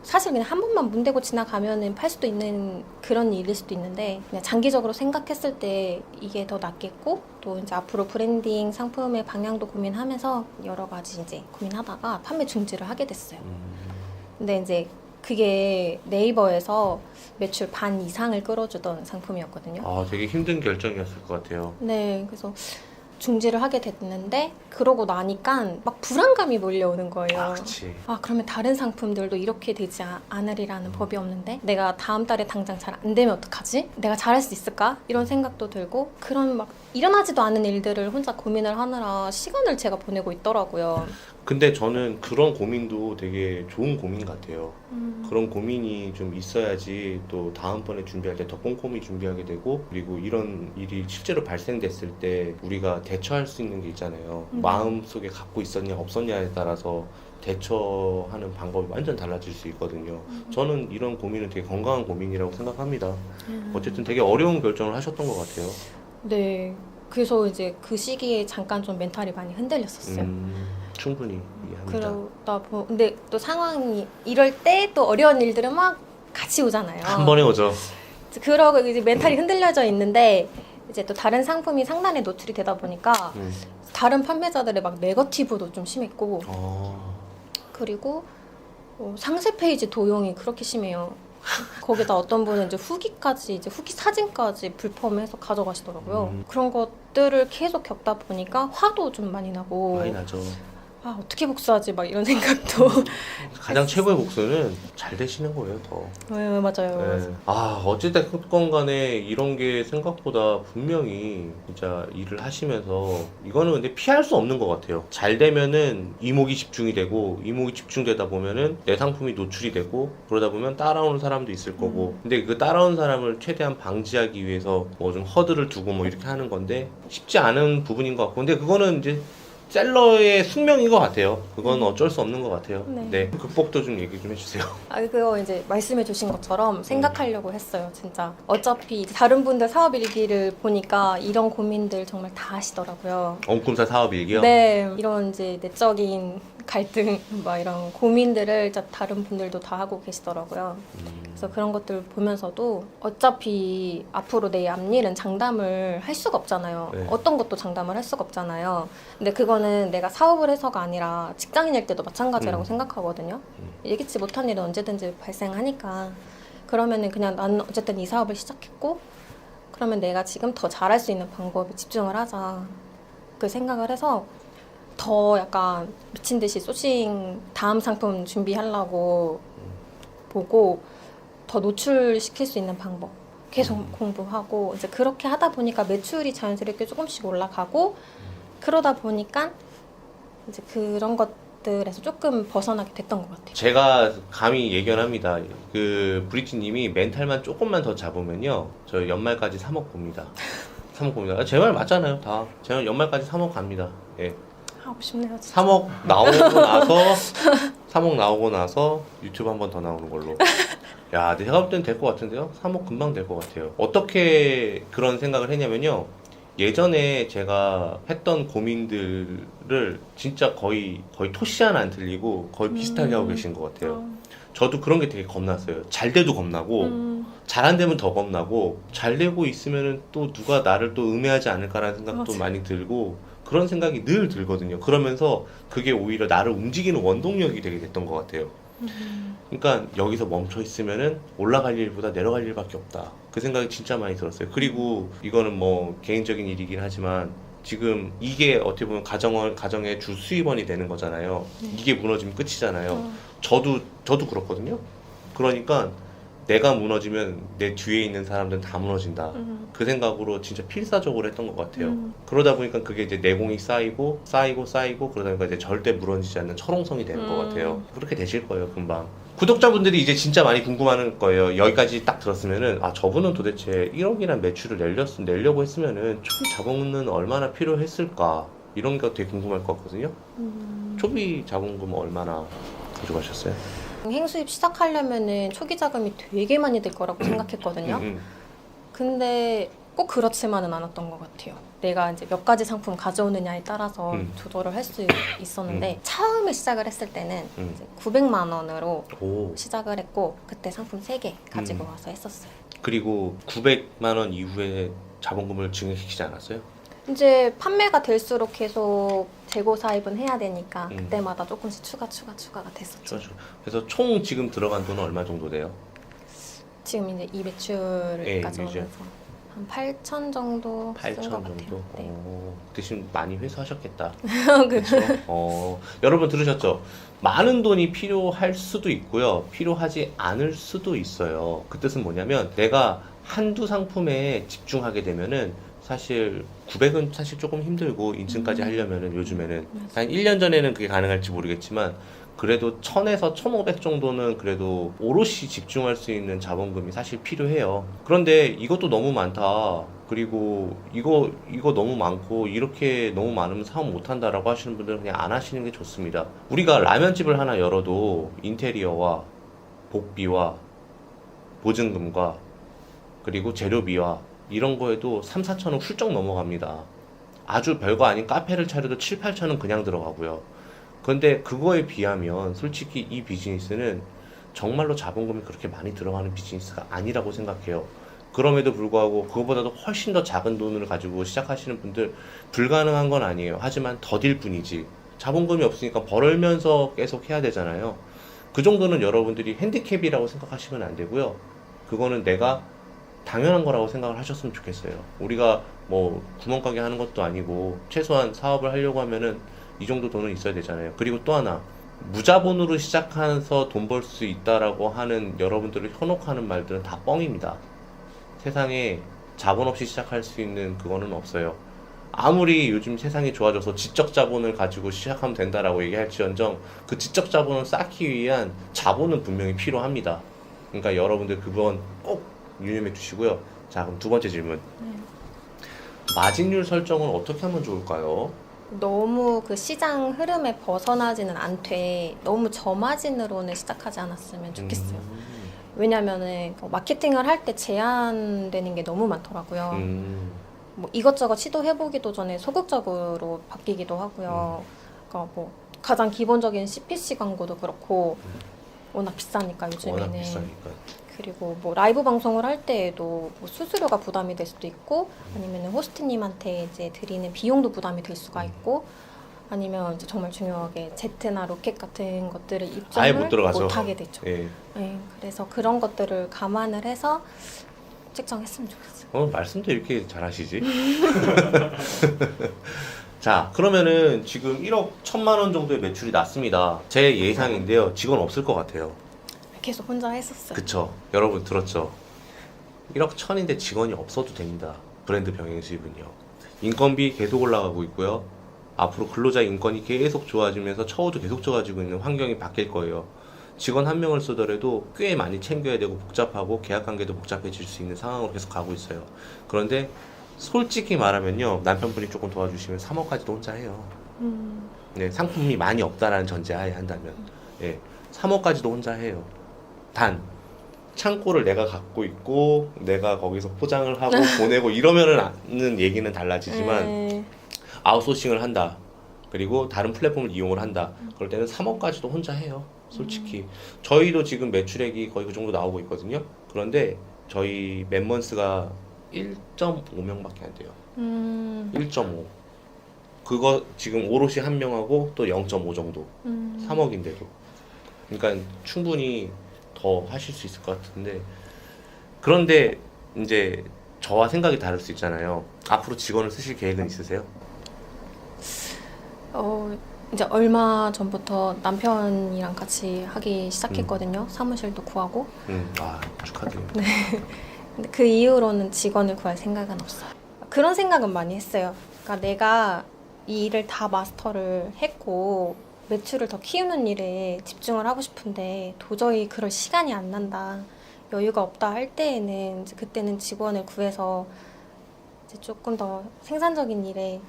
사실 그냥 한 번만 문대고 지나가면은 팔 수도 있는 그런 일일 수도 있는데, 그냥 장기적으로 생각했을 때 이게 더 낫겠고, 또 이제 앞으로 브랜딩 상품의 방향도 고민하면서 여러 가지 이제 고민하다가 판매 중지를 하게 됐어요. 근데 이제 그게 네이버에서 매출 반 이상을 끌어주던 상품이었거든요. 아, 되게 힘든 결정이었을 것 같아요. 네, 그래서 중지를 하게 됐는데 그러고 나니까 막 불안감이 몰려오는 거예요. 아, 그치. 그러면 다른 상품들도 이렇게 되지 않으리라는 법이 없는데 내가 다음 달에 당장 잘 안 되면 어떡하지? 내가 잘할 수 있을까? 이런 생각도 들고, 그런 막 일어나지도 않은 일들을 혼자 고민을 하느라 시간을 제가 보내고 있더라고요. 근데 저는 그런 고민도 되게 좋은 고민 같아요. 그런 고민이 좀 있어야지 또 다음번에 준비할 때 더 꼼꼼히 준비하게 되고, 그리고 이런 일이 실제로 발생됐을 때 우리가 대처할 수 있는 게 있잖아요. 마음속에 갖고 있었냐 없었냐에 따라서 대처하는 방법이 완전 달라질 수 있거든요. 저는 이런 고민은 되게 건강한 고민이라고 생각합니다. 어쨌든 되게 어려운 결정을 하셨던 것 같아요. 네, 그래서 이제 그 시기에 잠깐 좀 멘탈이 많이 흔들렸었어요. 충분히 이해합니다. 근데 또 상황이 이럴 때 또 어려운 일들은 막 같이 오잖아요. 한 번에 오죠. 그러고 이제 멘탈이 흔들려져 있는데 이제 또 다른 상품이 상단에 노출이 되다 보니까 다른 판매자들의 막 네거티브도 좀 심했고, 그리고 상세 페이지 도용이 그렇게 심해요. 거기다 어떤 분은 이제 후기 사진까지 불펌해서 가져가시더라고요. 그런 것들을 계속 겪다 보니까 화도 좀 많이 나고, 많이 나죠. 어떻게 복수하지 막 이런 생각도. 가장 최고의 복수는 잘 되시는 거예요, 더. 네, 맞아요. 네. 어찌됐건 간에 이런 게 생각보다 분명히 진짜 일을 하시면서 이거는 근데 피할 수 없는 것 같아요. 잘 되면은 이목이 집중이 되고, 이목이 집중되다 보면은 내 상품이 노출이 되고, 그러다 보면 따라오는 사람도 있을 거고, 근데 그 따라오는 사람을 최대한 방지하기 위해서 뭐 좀 허들을 두고 뭐 이렇게 하는 건데 쉽지 않은 부분인 것 같고, 근데 그거는 이제 셀러의 숙명인 것 같아요. 그건 어쩔 수 없는 것 같아요. 네. 네. 극복도 좀 얘기 좀 해주세요. 그거 이제 말씀해주신 것처럼 생각하려고 했어요, 진짜. 어차피 이제 다른 분들 사업 일기를 보니까 이런 고민들 정말 다 하시더라고요. 엄꿈사 사업 일기요? 네, 이런 이제 내적인 갈등, 막 이런 고민들을 진짜 다른 분들도 다 하고 계시더라고요. 그래서 그런 것들 보면서도 어차피 앞으로 내 앞일은 장담을 할 수가 없잖아요. 네. 어떤 것도 장담을 할 수가 없잖아요. 근데 그거는 내가 사업을 해서가 아니라 직장인일 때도 마찬가지라고 생각하거든요. 예기치 못한 일은 언제든지 발생하니까. 그러면은 그냥 난 어쨌든 이 사업을 시작했고, 그러면 내가 지금 더 잘할 수 있는 방법에 집중을 하자. 그 생각을 해서 더 약간 미친 듯이 소싱 다음 상품 준비하려고 보고 더 노출시킬 수 있는 방법 계속 공부하고 이제 그렇게 하다 보니까 매출이 자연스럽게 조금씩 올라가고 그러다 보니까 이제 그런 것들에서 조금 벗어나게 됐던 것 같아요. 제가 감히 예견합니다. 그 브리티님이 멘탈만 조금만 더 잡으면요, 저 연말까지 3억 봅니다. 3억 봅니다. 제 말 맞잖아요, 다. 제가 연말까지 3억 갑니다. 예. 하고 싶네요, 진짜. 3억 나오고 나서 3억 나오고 나서 유튜브 한 번 더 나오는 걸로. 야, 내가 볼 때는 될 것 같은데요? 3억 금방 될 것 같아요. 어떻게 그런 생각을 했냐면요, 예전에 제가 했던 고민들을 진짜 거의 토시 하나 안 틀리고 거의 비슷하게 하고 계신 것 같아요. 저도 그런 게 되게 겁났어요. 잘 돼도 겁나고 잘 안 되면 더 겁나고 잘 되고 있으면은 또 누가 나를 또 음해하지 않을까라는 생각도 맞아. 많이 들고 그런 생각이 늘 들거든요. 그러면서 그게 오히려 나를 움직이는 원동력이 되게 됐던 것 같아요. 그러니까 여기서 멈춰 있으면은 올라갈 일보다 내려갈 일밖에 없다. 그 생각이 진짜 많이 들었어요. 그리고 이거는 뭐 개인적인 일이긴 하지만 지금 이게 어떻게 보면 가정의 주 수입원이 되는 거잖아요. 이게 무너지면 끝이잖아요. 저도 그렇거든요. 그러니까 내가 무너지면 내 뒤에 있는 사람들은 다 무너진다. 그 생각으로 진짜 필사적으로 했던 것 같아요. 그러다 보니까 그게 이제 내공이 쌓이고 그러다 보니까 이제 절대 무너지지 않는 철옹성이 되는 것 같아요. 그렇게 되실 거예요, 금방. 구독자분들이 이제 진짜 많이 궁금하는 거예요. 여기까지 딱 들었으면은, 아, 저분은 도대체 1억이란 매출을 내려고 했으면은 초기 자본금은 얼마나 필요했을까? 이런 게 되게 궁금할 것 같거든요. 초기 자본금은 얼마나 가져가셨어요? 행수입 시작하려면은 초기 자금이 되게 많이 들 거라고 생각했거든요. 근데 꼭 그렇지만은 않았던 것 같아요. 내가 이제 몇 가지 상품 가져오느냐에 따라서 조절을 할 수 있었는데 처음에 시작을 했을 때는 이제 900만 원으로 오. 시작을 했고 그때 상품 3개 가지고 와서 했었어요. 그리고 900만 원 이후에 자본금을 증액시키지 않았어요? 이제 판매가 될수록 계속 재고 사입은 해야 되니까 그때마다 조금씩 추가가 됐었죠. 그렇죠. 그래서 총 지금 들어간 돈은 얼마 정도 돼요? 지금 이제 이 매출까지 오면서 한 8천 정도 8천 쓴 것 정도? 같아요. 네. 대신 많이 회수하셨겠다. 그죠. 여러분 들으셨죠? 많은 돈이 필요할 수도 있고요. 필요하지 않을 수도 있어요. 그 뜻은 뭐냐면 내가 한두 상품에 집중하게 되면은 사실 900은 사실 조금 힘들고 인증까지 하려면은 요즘에는 한 1년 전에는 그게 가능할지 모르겠지만 그래도 1000에서 1500 정도는 그래도 오롯이 집중할 수 있는 자본금이 사실 필요해요. 그런데 이것도 너무 많다. 그리고 이거 너무 많고 이렇게 너무 많으면 사업 못한다라고 하시는 분들은 그냥 안 하시는 게 좋습니다. 우리가 라면집을 하나 열어도 인테리어와 복비와 보증금과 그리고 재료비와 이런 거에도 3, 4천원 훌쩍 넘어갑니다. 아주 별거 아닌 카페를 차려도 7, 8천원 그냥 들어가고요. 그런데 그거에 비하면 솔직히 이 비즈니스는 정말로 자본금이 그렇게 많이 들어가는 비즈니스가 아니라고 생각해요. 그럼에도 불구하고 그거보다도 훨씬 더 작은 돈을 가지고 시작하시는 분들 불가능한 건 아니에요. 하지만 더딜 뿐이지. 자본금이 없으니까 벌면서 계속 해야 되잖아요. 그 정도는 여러분들이 핸디캡이라고 생각하시면 안 되고요. 그거는 내가 당연한 거라고 생각을 하셨으면 좋겠어요. 우리가 뭐 구멍가게 하는 것도 아니고 최소한 사업을 하려고 하면은 이 정도 돈은 있어야 되잖아요. 그리고 또 하나, 무자본으로 시작해서 돈 벌 수 있다라고 하는 여러분들을 현혹하는 말들은 다 뻥입니다. 세상에 자본 없이 시작할 수 있는 그거는 없어요. 아무리 요즘 세상이 좋아져서 지적 자본을 가지고 시작하면 된다라고 얘기할지언정 그 지적 자본을 쌓기 위한 자본은 분명히 필요합니다. 그러니까 여러분들 그건 꼭 유념해 주시고요. 자, 그럼 두 번째 질문. 마진율 설정은 어떻게 하면 좋을까요? 너무 그 시장 흐름에 벗어나지는 않되 너무 저마진으로는 시작하지 않았으면 좋겠어요. 왜냐면은 마케팅을 할 때 제한되는 게 너무 많더라고요. 뭐 이것저것 시도해보기도 전에 소극적으로 바뀌기도 하고요. 그러니까 뭐 가장 기본적인 CPC 광고도 그렇고 워낙 비싸니까 요즘에는. 워낙 비싸니까. 그리고 뭐 라이브 방송을 할 때에도 뭐 수수료가 부담이 될 수도 있고 아니면 호스트님한테 이제 드리는 비용도 부담이 될 수가 있고 아니면 이제 정말 중요하게 제트나 로켓 같은 것들을 아예 못 입점을 들어가죠. 못하게 되죠. 예. 네, 그래서 그런 것들을 감안을 해서 책정했으면 좋겠어요. 말씀도 이렇게 잘하시지? 자, 그러면은 지금 1억 1천만 원 정도의 매출이 났습니다. 제 예상인데요. 직원 없을 것 같아요. 계속 혼자 했었어요. 그쵸? 여러분 들었죠? 1억 1천인데 직원이 없어도 됩니다. 브랜드 병행 수입은요. 인건비 계속 올라가고 있고요. 앞으로 근로자 인권이 계속 좋아지면서 처우도 계속 좋아지고 있는 환경이 바뀔 거예요. 직원 한 명을 쓰더라도 꽤 많이 챙겨야 되고 복잡하고 계약 관계도 복잡해질 수 있는 상황으로 계속 가고 있어요. 그런데 솔직히 말하면요. 남편분이 조금 도와주시면 3억까지도 혼자 해요. 네, 상품이 많이 없다라는 전제하에 한다면. 예, 3억까지도 혼자 해요. 단 창고를 내가 갖고 있고 내가 거기서 포장을 하고 보내고 이러면은 얘기는 달라지지만 네. 아웃소싱을 한다. 그리고 다른 플랫폼을 이용을 한다. 그럴 때는 3억까지도 혼자 해요. 솔직히. 저희도 지금 매출액이 거의 그 정도 나오고 있거든요. 그런데 저희 멤버스가 1.5명밖에 안 돼요. 1.5. 그거 지금 오롯이 한 명하고 또 0.5 정도. 3억인데도. 그러니까 충분히 더 하실 수 있을 것 같은데. 그런데 이제 저와 생각이 다를 수 있잖아요. 앞으로 직원을 쓰실 계획은 있으세요? 이제 얼마 전부터 남편이랑 같이 하기 시작했거든요. 사무실도 구하고. 축하드립니다. 근데 그 이후로는 직원을 구할 생각은 없어요. 그런 생각은 많이 했어요. 그러니까 내가 이 일을 다 마스터를 했고 매출을 더 키우는 일에 집중을 하고 싶은데 도저히 그럴 시간이 안 난다. 여유가 없다 할 때에는 이제 그때는 직원을 구해서 이제 조금 더 생산적인 일에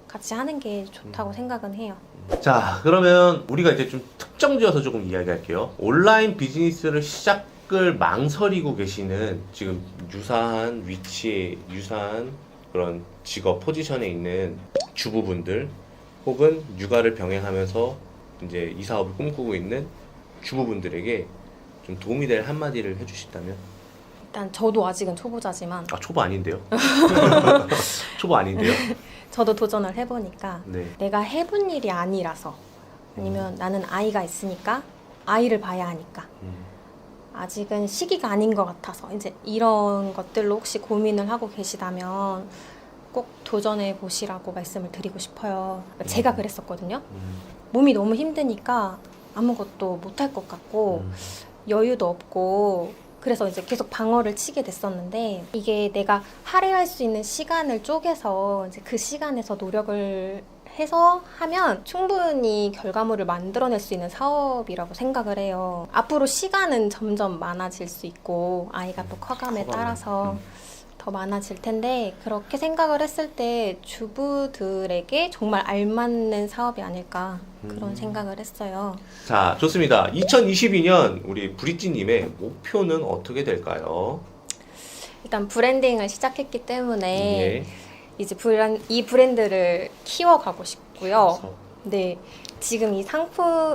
같이 하는 게 좋다고 생각은 해요. 자, 그러면 우리가 이제 좀 특정 지어서 조금 이야기할게요. 온라인 비즈니스를 시작을 망설이고 계시는 지금 유사한 위치에 유사한 그런 직업 포지션에 있는 주부분들 혹은 육아를 병행하면서 이제 이 사업을 꿈꾸고 있는 주부분들에게 좀 도움이 될 한마디를 해주신다면? 일단 저도 아직은 초보자지만 초보 아닌데요? 초보 아닌데요? 저도 도전을 해보니까 네. 내가 해본 일이 아니라서 아니면 나는 아이가 있으니까 아이를 봐야 하니까 아직은 시기가 아닌 것 같아서 이제 이런 것들로 혹시 고민을 하고 계시다면 꼭 도전해 보시라고 말씀을 드리고 싶어요. 제가 그랬었거든요. 몸이 너무 힘드니까 아무것도 못할 것 같고 여유도 없고 그래서 이제 계속 방어를 치게 됐었는데 이게 내가 할애할 수 있는 시간을 쪼개서 이제 그 시간에서 노력을 해서 하면 충분히 결과물을 만들어낼 수 있는 사업이라고 생각을 해요. 앞으로 시간은 점점 많아질 수 있고 아이가 또 커감에 따라서 더 많아질 텐데 그렇게 생각을 했을 때 주부들에게 정말 알맞는 사업이 아닐까 그런 생각을 했어요. 자, 좋습니다. 2022년 우리 브릿지님의 목표는 어떻게 될까요? 일단 브랜딩을 시작했기 때문에 예. 이제 이 브랜드를 키워가고 싶고요. 그래서, 네, 지금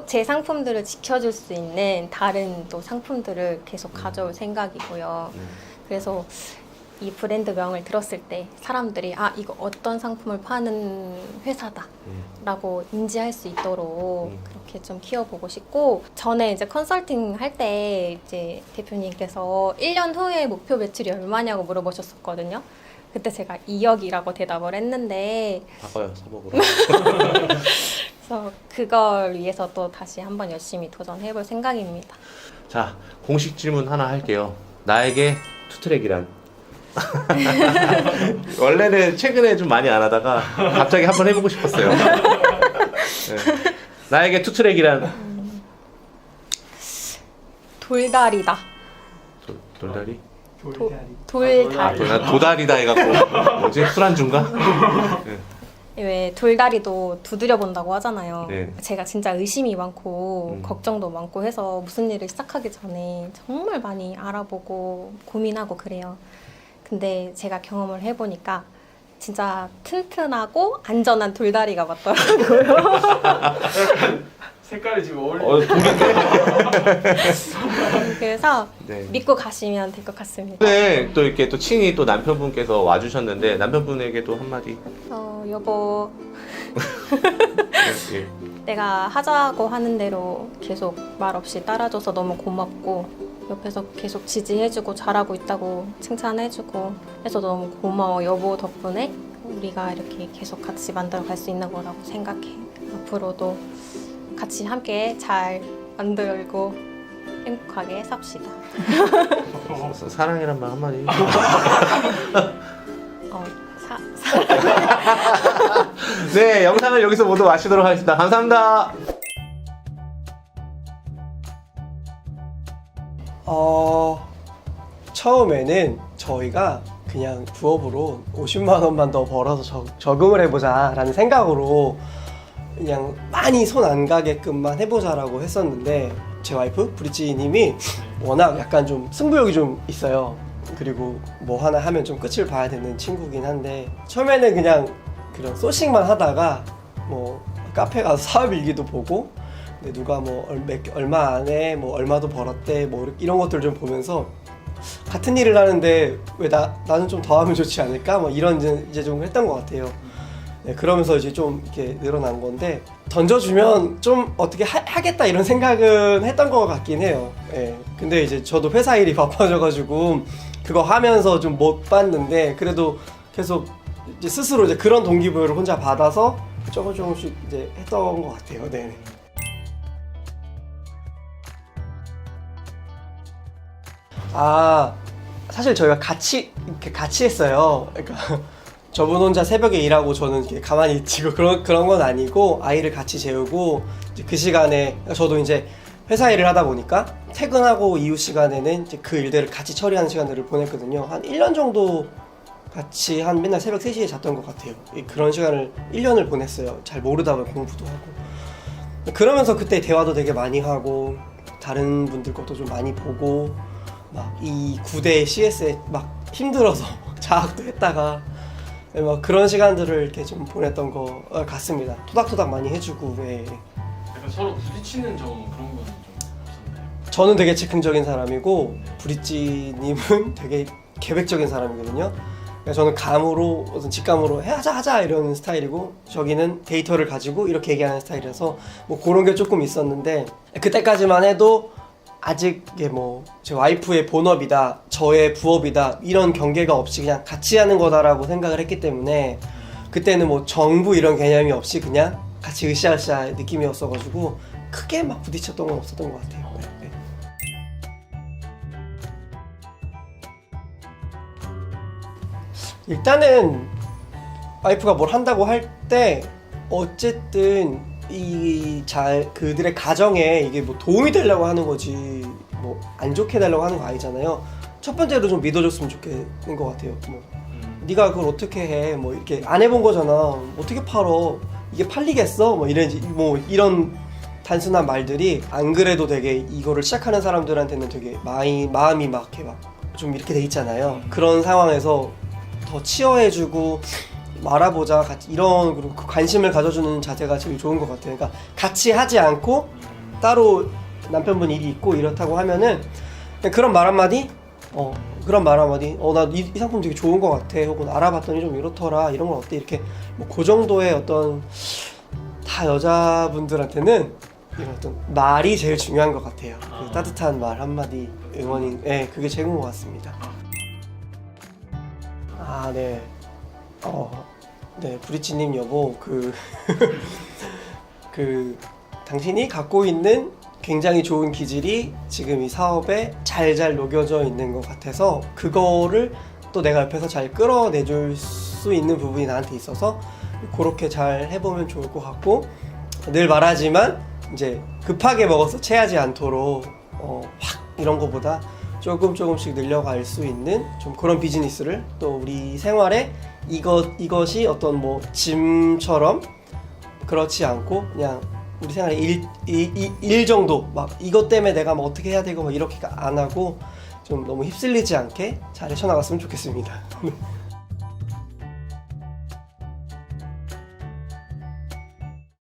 제 상품들을 지켜줄 수 있는 다른 또 상품들을 계속 가져올 생각이고요. 그래서 이 브랜드명을 들었을 때 사람들이 이거 어떤 상품을 파는 회사다라고 인지할 수 있도록 그렇게 좀 키워보고 싶고 전에 이제 컨설팅 할 때 이제 대표님께서 1년 후에 목표 매출이 얼마냐고 물어보셨었거든요. 그때 제가 2억이라고 대답을 했는데 바꿔요, 3억으로. 그래서 그걸 위해서 또 다시 한번 열심히 도전해볼 생각입니다. 자, 공식 질문 하나 할게요. 나에게 투트랙이란? 원래는 최근에 좀 많이 안 하다가 갑자기 한번 해보고 싶었어요. 네. 나에게 투트랙이란? 돌다리다. 돌다리? 돌다리. 돌다리. 난 도다리다 해갖고 뭐지? 술안주인가? 네. 왜 돌다리도 두드려 본다고 하잖아요. 네. 제가 진짜 의심이 많고 걱정도 많고 해서 무슨 일을 시작하기 전에 정말 많이 알아보고 고민하고 그래요. 근데 제가 경험을 해보니까 진짜 튼튼하고 안전한 돌다리가 맞더라고요. 색깔이 지금 어울리는 그래서 네. 믿고 가시면 될 것 같습니다. 네, 또 이렇게 또 친히 또 남편분께서 와주셨는데 남편분에게도 한마디. 여보, 예. 내가 하자고 하는 대로 계속 말 없이 따라줘서 너무 고맙고 옆에서 계속 지지해주고 잘하고 있다고 칭찬해주고 해서 너무 고마워. 여보 덕분에 우리가 이렇게 계속 같이 만들어 갈 수 있는 거라고 생각해. 앞으로도 같이 함께 잘 만들고 행복하게 삽시다. 사랑이란 말 한마디. 네, 영상을 여기서 모두 마치도록 하겠습니다. 감사합니다. 처음에는 저희가 그냥 부업으로 50만 원만 더 벌어서 적응을 해보자 라는 생각으로 그냥 많이 손 안 가게끔만 해보자라고 했었는데 제 와이프 브릿지님이 워낙 약간 좀 승부욕이 좀 있어요. 그리고 뭐 하나 하면 좀 끝을 봐야 되는 친구긴 한데 처음에는 그냥 그런 소싱만 하다가 뭐 카페 가서 사업 일기도 보고 근데 누가 뭐 얼마 안에 뭐 얼마도 벌었대 뭐 이런 것들 좀 보면서 같은 일을 하는데 왜 나는 좀 더 하면 좋지 않을까 뭐 이런 이제 좀 했던 것 같아요. 네, 그러면서 이제 좀 이렇게 늘어난 건데 던져주면 좀 어떻게 하겠다 이런 생각은 했던 것 같긴 해요. 네, 근데 이제 저도 회사 일이 바빠져가지고 그거 하면서 좀 못 봤는데 그래도 계속 이제 스스로 이제 그런 동기부여를 혼자 받아서 조금씩 이제 했던 것 같아요. 네. 사실 저희가 같이 했어요. 그러니까 저분 혼자 새벽에 일하고 저는 이렇게 가만히 있고 그런 건 아니고 아이를 같이 재우고 이제 그 시간에 저도 이제 회사 일을 하다 보니까 퇴근하고 이후 시간에는 이제 그 일들을 같이 처리하는 시간들을 보냈거든요. 한 1년 정도 같이 한 맨날 새벽 3시에 잤던 것 같아요. 그런 시간을 1년을 보냈어요. 잘 모르다 보니 공부도 하고. 그러면서 그때 대화도 되게 많이 하고 다른 분들 것도 좀 많이 보고 막 이 9대 CS에 막 힘들어서 자학도 했다가 막 그런 시간들을 이렇게 좀 보냈던 것 같습니다. 토닥토닥 많이 해주고. 네. 약간 서로 부딪히는 점 그런 거는 좀 없었나요? 저는 되게 즉흥적인 사람이고 브릿지님은 되게 계획적인 사람이거든요. 그러니까 저는 감으로 어떤 직감으로 하자 이런 스타일이고 저기는 데이터를 가지고 이렇게 얘기하는 스타일이라서 뭐 그런 게 조금 있었는데 그때까지만 해도 아직 이게 뭐 제 와이프의 본업이다 저의 부업이다 이런 경계가 없이 그냥 같이 하는 거다라고 생각을 했기 때문에 그때는 뭐 정부 이런 개념이 없이 그냥 같이 으쌰으쌰 느낌이었어가지고 크게 막 부딪혔던 건 없었던 것 같아요. 네. 일단은 와이프가 뭘 한다고 할 때 어쨌든 그들의 가정에 이게 뭐 도움이 되려고 하는 거지 뭐 안 좋게 되려고 하는 거 아니잖아요. 첫 번째로 좀 믿어줬으면 좋겠는 것 같아요. 뭐 네가 그걸 어떻게 해? 뭐 이렇게 안 해본 거잖아. 어떻게 팔어? 이게 팔리겠어? 뭐 이런 단순한 말들이 안 그래도 되게 이거를 시작하는 사람들한테는 되게 마음이 막 이렇게 막 좀 이렇게 돼 있잖아요. 그런 상황에서 더 치어해주고 알아보자 같이 이런 그리고 그 관심을 가져주는 자세가 제일 좋은 것 같아요. 그러니까 같이 하지 않고 따로 남편분 일이 있고 이렇다고 하면은 그냥 그런 말 한마디 나 이 상품 되게 좋은 것 같아 혹은 알아봤더니 좀 이렇더라 이런 건 어때 이렇게 뭐 그 정도의 어떤 다 여자분들한테는 이런 어떤 말이 제일 중요한 것 같아요. 그 따뜻한 말 한마디 응원이 그게 최고인 것 같습니다. 네. 네, 브릿지님 여보, 당신이 갖고 있는 굉장히 좋은 기질이 지금 이 사업에 잘 녹여져 있는 것 같아서 그거를 또 내가 옆에서 잘 끌어내줄 수 있는 부분이 나한테 있어서 그렇게 잘 해보면 좋을 것 같고 늘 말하지만 이제 급하게 먹어서 체하지 않도록 확 이런 거보다 조금씩 늘려갈 수 있는 좀 그런 비즈니스를 또 우리 생활에 이것이 어떤 뭐 짐처럼 그렇지 않고 그냥 우리 생활에 일 정도 막 이것 때문에 내가 뭐 어떻게 해야 되고 막 이렇게 안 하고 좀 너무 휩쓸리지 않게 잘 헤쳐나갔으면 좋겠습니다.